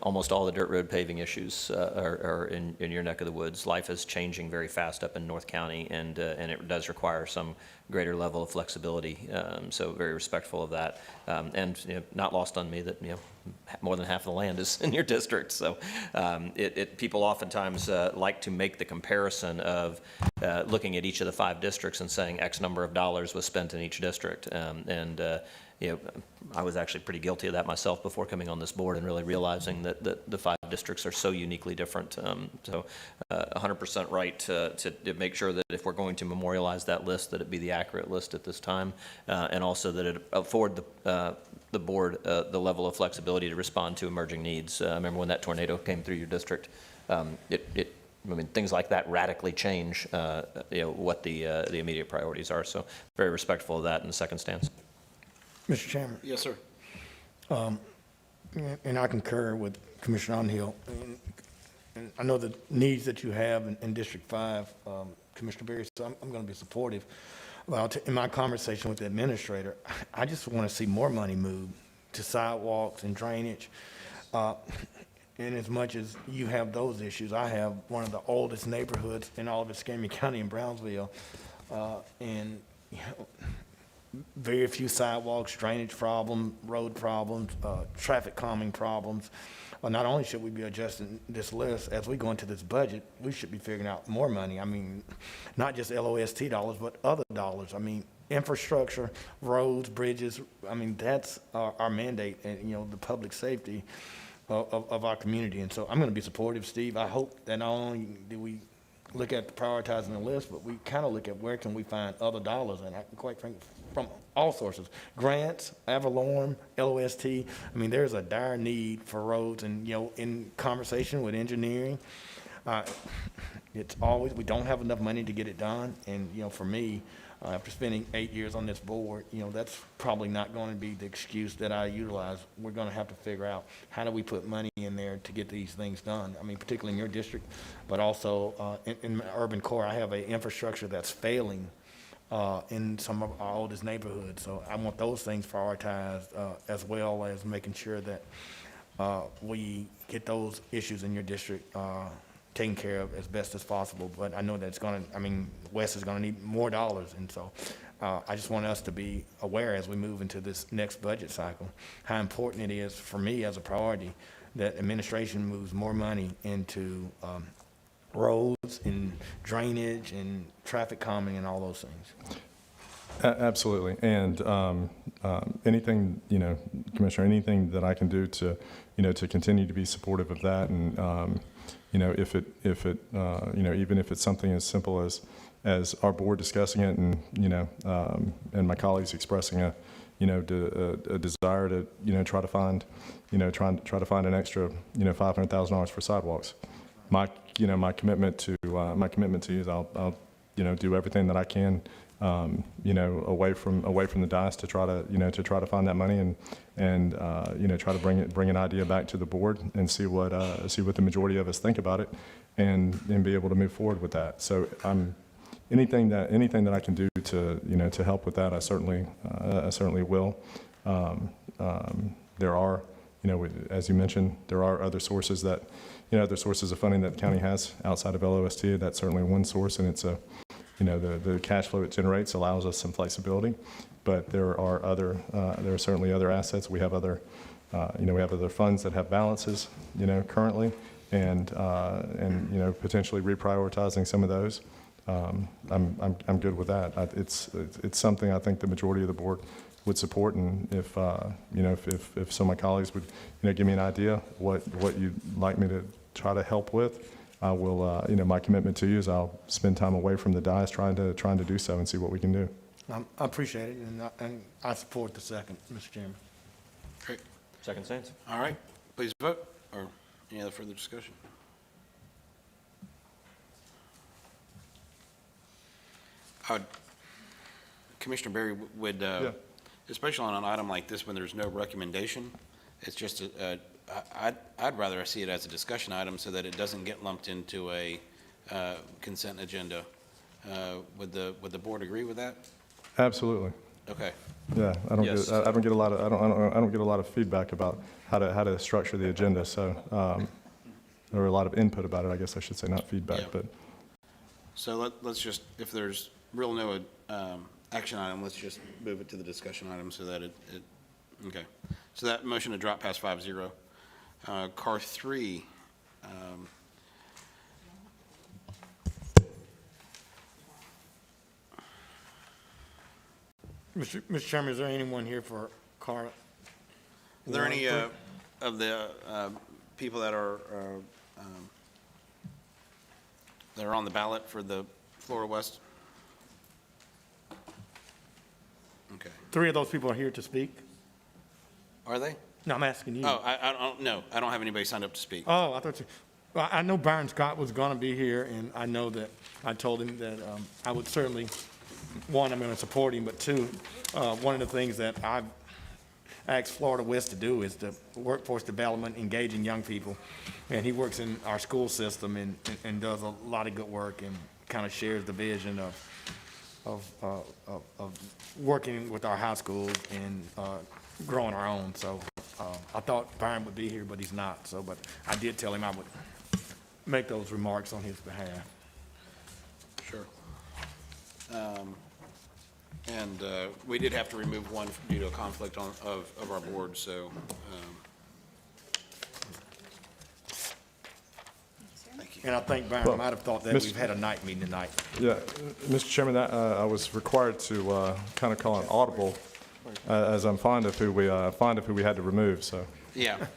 almost all the dirt road paving issues are in your neck of the woods. Life is changing very fast up in North County, and it does require some greater level of flexibility. So very respectful of that, and not lost on me that more than half of the land is in your district. So people oftentimes like to make the comparison of looking at each of the 5 districts and saying X number of dollars was spent in each district, I was actually pretty guilty of that myself before coming on this board and really realizing that the 5 districts are so uniquely different. So 100% right to make sure that if we're going to memorialize that list, that it be the accurate list at this time, and also that it afford the board the level of flexibility to respond to emerging needs. I remember when that tornado came through your district, things like that radically change what the immediate priorities are. So very respectful of that in the second stance. Mr. Chairman. Yes, sir. And I concur with Commissioner Onhill. And I know the needs that you have in District 5, Commissioner Berry, so I'm going to be supportive. Well, in my conversation with the administrator, I just want to see more money moved to sidewalks and drainage. And as much as you have those issues, I have one of the oldest neighborhoods in all of Escambia County in Brownsville. And very few sidewalks, drainage problem, road problems, traffic calming problems. Not only should we be adjusting this list, as we go into this budget, we should be figuring out more money. I mean, not just LOST dollars, but other dollars. I mean, infrastructure, roads, bridges. I mean, that's our mandate and, you know, the public safety of our community. And so I'm going to be supportive, Steve. I hope that not only do we look at prioritizing the list, but we kind of look at where can we find other dollars, and quite frankly, from all sources, grants, Avalorm, LOST. I mean, there's a dire need for roads, and, you know, in conversation with engineering, it's always, we don't have enough money to get it done. And, you know, for me, after spending 8 years on this board, you know, that's probably not going to be the excuse that I utilize. We're going to have to figure out how do we put money in there to get these things done. I mean, particularly in your district, but also in my urban core, I have an infrastructure that's failing in some of our oldest neighborhoods. So I want those things prioritized as well as making sure that we get those issues in your district taken care of as best as possible. But I know that it's going to, I mean, West is going to need more dollars. And so I just want us to be aware as we move into this next budget cycle, how important it is for me as a priority that administration moves more money into roads and drainage and traffic calming and all those things. Absolutely. And anything, you know, Commissioner, anything that I can do to, you know, to continue to be supportive of that. And, you know, if it, you know, even if it's something as simple as our board discussing it and, you know, and my colleagues expressing a, you know, a desire to, you know, try to find, you know, try to find an extra, you know, $500,000 for sidewalks. My commitment to you is I'll, you know, do everything that I can, you know, away from the dais to try to find that money and you know, try to bring an idea back to the board and see what the majority of us think about it and be able to move forward with that. So anything that I can do to, you know, to help with that, I certainly will. There are, you know, as you mentioned, there are other sources that, you know, other sources of funding that the county has outside of LOST. That's certainly one source, and it's a, you know, the cash flow it generates allows us some flexibility. But there are certainly other assets. We have other, you know, we have other funds that have balances, you know, currently, and you know, potentially reprioritizing some of those. I'm good with that. It's something I think the majority of the board would support, and if you know, if some of my colleagues would, you know, give me an idea what you'd like me to try to help with, I will. You know, my commitment to you is I'll spend time away from the dais trying to do so and see what we can do. I appreciate it, and I support the second, Mr. Chairman. Great. Second stands. All right, please vote, or any other further discussion? Commissioner Berry would, especially on an item like this when there's no recommendation, it's just I'd rather see it as a discussion item so that it doesn't get lumped into a consent agenda. Would the board agree with that? Absolutely. Okay. Yeah, I Yes. don't get a lot of feedback about how to structure the agenda. So, or a lot of input about it, I guess I should say, not feedback, Yeah. but. So let's just, if there's real no action item, let's just move it to the discussion item so that it okay. So that motion to drop past 5-0. CAR 3. Mr. Chairman, is there anyone here for CAR? Are there any of the people that are on the ballot for the Florida West? Okay. 3 of those people are here to speak? Are they? No, I'm asking you. Oh, I don't know. I don't have anybody signed up to speak. Oh, I thought you, well, I know Byron Scott was going to be here, and I know that I told him that I would certainly, one, I'm going to support him, but two, one of the things that I've asked Florida West to do is the workforce development, engaging young people. And he works in our school system and does a lot of good work and kind of shares the vision of working with our high schools and growing our own. So I thought Byron would be here, but he's not. So, but I did tell him I would make those remarks on his behalf. Sure. And we did have to remove one due to a conflict of our board, so. Thank you. And I think Byron Well, might have thought that Mr. we've had a night meeting tonight. Yeah, Mr. Chairman, that, I was required to kind of call an audible, as I'm fond of who we had to remove, so. Yeah,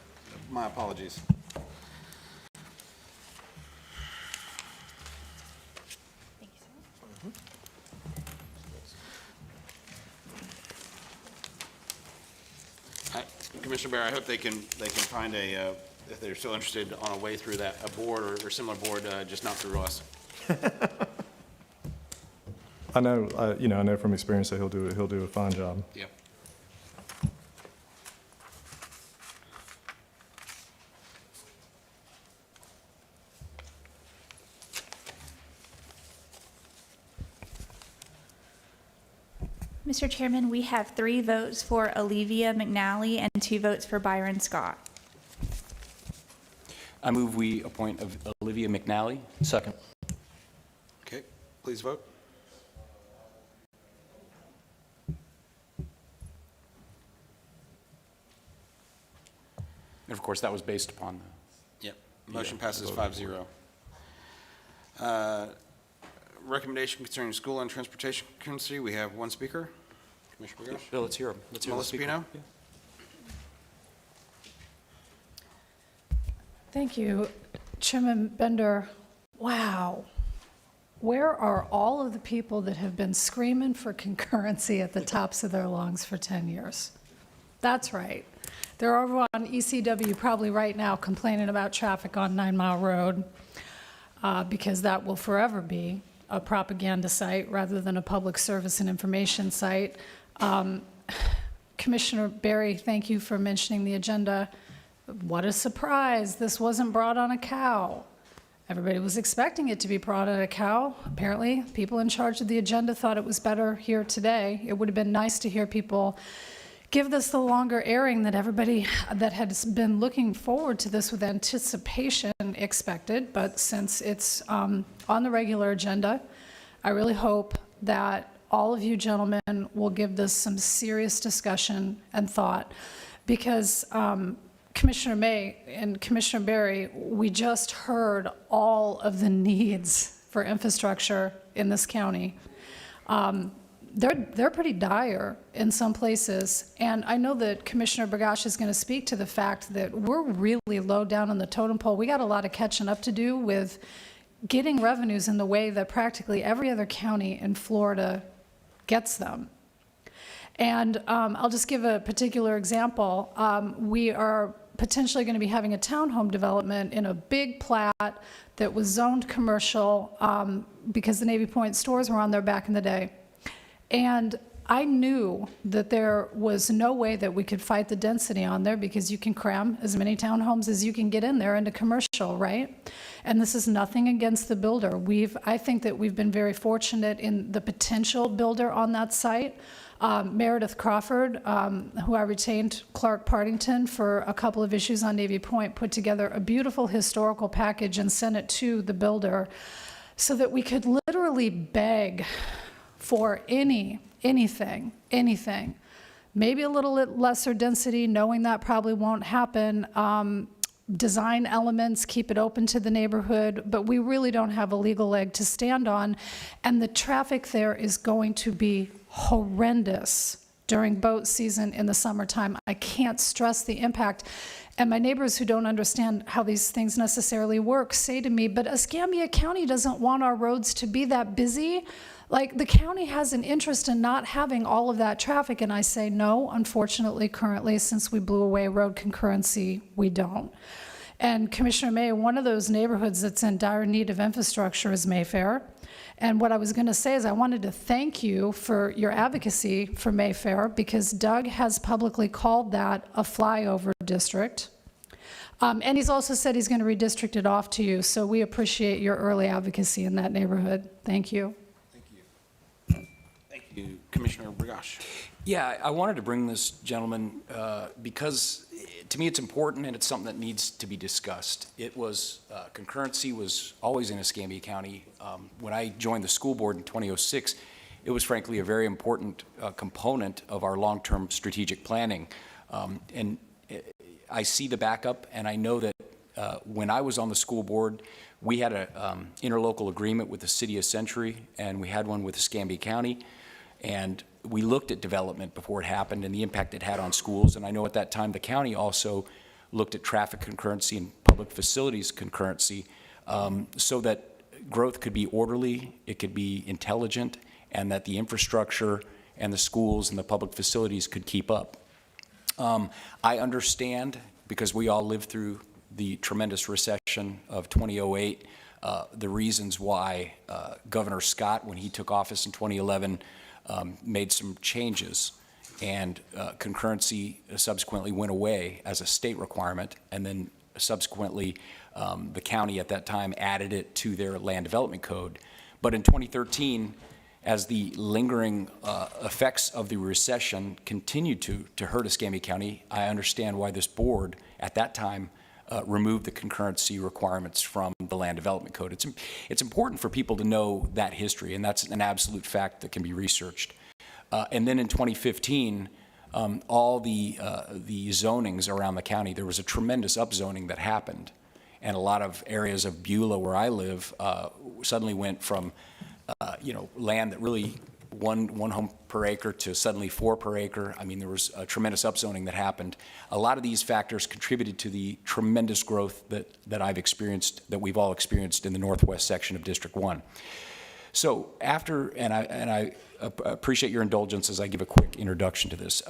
my apologies. Commissioner Barry, I hope they can find a, if they're still interested, on a way through that, a board or similar board, just not through us. I know, I know from experience that he'll do a fine job. Yep. Mr. Chairman, we have 3 votes for Olivia McNally and 2 votes for Byron Scott. I move we appoint Olivia McNally. Second. Okay, please vote. And of course, that was based upon Yep, motion passes 5-0. Recommendation concerning school and transportation concurrency, we have one speaker. Commissioner Bergosh? Bill, let's hear him. Let's hear the Melissa speaker. Pino? Yeah. Thank you, Chairman Bender. Wow. Where are all of the people that have been screaming for concurrency at the tops of their lungs for 10 years? That's right. They're over on ECW probably right now complaining about traffic on 9 Mile Road because that will forever be a propaganda site rather than a public service and information site. Commissioner Berry, thank you for mentioning the agenda. What a surprise. This wasn't brought on a cow. Everybody was expecting it to be brought on a cow. Apparently, people in charge of the agenda thought it was better here today. It would have been nice to hear people give this the longer airing that everybody that has been looking forward to this with anticipation expected. But since it's on the regular agenda, I really hope that all of you gentlemen will give this some serious discussion and thought, because Commissioner May and Commissioner Berry, we just heard all of the needs for infrastructure in this county. They're pretty dire in some places, and I know that Commissioner Bergosh is going to speak to the fact that we're really low down on the totem pole. We got a lot of catching up to do with getting revenues in the way that practically every other county in Florida gets them. And I'll just give a particular example. We are potentially going to be having a townhome development in a big plat that was zoned commercial because the Navy Point stores were on there back in the day. And I knew that there was no way that we could fight the density on there because you can cram as many townhomes as you can get in there into commercial, right? And this is nothing against the builder. I think that we've been very fortunate in the potential builder on that site. Meredith Crawford, who I retained Clark Partington for a couple of issues on Navy Point, put together a beautiful historical package and sent it to the builder so that we could literally beg for anything, maybe a little lesser density, knowing that probably won't happen, design elements, keep it open to the neighborhood, but we really don't have a legal leg to stand on, and the traffic there is going to be horrendous during boat season in the summertime. I can't stress the impact. And my neighbors who don't understand how these things necessarily work say to me, but Escambia County doesn't want our roads to be that busy. Like, the county has an interest in not having all of that traffic. And I say, no, unfortunately, currently, since we blew away road concurrency, we don't. And Commissioner May, one of those neighborhoods that's in dire need of infrastructure is Mayfair. And what I was going to say is I wanted to thank you for your advocacy for Mayfair, because Doug has publicly called that a flyover district. And he's also said he's going to redistrict it off to you. So we appreciate your early advocacy in that neighborhood. Thank you. Thank you, Commissioner Bergosh. Yeah, I wanted to bring this gentleman because to me it's important and it's something that needs to be discussed. It was, concurrency was always in Escambia County. When I joined the school board in 2006, it was frankly a very important component of our long-term strategic planning. And I see the backup, and I know that when I was on the school board, we had a interlocal agreement with the city of Century, and we had one with Escambia County, and we looked at development before it happened and the impact it had on schools. And I know at that time the county also looked at traffic concurrency and public facilities concurrency, so that growth could be orderly, it could be intelligent, and that the infrastructure and the schools and the public facilities could keep up. I understand, because we all lived through the tremendous recession of 2008, the reasons why Governor Scott, when he took office in 2011, made some changes, and concurrency subsequently went away as a state requirement, and then subsequently the county at that time added it to their land development code. But in 2013, as the lingering effects of the recession continued to hurt Escambia County, I understand why this board at that time removed the concurrency requirements from the land development code. It's important for people to know that history, and that's an absolute fact that can be researched. And then in 2015, all the zonings around the county, there was a tremendous upzoning that happened, and a lot of areas of Beulah, where I live, suddenly went from land that really one home per acre to suddenly 4 per acre. I mean, there was a tremendous upzoning that happened. A lot of these factors contributed to the tremendous growth that I've experienced, that we've all experienced in the northwest section of District 1. So after, and I appreciate your indulgence as I give a quick introduction to this.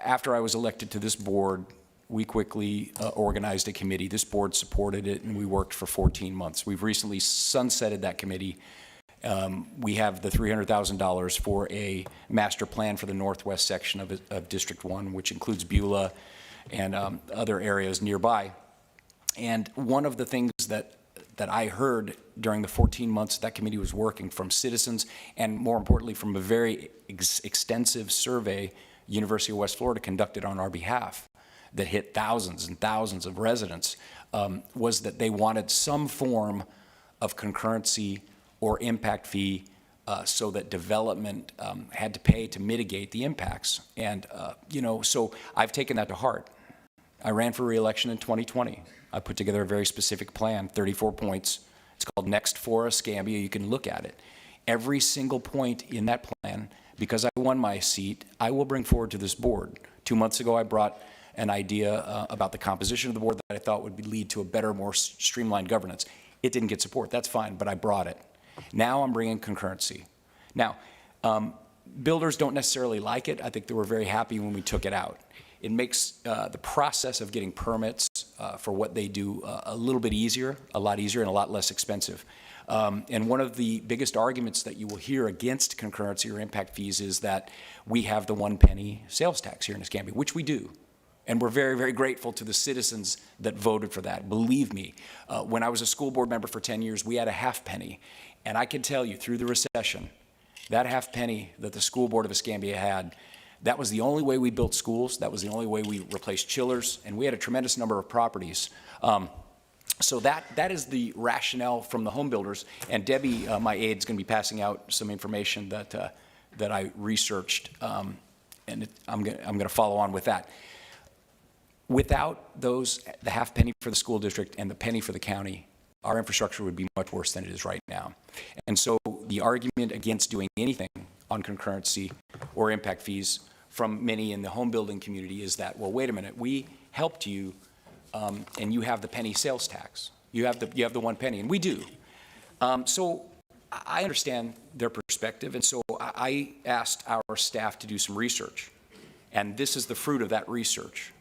After I was elected to this board, we quickly organized a committee. This board supported it, and we worked for 14 months. We've recently sunsetted that committee. We have the $300,000 for a master plan for the northwest section of District 1, which includes Beulah and other areas nearby. And one of the things that I heard during the 14 months that committee was working from citizens, and more importantly from a very extensive survey University of West Florida conducted on our behalf that hit thousands and thousands of residents, was that they wanted some form of concurrency or impact fee so that development had to pay to mitigate the impacts. And, so I've taken that to heart. I ran for re-election in 2020. I put together a very specific plan, 34 points. It's called Next for Escambia. You can look at it. Every single point in that plan, because I won my seat, I will bring forward to this board. 2 months ago, I brought an idea about the composition of the board that I thought would lead to a better, more streamlined governance. It didn't get support. That's fine, but I brought it. Now I'm bringing concurrency. Now, builders don't necessarily like it. I think they were very happy when we took it out. It makes the process of getting permits for what they do a little bit easier, a lot easier, and a lot less expensive. And one of the biggest arguments that you will hear against concurrency or impact fees is that we have the 1 penny sales tax here in Escambia, which we do. And we're very, very grateful to the citizens that voted for that. Believe me, when I was a school board member for 10 years, we had a half penny. And I can tell you, through the recession, that half penny that the school board of Escambia had, that was the only way we built schools. That was the only way we replaced chillers. And we had a tremendous number of properties. So that is the rationale from the home builders. And Debbie, my aide, is going to be passing out some information that I researched. And I'm going to follow on with that. Without those, the half penny for the school district and the penny for the county, our infrastructure would be much worse than it is right now. And so the argument against doing anything on concurrency or impact fees from many in the home building community is that, well, wait a minute, we helped you and you have the penny sales tax. You have the 1 penny, and we do. So I understand their perspective, and so I asked our staff to do some research. And this is the fruit of that research.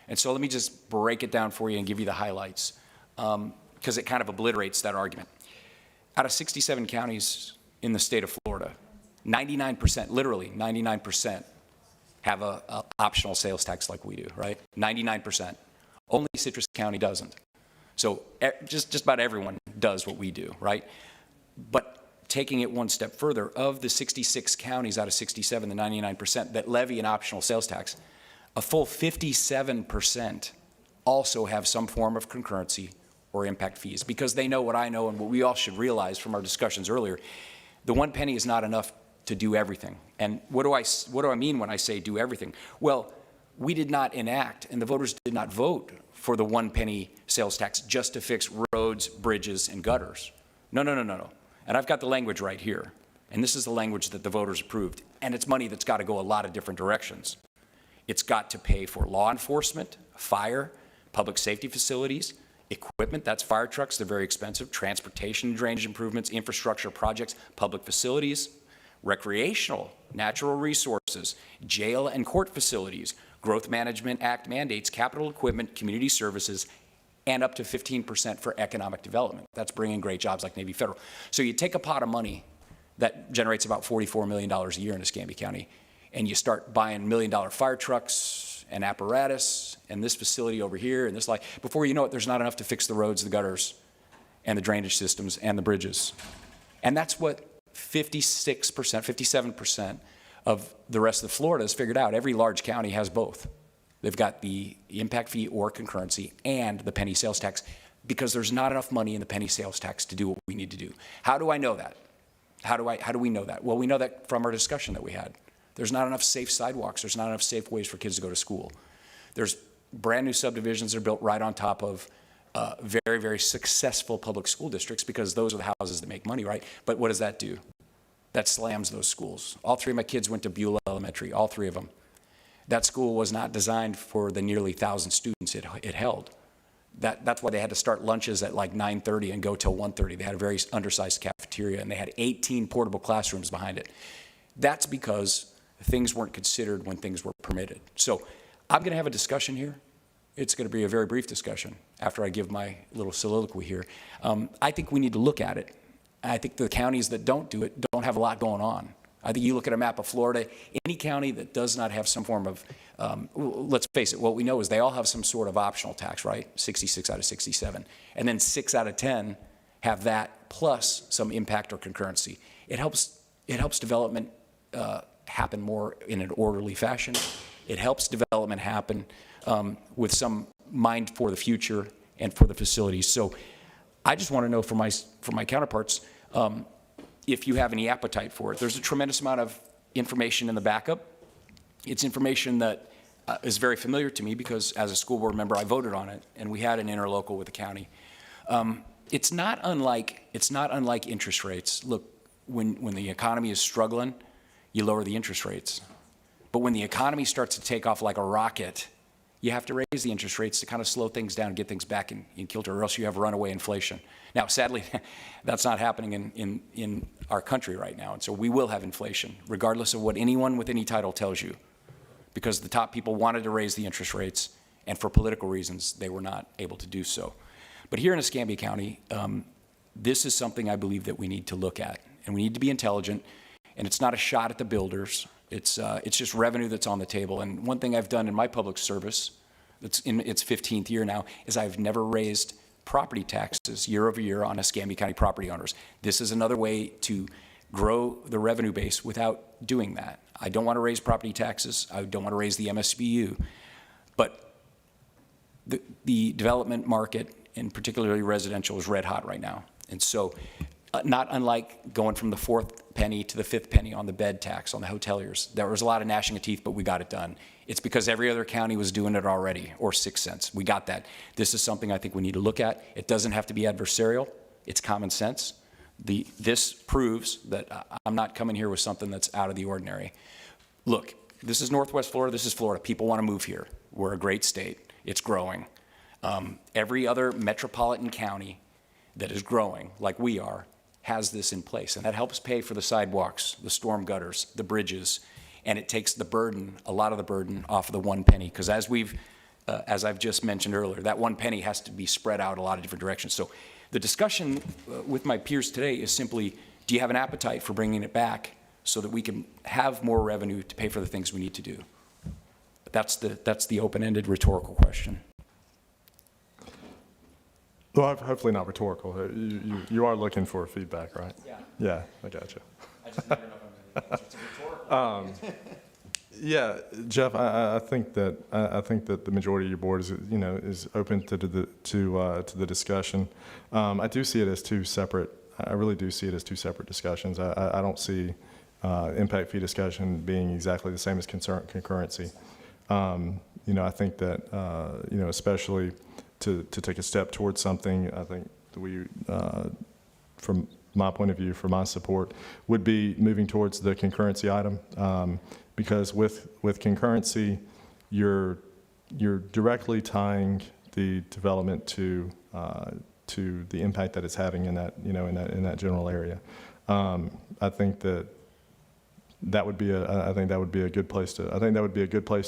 And so let me just break it down for you and give you the highlights, because it kind of obliterates that argument. Out of 67 counties in the state of Florida, 99%, literally 99%, have a optional sales tax like we do, right? 99%. Only Citrus County doesn't. So just about everyone does what we do, right? But taking it one step further, of the 66 counties out of 67, the 99% that levy an optional sales tax, a full 57% also have some form of concurrency or impact fees, because they know what I know and what we all should realize from our discussions earlier. The 1 penny is not enough to do everything. And what do I mean when I say do everything? Well, we did not enact, and the voters did not vote for the 1 penny sales tax just to fix roads, bridges, and gutters. No, no, no, no, no. And I've got the language right here. And this is the language that the voters approved. And it's money that's got to go a lot of different directions. It's got to pay for law enforcement, fire, public safety facilities, equipment, that's fire trucks, they're very expensive, transportation and drainage improvements, infrastructure projects, public facilities, recreational, natural resources, jail and court facilities, Growth Management Act mandates, capital equipment, community services, and up to 15% for economic development. That's bringing great jobs like Navy Federal. So you take a pot of money that generates about $44 million a year in Escambia County, and you start buying $1 million fire trucks and apparatus and this facility over here and this like, before you know it, there's not enough to fix the roads, the gutters, and the drainage systems and the bridges. And that's what 56%, 57% of the rest of Florida has figured out. Every large county has both. They've got the impact fee or concurrency and the penny sales tax because there's not enough money in the penny sales tax to do what we need to do. How do I know that? How do we know that? Well, we know that from our discussion that we had. There's not enough safe sidewalks. There's not enough safe ways for kids to go to school. There's brand new subdivisions that are built right on top of very, very successful public school districts because those are the houses that make money, right? But what does that do? That slams those schools. All three of my kids went to Beulah Elementary, all three of them. That school was not designed for the nearly 1,000 students it held. That's why they had to start lunches at like 9:30 and go till 1:30. They had a very undersized cafeteria, and they had 18 portable classrooms behind it. That's because things weren't considered when things were permitted. So I'm going to have a discussion here. It's going to be a very brief discussion after I give my little soliloquy here. I think we need to look at it. I think the counties that don't do it don't have a lot going on. I think you look at a map of Florida, any county that does not have some form of, let's face it, what we know is they all have some sort of optional tax, right? 66 out of 67. And then 6 out of 10 have that plus some impact or concurrency. It helps development happen more in an orderly fashion. It helps development happen with some mind for the future and for the facilities. So I just want to know from my counterparts, if you have any appetite for it. There's a tremendous amount of information in the backup. It's information that is very familiar to me because as a school board member, I voted on it, and we had an interlocal with the county. It's not unlike interest rates. Look, when the economy is struggling, you lower the interest rates. But when the economy starts to take off like a rocket, you have to raise the interest rates to kind of slow things down and get things back in kilter, or else you have runaway inflation. Now, sadly, that's not happening in our country right now, and so we will have inflation, regardless of what anyone with any title tells you, because the top people wanted to raise the interest rates, and for political reasons, they were not able to do so. But here in Escambia County, this is something I believe that we need to look at, and we need to be intelligent, and it's not a shot at the builders. It's just revenue that's on the table. And one thing I've done in my public service, that's in its 15th year now, is I've never raised property taxes year over year on Escambia County property owners. This is another way to grow the revenue base without doing that. I don't want to raise property taxes. I don't want to raise the MSBU. But the development market, and particularly residential, is red hot right now. And so not unlike going from the 4th penny to the 5th penny on the bed tax on the hoteliers. There was a lot of gnashing of teeth, but we got it done. It's because every other county was doing it already, or 6 cents. We got that. This is something I think we need to look at. It doesn't have to be adversarial. It's common sense. This proves that I'm not coming here with something that's out of the ordinary. Look, this is Northwest Florida. This is Florida. People want to move here. We're a great state. It's growing. Every other metropolitan county that is growing, like we are, has this in place, and that helps pay for the sidewalks, the storm gutters, the bridges, and it takes the burden, a lot of the burden, off of the 1 penny, because as I've just mentioned earlier, that 1 penny has to be spread out a lot of different directions. So the discussion with my peers today is simply, do you have an appetite for bringing it back so that we can have more revenue to pay for the things we need to do? That's the open-ended rhetorical question. Well, hopefully not rhetorical. You are looking for feedback, right? Yeah. Yeah, I got you. I just never know if I'm going to answer. It's rhetorical. Yeah, Jeff, I think that the majority of your board is open to the discussion. I do see it as two separate. I really do see it as two separate discussions. I don't see impact fee discussion being exactly the same as concurrency. I think that, especially to take a step towards something, I think that we, from my point of view, for my support, would be moving towards the concurrency item, because with concurrency, you're directly tying the development to the impact that it's having in that, in that general area. I think that would be a good place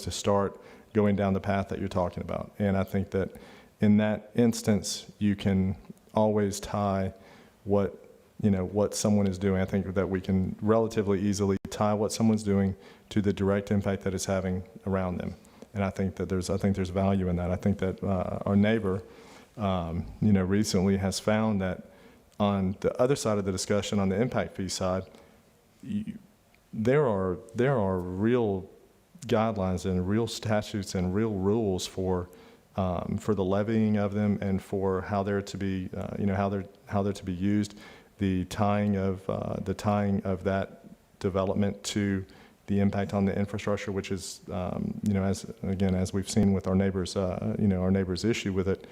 to start going down the path that you're talking about. And I think that in that instance, you can always tie what someone is doing. I think that we can relatively easily tie what someone's doing to the direct impact that it's having around them. And I think there's value in that. I think that our neighbor, recently has found that on the other side of the discussion, on the impact fee side, there are real guidelines and real statutes and real rules for the levying of them and for how they're to be, how they're to be used. The tying of that development to the impact on the infrastructure, which is, as we've seen with our neighbors, our neighbors' issue with it,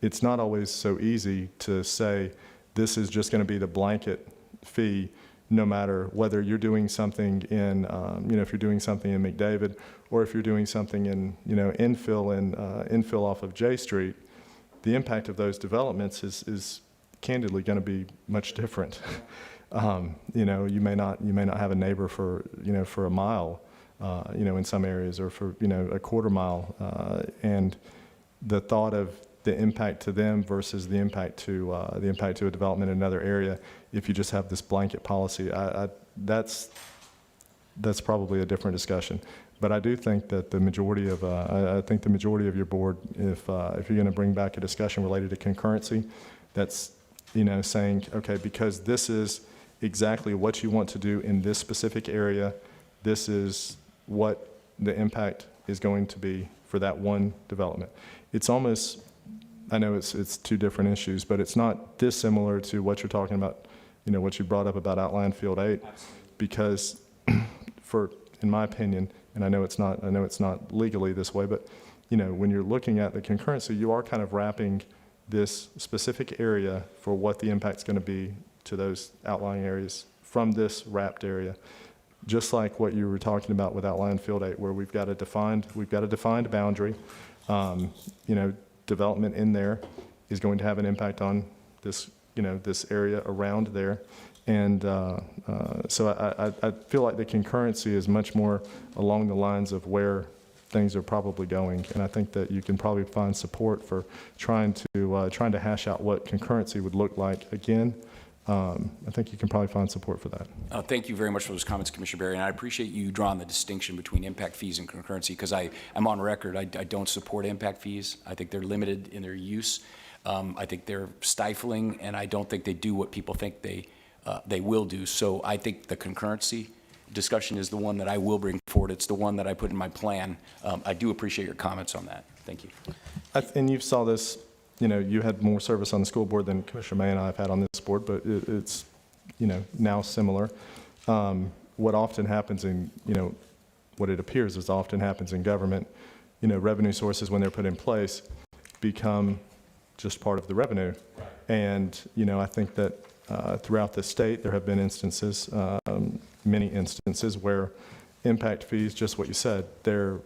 it's not always so easy to say this is just going to be the blanket fee, no matter whether you're doing something in, if you're doing something in McDavid or if you're doing something in, infill off of J Street. The impact of those developments is candidly going to be much different. You may not have a neighbor for a mile, in some areas, or for a quarter mile, and the thought of the impact to them versus the impact to a development in another area. If you just have this blanket policy, that's probably a different discussion. But I do think that the majority of your board, if you're going to bring back a discussion related to concurrency, that's saying, okay, because this is exactly what you want to do in this specific area, this is what the impact is going to be for that one development. It's almost, I know it's two different issues, but it's not dissimilar to what you're talking about, what you brought up about Outline Field 8, because in my opinion, and I know it's not legally this way, but when you're looking at the concurrency, you are kind of wrapping this specific area for what the impact's going to be to those outlying areas from this wrapped area. Just like what you were talking about with Outline Field 8, where we've got a defined boundary. Development in there is going to have an impact on this, this area around there. And so I feel like the concurrency is much more along the lines of where things are probably going. And I think that you can probably find support for trying to hash out what concurrency would look like. Again, I think you can probably find support for that. Thank you very much for those comments, Commissioner Berry, and I appreciate you drawing the distinction between impact fees and concurrency, because I'm on record, I don't support impact fees. I think they're limited in their use. I think they're stifling, and I don't think they do what people think they will do. So I think the concurrency discussion is the one that I will bring forward. It's the one that I put in my plan. I do appreciate your comments on that. Thank you. And you saw this, you had more service on the school board than Commissioner May and I have had on this board, but it's, now similar. What often happens in, what it appears is often happens in government, revenue sources, when they're put in place, become just part of the revenue. And, I think that throughout the state, there have been instances, many instances, where impact fees, just what you said, they're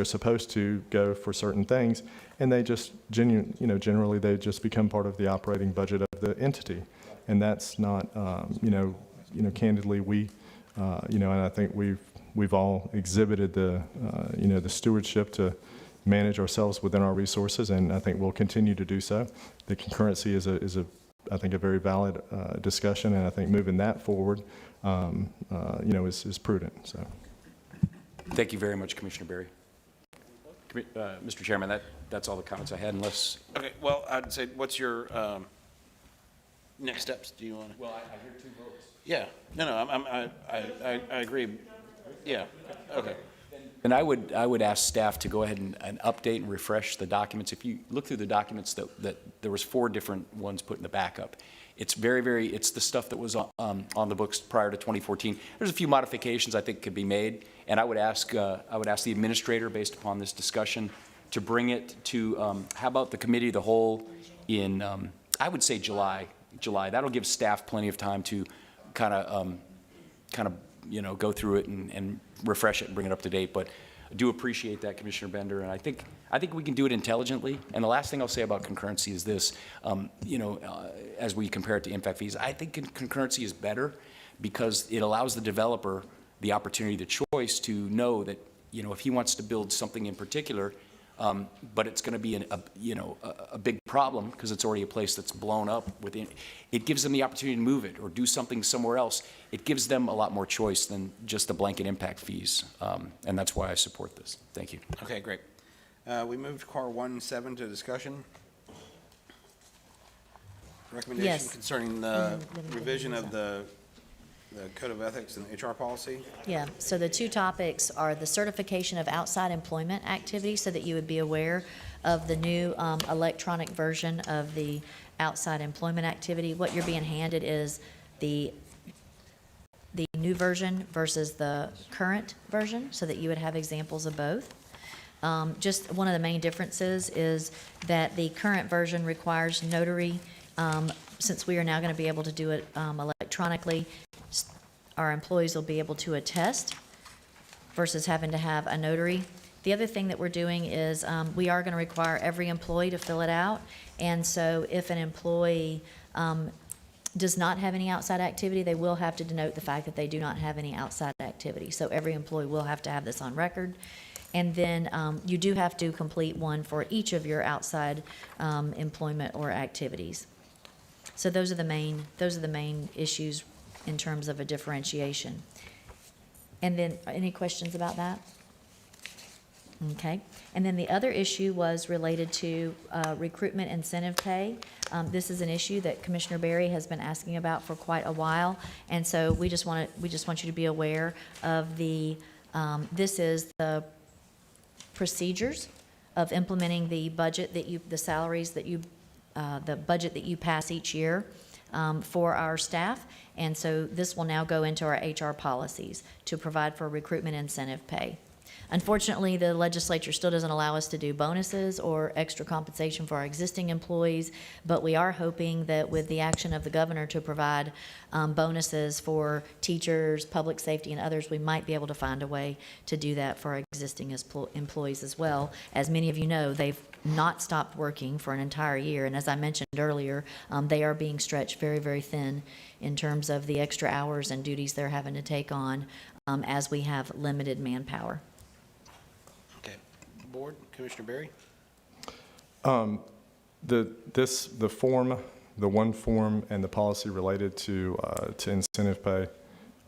supposed to go for certain things, and they just generally they just become part of the operating budget of the entity, and that's not, candidly, we, and I think we've all exhibited the, the stewardship to manage ourselves within our resources, and I think we'll continue to do so. The concurrency is I think a very valid discussion, and I think moving that forward, is prudent. So, Thank you very much, Commissioner Berry. Mr. Chairman, that's all the comments I had, unless. Okay, well, I'd say, what's your next steps? Do you want to? Well, I hear two votes. Yeah, no, I agree. Yeah, okay. And I would ask staff to go ahead and update and refresh the documents. If you look through the documents, that there was 4 different ones put in the backup. It's it's the stuff that was on the books prior to 2014. There's a few modifications I think could be made, and I would ask the administrator, based upon this discussion, to bring it to, how about the committee of the whole in, I would say July. That'll give staff plenty of time to kind of, go through it and refresh it and bring it up to date. But I do appreciate that, Commissioner Bender, and I think we can do it intelligently. And the last thing I'll say about concurrency is this, as we compare it to impact fees, I think concurrency is better because it allows the developer the opportunity, the choice to know that, if he wants to build something in particular, but it's going to be a big problem because it's already a place that's blown up within. It gives them the opportunity to move it or do something somewhere else. It gives them a lot more choice than just the blanket impact fees, and that's why I support this. Thank you. Okay, great. We moved CAR 1-7 to discussion. Recommendation Yes. concerning the revision of the Code of Ethics and HR policy. Yeah, so the two topics are the certification of outside employment activity, so that you would be aware of the new electronic version of the outside employment activity. What you're being handed is the new version versus the current version, so that you would have examples of both. Just one of the main differences is that the current version requires notary. Since we are now going to be able to do it electronically, our employees will be able to attest versus having to have a notary. The other thing that we're doing is we are going to require every employee to fill it out. And so if an employee does not have any outside activity, they will have to denote the fact that they do not have any outside activity. So every employee will have to have this on record. And then you do have to complete one for each of your outside employment or activities. So those are the main issues in terms of a differentiation. And then, any questions about that? Okay. And then the other issue was related to recruitment incentive pay. This is an issue that Commissioner Berry has been asking about for quite a while, and so we just want you to be aware of this is the procedures of implementing the budget the salaries that the budget that you pass each year for our staff. And so this will now go into our HR policies to provide for recruitment incentive pay. Unfortunately, the legislature still doesn't allow us to do bonuses or extra compensation for our existing employees, but we are hoping that with the action of the governor to provide bonuses for teachers, public safety, and others, we might be able to find a way to do that for our existing employees as well. As many of you know, they've not stopped working for an entire year, and as I mentioned earlier, they are being stretched very, very thin in terms of the extra hours and duties they're having to take on as we have limited manpower. Okay. Board, Commissioner Berry? The one form and the policy related to incentive pay,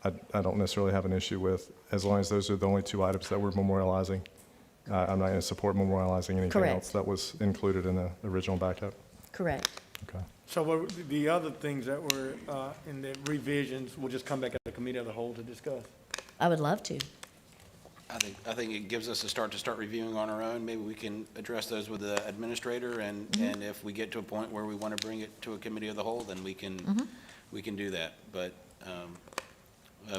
I don't necessarily have an issue with, as long as those are the only two items that we're memorializing. I'm not going to support memorializing anything Correct. else that was included in the original backup. Correct. Okay. So the other things that were in the revisions will just come back at the committee of the whole to discuss? I would love to. I think it gives us a start reviewing on our own. Maybe we can address those with the administrator, and if we get to a point where we want to bring it to a committee of the whole, then we can do that. But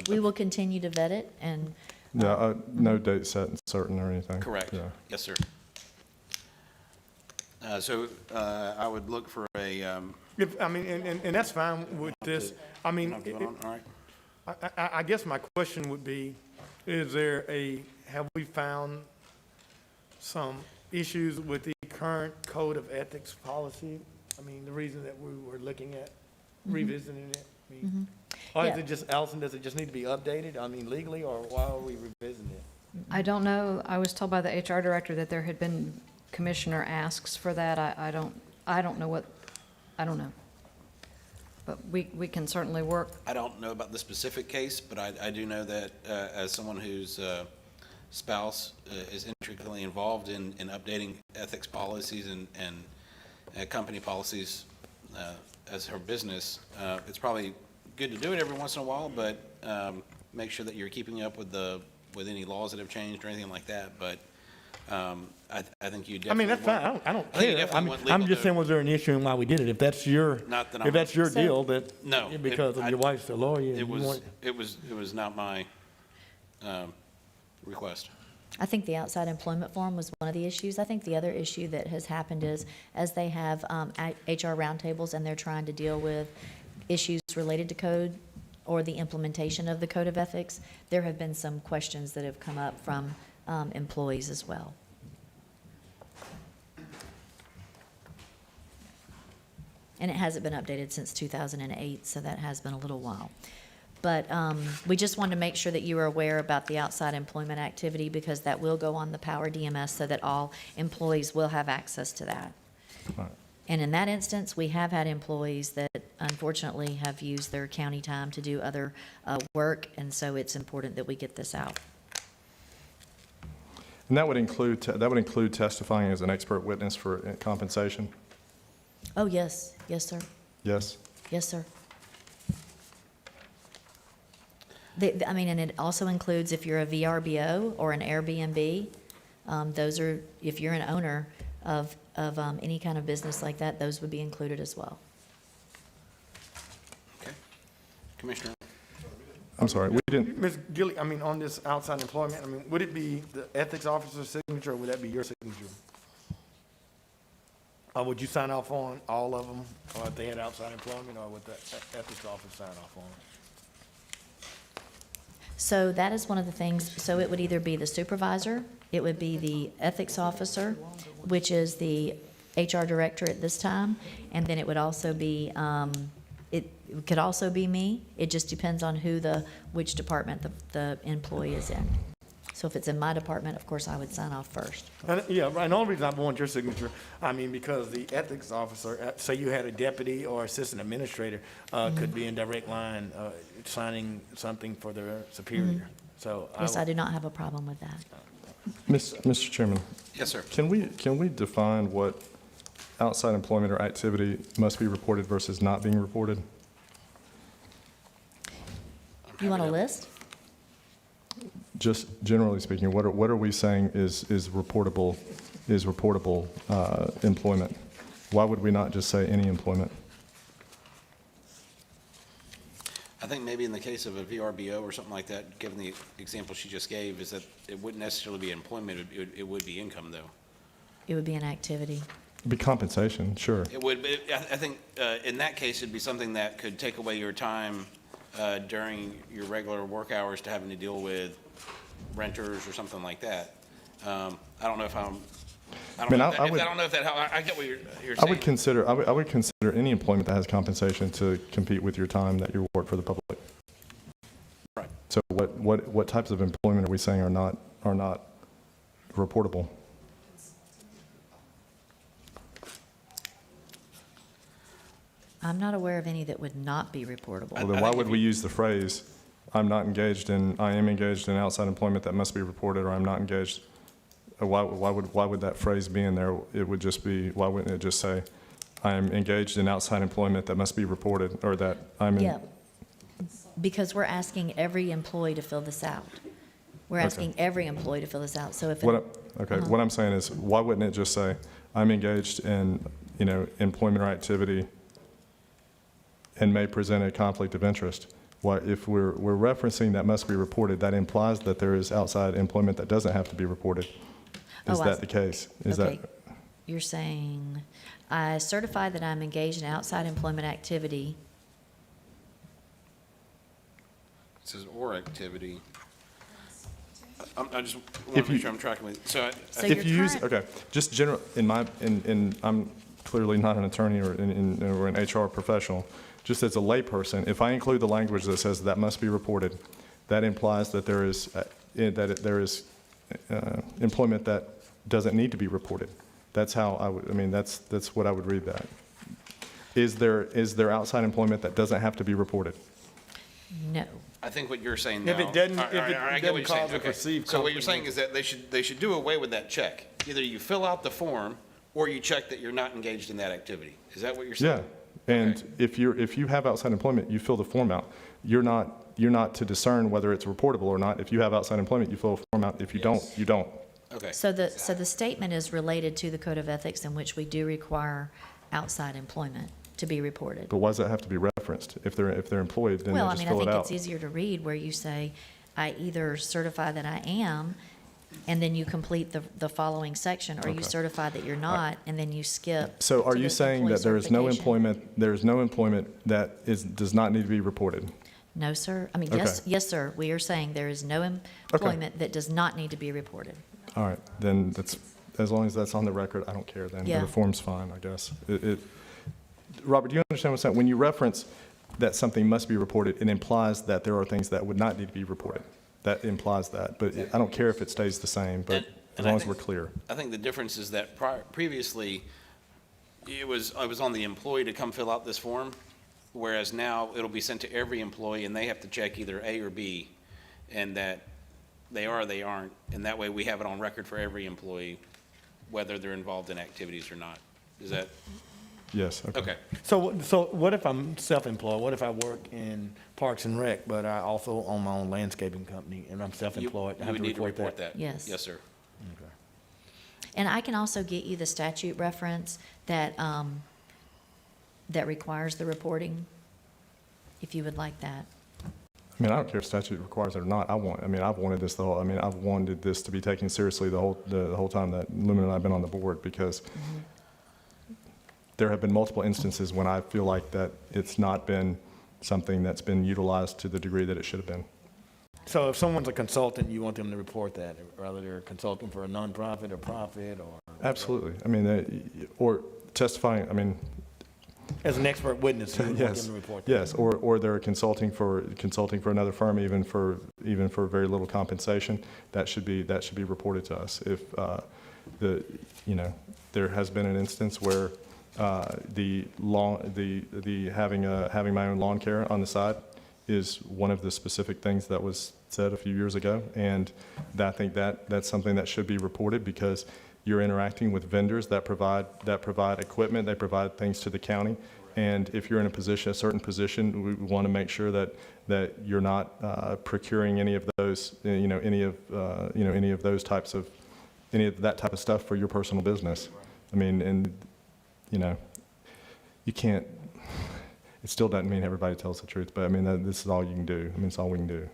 We will continue to vet it, and No date set and certain or anything. correct. Yeah. Yes, sir. So I would look for a. And that's fine with this. I mean, All right. I guess my question would be, have we found some issues with the current code of ethics policy? I mean, the reason that we were looking at revisiting it? I mean, or is Yeah. it just, Allison, does it just need to be updated, I mean, legally, or why are we revisiting it? I don't know. I was told by the HR director that there had been commissioner asks for that. I don't know. But we can certainly work. I don't know about the specific case, but I do know that as someone whose spouse is intricately involved in updating ethics policies and company policies as her business, it's probably good to do it every once in a while, but make sure that you're keeping up with any laws that have changed or anything like that. But I think you I mean, definitely that's fine. want. I don't I think you care. definitely want I'm legal just to- saying, was there an issue in why we did it? If that's your, Not that if I'm- that's your So- deal, that. No, Because of your wife's a lawyer. and It you was, want- it was not my request. I think the outside employment form was one of the issues. I think the other issue that has happened is, as they have HR roundtables and they're trying to deal with issues related to code or the implementation of the code of ethics, there have been some questions that have come up from employees as well. And it hasn't been updated since 2008, so that has been a little while. But we just wanted to make sure that you were aware about the outside employment activity, because that will go on the Power DMS so that all employees will have access to that. Right. And in that instance, we have had employees that unfortunately have used their county time to do other work, and so it's important that we get this out. And that would include testifying as an expert witness for compensation? Oh, yes, yes, sir, Yes? yes, sir. I mean, and it also includes if you're a VRBO or an Airbnb, those are, if you're an owner of any kind of business like that, those would be included as well. Commissioner? I'm sorry, we didn't, Ms. Gilly, I mean, on this outside employment, I mean, would it be the ethics officer's signature, or would that be your signature? Or would you sign off on all of them, or if they had outside employment, or would the ethics officer sign off on it? So that is one of the things, so it would either be the supervisor, it would be the ethics officer, which is the HR director at this time, and then it would also be, it could also be me. It just depends on which department the employee is in. So if it's in my department, of course, I would sign off first. And, yeah, right, and the only reason I want your signature, I mean, because the ethics officer, say you had a deputy or assistant administrator, could be in direct line, signing something for their superior, so. Yes, I do not have a problem with that. Mr. Chairman, Yes, sir. can we define what outside employment or activity must be reported versus not being reported? You want a list? Just generally speaking, what are we saying is reportable employment? Why would we not just say any employment? I think maybe in the case of a VRBO or something like that, given the example she just gave, is that it wouldn't necessarily be employment, it would be income, though. It would be an activity. It'd be compensation, sure. It would, but I think in that case, it'd be something that could take away your time during your regular work hours to having to deal with renters or something like that. I don't know if I'm, I don't know if that, I get what you're saying. I would consider any employment that has compensation to compete with your time that you work for the public. Right. So what types of employment are we saying are not reportable? I'm not aware of any that would not be reportable. Well, then why would we use the phrase, I am engaged in outside employment that must be reported, or I'm not engaged? Why would that phrase be in there? It would just be, why wouldn't it just say, I am engaged in outside employment that must be reported, or that I'm in? Yeah, because we're asking every employee to fill this out. We're asking every employee to fill this out, so if. What I'm saying is, why wouldn't it just say, I'm engaged in, employment or activity and may present a conflict of interest? Why, if we're referencing that must be reported, that implies that there is outside employment that doesn't have to be reported. Is that the case? Okay. You're saying, I certify that I'm engaged in outside employment activity. It says or activity. I just want to make sure I'm tracking with, so. If you use, just general, I'm clearly not an attorney or an HR professional. Just as a layperson, if I include the language that says that must be reported, that implies that there is employment that doesn't need to be reported. That's how that's what I would read that. Is there outside employment that doesn't have to be reported? No. I think what you're saying now. If it doesn't, I get what you're saying. cause a Okay. perceived So what you're conflict. saying is that they should do away with that check. Either you fill out the form or you check that you're not engaged in that activity. Is that what you're saying? Yeah. And if you have outside employment, you fill the form out. You're not to discern whether it's reportable or not. If you have outside employment, you fill a form out. If you don't, you don't. Okay. So the statement is related to the Code of Ethics in which we do require outside employment to be reported. But why does that have to be referenced? If they're employed, then they Well, I just mean, I fill it think out. it's easier to read where you say, I either certify that I am, and then you complete the following section, or you Okay. certify that you're not, and then you skip. So are to you the saying employee that there is no certification. employment that does not need to be reported? No, sir. I mean, Okay. yes, sir. We are saying there is no employment that does not need to be reported. All right, then that's, as long as that's on the record, I don't care then. Yeah. The form's fine, I guess. Robert, do you understand what I'm saying? When you reference that something must be reported, it implies that there are things that would not need to be reported. That implies that, but I don't care if it stays the same, but as long as we're clear. I think the difference is that previously, it was on the employee to come fill out this form, whereas now it'll be sent to every employee, and they have to check either A or B, and that they are or they aren't, and that way we have it on record for every employee, whether they're involved in activities or not. Is that, Yes, okay. okay. So what if I'm self-employed? What if I work in Parks and Rec, but I also own my own landscaping company, and I'm self-employed? I You have would to need to report report that? that. Yes. Yes, sir. And I can also get you the statute reference that, that requires the reporting, if you would like that. I mean, I don't care if statute requires it or not. I've wanted this I've wanted this to be taken seriously the whole time that Lumen and I have been on the board, because there have been multiple instances when I feel like that it's not been something that's been utilized to the degree that it should have been. So if someone's a consultant, you want them to report that, whether they're consulting for a nonprofit or profit or? Absolutely. I mean, or testifying, I mean, As an expert witness, you would want yes, them to report that? yes, or they're consulting for another firm, even for very little compensation. That should be reported to us. If there has been an instance where having my own lawn care on the side is one of the specific things that was said a few years ago, and I think that's something that should be reported, because you're interacting with vendors that provide equipment, they provide things to the county, and if you're in a certain position, we want to make sure that you're not procuring any of those, any of that type of stuff for your personal business. I mean, and you can't. It still doesn't mean everybody tells the truth, but I mean, this is all you can do. I mean, it's all we can do.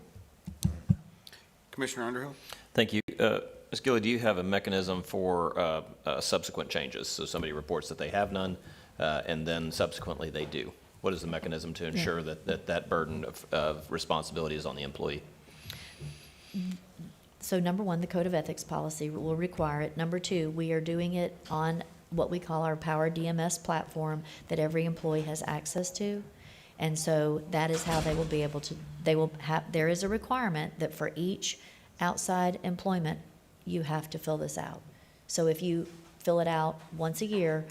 Commissioner Underhill? Thank you. Ms. Gilly, do you have a mechanism for subsequent changes? So somebody reports that they have none, and then subsequently they do. What is the mechanism to ensure that burden of responsibility is on the employee? So number one, the Code of Ethics policy will require it. Number two, we are doing it on what we call our Power DMS platform that every employee has access to. And so that is how they will be able to, there is a requirement that for each outside employment, you have to fill this out. So if you fill it out once a year,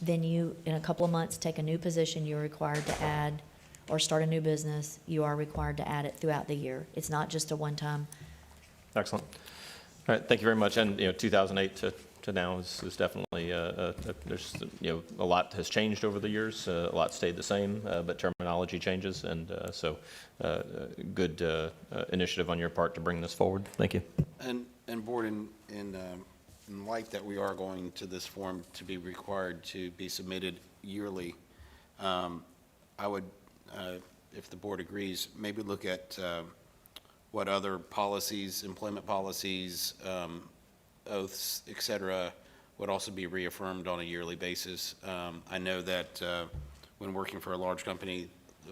then you, in a couple of months, take a new position, you're required to add, or start a new business, you are required to add it throughout the year. It's not just a one-time. Excellent. All right, thank you very much. And 2008 to now is definitely there's a lot has changed over the years. A lot stayed the same, but terminology changes, and so good initiative on your part to bring this forward. Thank you. And board, in light that we are going to this form to be required to be submitted yearly, I would, if the board agrees, maybe look at what other policies, employment policies, oaths, et cetera, would also be reaffirmed on a yearly basis. I know that when working for a large company,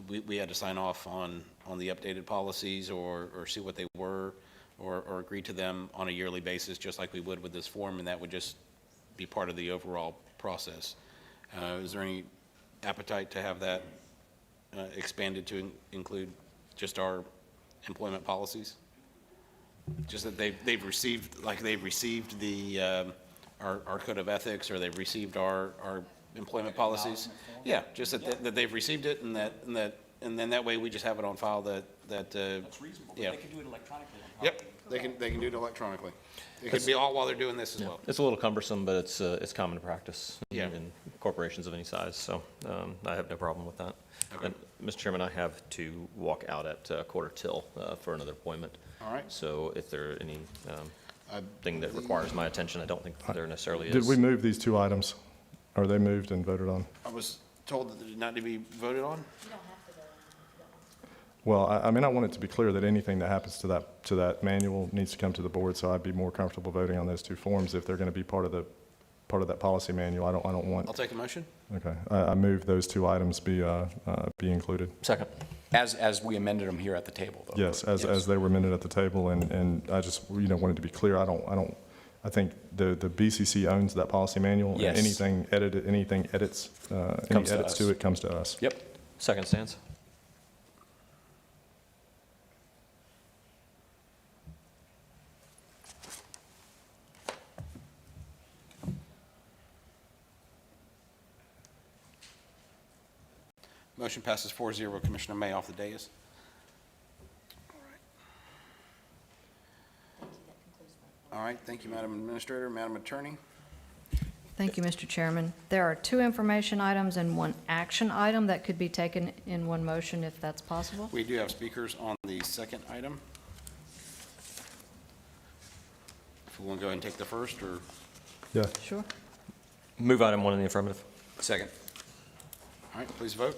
we had to sign off on the updated policies or see what they were or agree to them on a yearly basis, just like we would with this form, and that would just be part of the overall process. Is there any appetite to have that expanded to include just our employment policies? Just that they've received the our code of ethics, or they've received our employment policies. Yeah, just that they've received it, and then that way we just have it on file that That's reasonable, but yeah. they can do it electronically. Yep, they can do it electronically. It could be all while they're doing this as well. It's a little cumbersome, but it's common practice Yeah. in corporations of any size, so I have no problem with that. Okay. And, Mr. Chairman, I have to walk out at quarter till for another appointment. All right. So if there are any thing that requires my attention. I don't think there necessarily is. Did we move these two items? Are they moved and voted on? I was told that they did not need to be voted on. Well, I mean, I want it to be clear that anything that happens to that manual needs to come to the board, so I'd be more comfortable voting on those two forms if they're going to be part of that policy manual. I don't want. I'll take a motion. Okay, I move those two items be included. Second. As we amended them here at the table, though. Yes, as they were amended at the table, and I just, wanted to be clear, I think the BCC owns that policy manual. And Yes. anything edits, any Comes to edits us. to it comes to us. Yep. Second stands. Motion passes 4-0. Commissioner May off the dais. All right, thank you, Madam Administrator. Madam Attorney? Thank you, Mr. Chairman. There are 2 information items and 1 action item that could be taken in one motion if that's possible. We do have speakers on the second item. If we want to go ahead and take the first, or? Yeah. Sure. Move item 1 in the affirmative. Second. All right, please vote.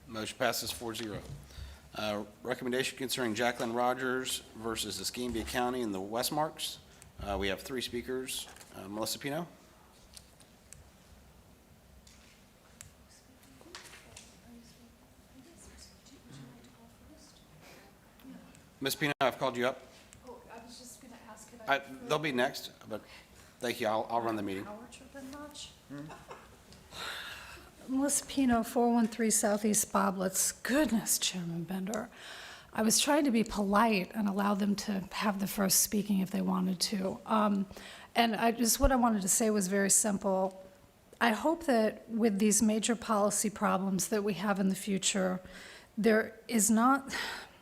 Motion passes 4-0. Recommendation concerning Jacqueline Rogers versus Escambia County and the Westmarks. We have 3 speakers. Melissa Pino? Ms. Pino, I've called you up. Oh, I was just going to ask, They'll be next, but thank you. I'll run the meeting. Melissa Pino, 413 Southeast Boblets. Goodness, Chairman Bender. I was trying to be polite and allow them to have the first speaking if they wanted to. And what I wanted to say was very simple. I hope that with these major policy problems that we have in the future, there is not,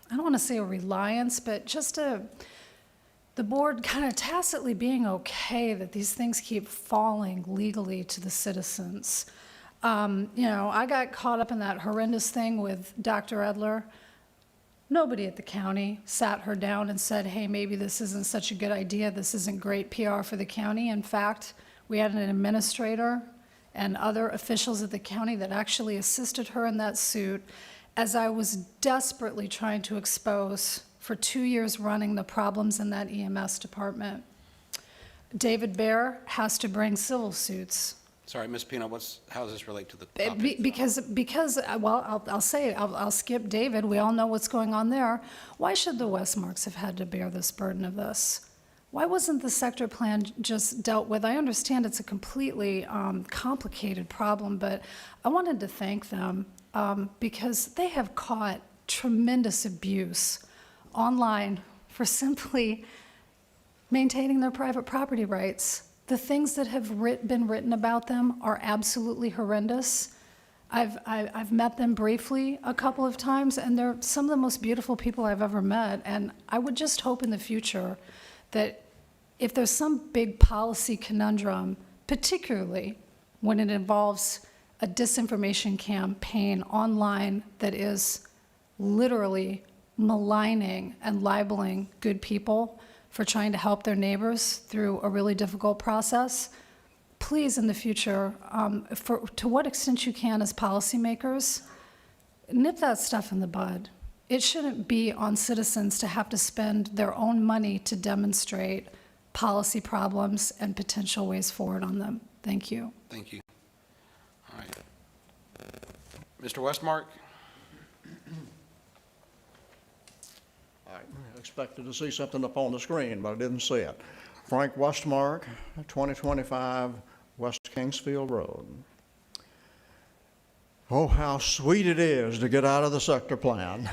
I don't want to say a reliance, but just the board kind of tacitly being okay that these things keep falling legally to the citizens. I got caught up in that horrendous thing with Dr. Edler. Nobody at the county sat her down and said, hey, maybe this isn't such a good idea. This isn't great PR for the county. In fact, we had an administrator and other officials at the county that actually assisted her in that suit as I was desperately trying to expose for 2 years running the problems in that EMS department. David Baer has to bring civil suits. Sorry, Ms. Pino, how does this relate to the topic? Because well, I'll say it, I'll skip David, we all know what's going on there. Why should the Westmarks have had to bear this burden of this? Why wasn't the sector plan just dealt with? I understand it's a completely complicated problem, but I wanted to thank them because they have caught tremendous abuse online for simply maintaining their private property rights. The things that have been written about them are absolutely horrendous. I've met them briefly a couple of times, and they're some of the most beautiful people I've ever met. And I would just hope in the future that if there's some big policy conundrum, particularly when it involves a disinformation campaign online that is literally maligning and libeling good people for trying to help their neighbors through a really difficult process, please in the future, to what extent you can as policymakers, nip that stuff in the bud. It shouldn't be on citizens to have to spend their own money to demonstrate policy problems and potential ways forward on them. Thank you. Thank you. All right. Mr. Westmark? I expected to see something up on the screen, but I didn't see it. Frank Westmark, 2025 West Kingsfield Road. Oh, how sweet it is to get out of the sector plan.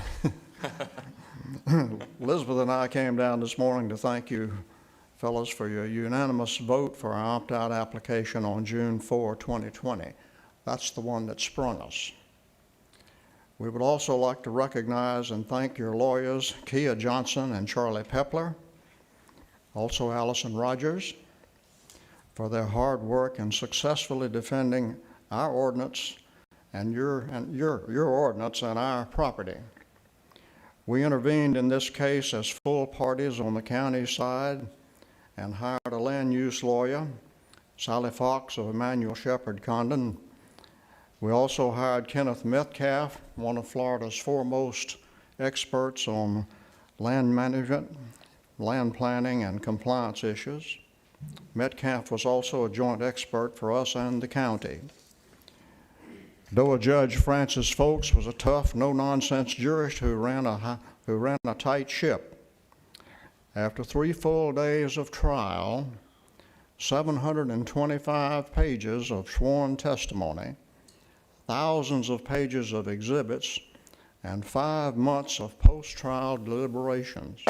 Elizabeth and I came down this morning to thank you, fellas, for your unanimous vote for our opt-out application on June 4, 2020. That's the one that sprung us. We would also like to recognize and thank your lawyers, Kia Johnson and Charlie Pepler, also Allison Rogers, for their hard work in successfully defending our ordinance and your ordinance and our property. We intervened in this case as full parties on the county side and hired a land use lawyer, Sally Fox of Emmanuel Shepherd Condon. We also hired Kenneth Metcalf, one of Florida's foremost experts on land management, land planning, and compliance issues. Metcalf was also a joint expert for us and the county. DOA Judge Francis Folks was a tough, no-nonsense jurist who ran a tight ship. After 3 full days of trial, 725 pages of sworn testimony, thousands of pages of exhibits, and 5 months of post-trial deliberations,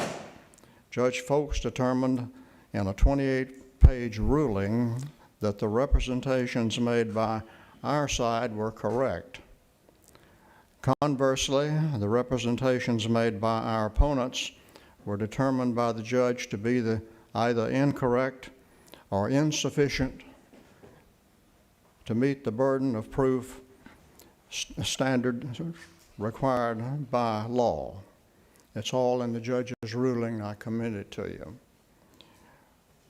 Judge Folks determined in a 28-page ruling that the representations made by our side were correct. Conversely, the representations made by our opponents were determined by the judge to be either incorrect or insufficient to meet the burden of proof standard required by law. It's all in the judge's ruling. I commend it to you.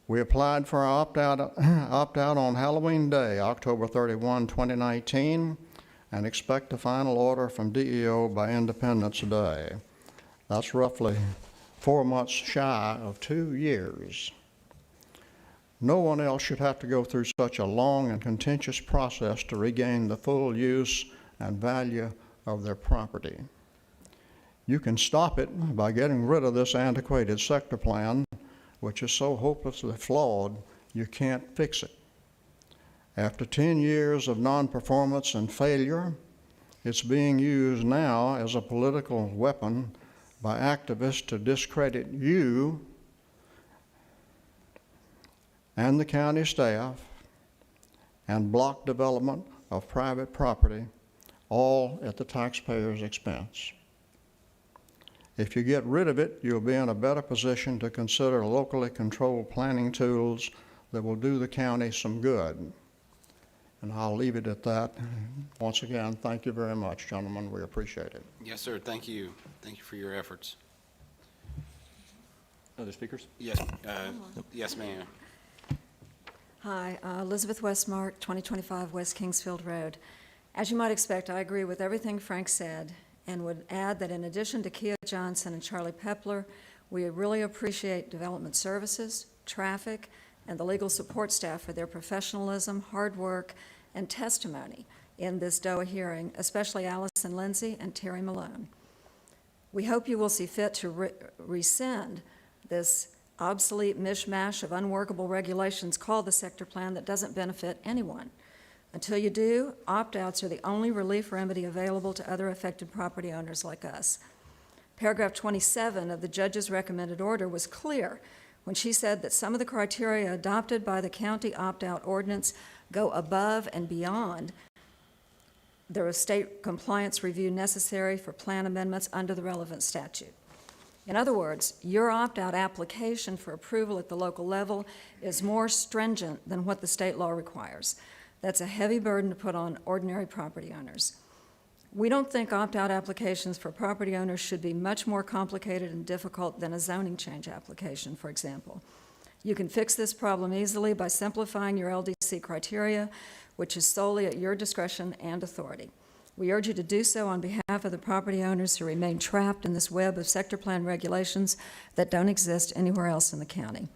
We applied for our opt-out on Halloween Day, October 31, 2019, and expect a final order from DEO by Independence Day. That's roughly 4 months shy of 2 years. No one else should have to go through such a long and contentious process to regain the full use and value of their property. You can stop it by getting rid of this antiquated sector plan, which is so hopelessly flawed you can't fix it. After 10 years of non-performance and failure, it's being used now as a political weapon by activists to discredit you and the county staff and block development of private property, all at the taxpayer's expense. If you get rid of it, you'll be in a better position to consider locally controlled planning tools that will do the county some good. And I'll leave it at that. Once again, thank you very much, gentlemen. We appreciate it. Yes, sir. Thank you. Thank you for your efforts. Other speakers? Yes, yes, ma'am. Hi, Elizabeth Westmark, 2025 West Kingsfield Road. As you might expect, I agree with everything Frank said and would add that in addition to Kia Johnson and Charlie Pepler, we really appreciate Development Services, Traffic, and the legal support staff for their professionalism, hard work, and testimony in this DOA hearing, especially Allison Lindsay and Terry Malone. We hope you will see fit to rescind this obsolete mishmash of unworkable regulations called the sector plan that doesn't benefit anyone. Until you do, opt-outs are the only relief remedy available to other affected property owners like us. Paragraph 27 of the judge's recommended order was clear when she said that some of the criteria adopted by the county opt-out ordinance go above and beyond the state compliance review necessary for plan amendments under the relevant statute. In other words, your opt-out application for approval at the local level is more stringent than what the state law requires. That's a heavy burden to put on ordinary property owners. We don't think opt-out applications for property owners should be much more complicated and difficult than a zoning change application, for example. You can fix this problem easily by simplifying your LDC criteria, which is solely at your discretion and authority. We urge you to do so on behalf of the property owners who remain trapped in this web of sector plan regulations that don't exist anywhere else in the county.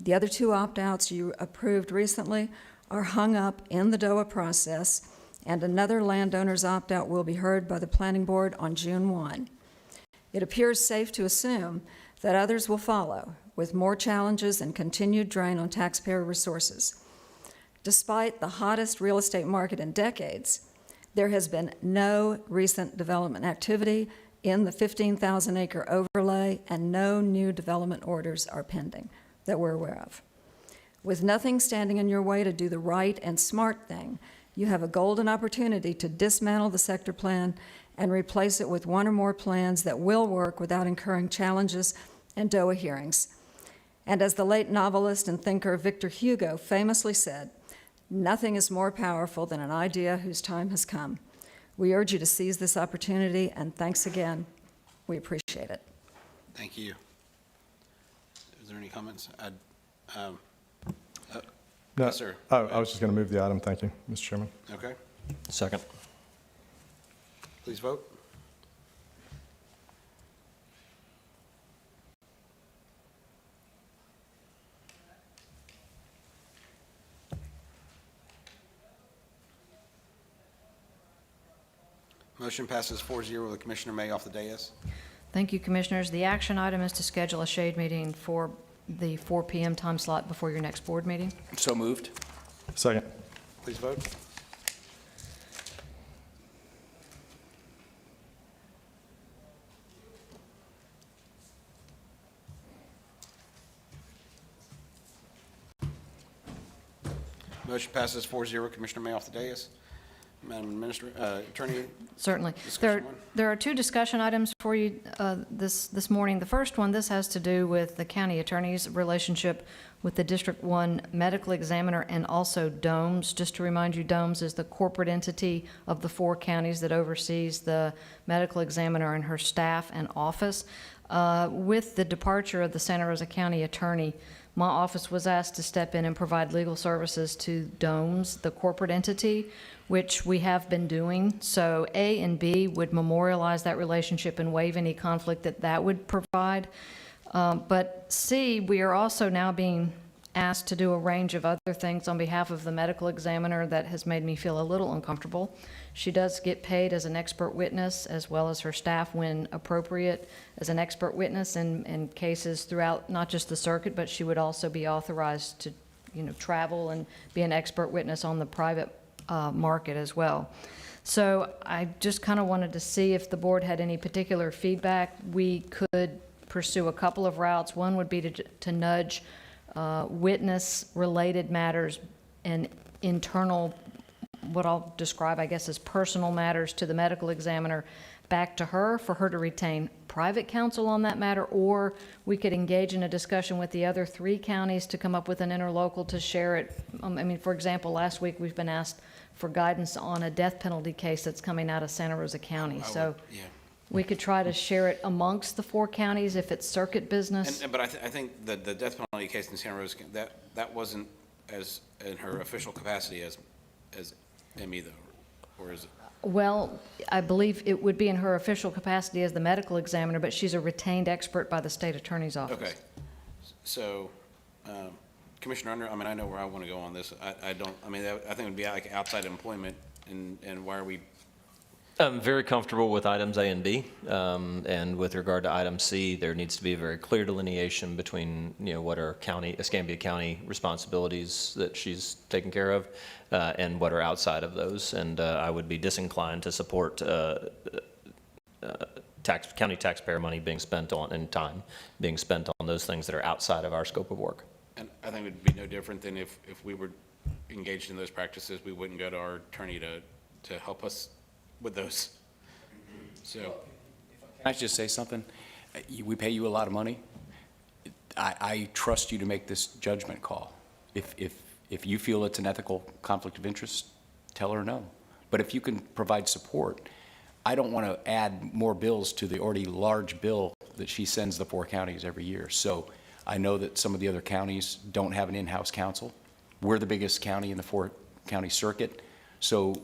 The other 2 opt-outs you approved recently are hung up in the DOA process, and another landowner's opt-out will be heard by the Planning Board on June 1. It appears safe to assume that others will follow, with more challenges and continued drain on taxpayer resources. Despite the hottest real estate market in decades, there has been no recent development activity in the 15,000-acre overlay, and no new development orders are pending that we're aware of. With nothing standing in your way to do the right and smart thing You have a golden opportunity to dismantle the sector plan and replace it with one or more plans that will work without incurring challenges and DOA hearings. And as the late novelist and thinker Victor Hugo famously said, nothing is more powerful than an idea whose time has come. We urge you to seize this opportunity, and thanks again. We appreciate it. Thank you. Is there any comments? No. Yes, sir. Oh, I was just going to move the item. Thank you, Mr. Chairman. Okay. Second. Please vote. Motion passes 4-0 with Commissioner May off the dais. Thank you, Commissioners. The action item is to schedule a shade meeting for the 4 p.m. time slot before your next board meeting. So moved. Second. Please vote. Motion passes 4-0. Commissioner May off the dais. Madam Administrator, Attorney. Certainly. Discussion one. There are two discussion items for you this morning. The first one, this has to do with the county attorney's relationship with the District 1 medical examiner and also DOMS. Just to remind you, DOMS is the corporate entity of the 4 counties that oversees the medical examiner and her staff and office. With the departure of the Santa Rosa County attorney, my office was asked to step in and provide legal services to DOMS, the corporate entity, which we have been doing. So A and B would memorialize that relationship and waive any conflict that would provide. But C, we are also now being asked to do a range of other things on behalf of the medical examiner that has made me feel a little uncomfortable. She does get paid as an expert witness, as well as her staff, when appropriate, as an expert witness in cases throughout not just the circuit, but she would also be authorized to, travel and be an expert witness on the private market as well. So I just kind of wanted to see if the board had any particular feedback. We could pursue a couple of routes. One would be to nudge witness-related matters and internal, what I'll describe, I guess, as personal matters to the medical examiner back to her for her to retain private counsel on that matter, or we could engage in a discussion with the other 3 counties to come up with an interlocal to share it. For example, last week we've been asked for guidance on a death penalty case that's coming out of Santa Rosa County. We could try to share it amongst the 4 counties if it's circuit business. But I think the death penalty case in Santa Rosa, that wasn't as in her official capacity as ME though, or is it? Well, I believe it would be in her official capacity as the medical examiner, but she's a retained expert by the state attorney's office. Okay. So, Commissioner Under, I know where I want to go on this. I think it would be like outside employment, and why are we? I'm very comfortable with items A and B, and with regard to item C, there needs to be a very clear delineation between, what are Escambia County responsibilities that she's taken care of, and what are outside of those. And I would be disinclined to support county taxpayer money being spent on, and time being spent on those things that are outside of our scope of work. And I think it would be no different than if we were engaged in those practices, we wouldn't go to our attorney to help us with those. So, can I just say something? We pay you a lot of money. I trust you to make this judgment call. If you feel it's an ethical conflict of interest, tell her no. But if you can provide support, I don't want to add more bills to the already large bill that she sends the 4 counties every year. So I know that some of the other counties don't have an in-house counsel. We're the biggest county in the 4-county circuit. So,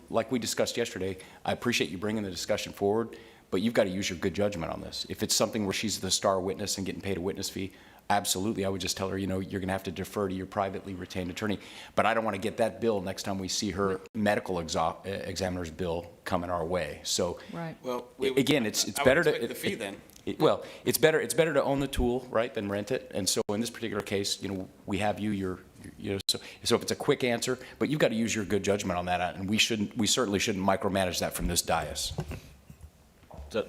like we discussed yesterday, I appreciate you bringing the discussion forward, but you've got to use your good judgment on this. If it's something where she's the star witness and getting paid a witness fee, absolutely, I would just tell her, you're going to have to defer to your privately retained attorney. But I don't want to get that bill next time we see her medical examiner's bill coming our way. So, right. Well, again, it's better to the fee then. It's better to own the tool, right, than rent it. And so in this particular case, we have you. So if it's a quick answer, but you've got to use your good judgment on that, and we certainly shouldn't micromanage that from this dais. So,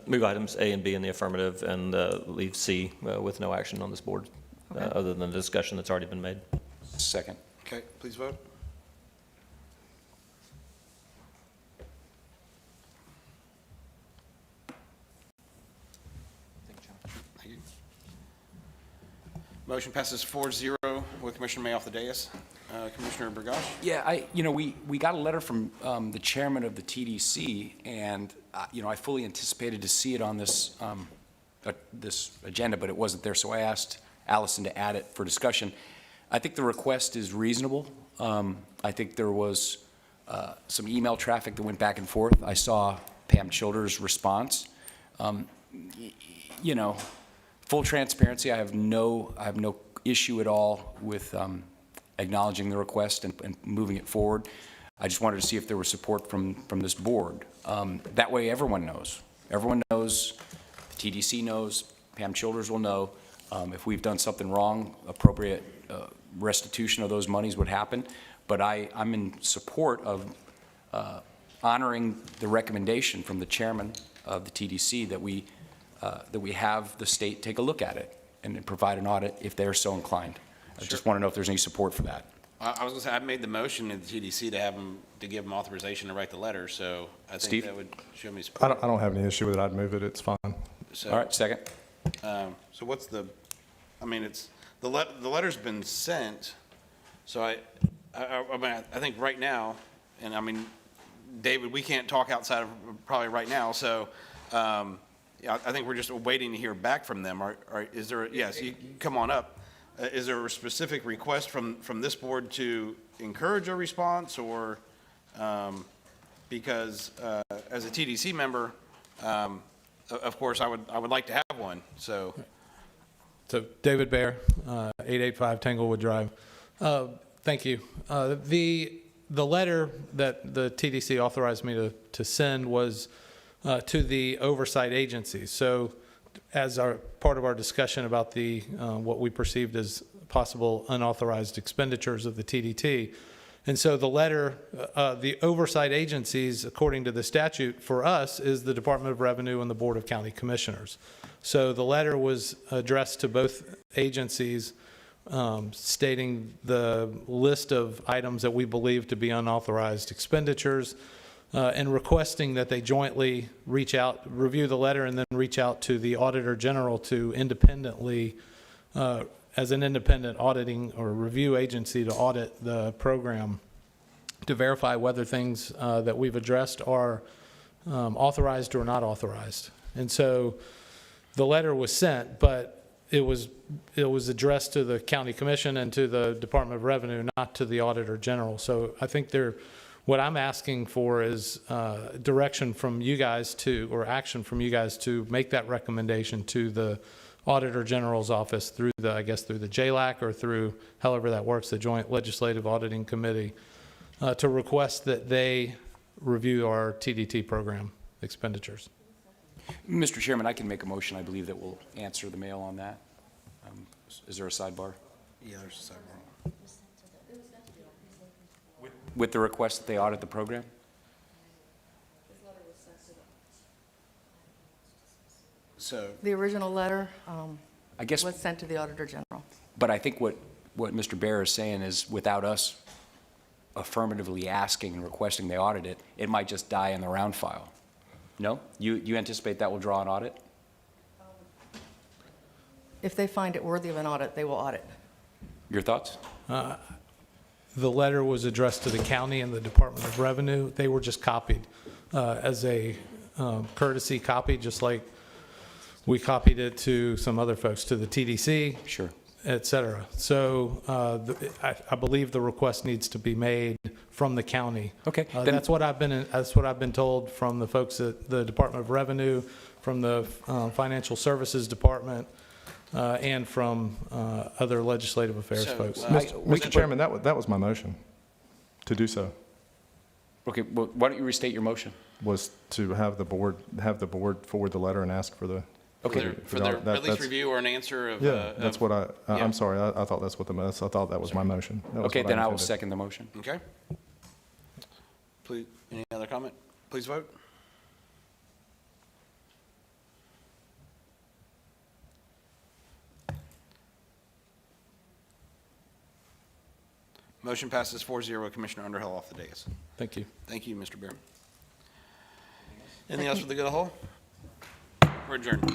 move items A and B in the affirmative, and leave C with no action on this board, other than the discussion that's already been made. Second. Okay, please vote. Motion passes 4-0 with Commissioner May off the dais. Commissioner Burgash? Yeah, we got a letter from the chairman of the TDC, and, I fully anticipated to see it on this, this agenda, but it wasn't there, so I asked Allison to add it for discussion. I think the request is reasonable. I think there was some email traffic that went back and forth. I saw Pam Childers' response. Full transparency, I have no issue at all with acknowledging the request and moving it forward. I just wanted to see if there was support from this board. That way everyone knows. Everyone knows, TDC knows, Pam Childers will know. If we've done something wrong, appropriate restitution of those monies would happen. But I'm in support of honoring the recommendation from the chairman of the TDC that we have the state take a look at it and provide an audit if they're so inclined. I just want to know if there's any support for that. I was going to say, I made the motion in the TDC to give them authorization to write the letter, so I think Steve? that would show me support. I don't have any issue with it. I'd move it. It's fine. So, All right, second. So what's the, the letter's been sent, so I think right now, and David, we can't talk outside of probably right now, so, I think we're just waiting to hear back from them. Is there, yes, you come on up. Is there a specific request from this board to encourage a response, or, because as a TDC member, of course, I would like to have one, so. So David Bear, 885 Tanglewood Drive. Thank you. The letter that the TDC authorized me to send was to the oversight agencies. So as part of our discussion about what we perceived as possible unauthorized expenditures of the TDT. And so the letter, the oversight agencies, according to the statute for us, is the Department of Revenue and the Board of County Commissioners. So the letter was addressed to both agencies, stating the list of items that we believe to be unauthorized expenditures, and requesting that they jointly review the letter and then reach out to the Auditor General to independently, as an independent auditing or review agency, to audit the program to verify whether things that we've addressed are authorized or not authorized. And so the letter was sent, but it was addressed to the County Commission and to the Department of Revenue, not to the Auditor General. So I think what I'm asking for is direction from you guys or action from you guys to make that recommendation to the Auditor General's office through the JLAC or through however that works, the Joint Legislative Auditing Committee, to request that they review our TDT program expenditures. Mr. Chairman, I can make a motion, I believe, that will answer the mail on that. Is there a sidebar? Yeah, there's a sidebar. With the request that they audit the program? So The original letter I guess, was sent to the Auditor General. but I think what Mr. Bear is saying is without us affirmatively asking and requesting they audit it, it might just die in the round file. No? You anticipate that will draw an audit? If they find it worthy of an audit, they will audit. Your thoughts? The letter was addressed to the county and the Department of Revenue. They were just copied as a courtesy copy, just like we copied it to some other folks, to the TDC, sure, et cetera. So I believe the request needs to be made from the county. Okay. That's what I've been told from the folks at the Department of Revenue, from the Financial Services Department, and from other legislative affairs folks. Mr. Chairman, that was my motion, to do so. Okay, well, why don't you restate your motion? Was to have the board forward the letter and ask for the. Okay. For their at least review or an answer of. Yeah, that's what I'm sorry, I thought that's what I thought that was my motion. Okay, then I will second the motion. Okay. Please, any other comment? Please vote. Motion passes 4-0. Commissioner Underhill off the dais. Thank you. Thank you, Mr. Bear. Anything else for the good of the whole? We're adjourned.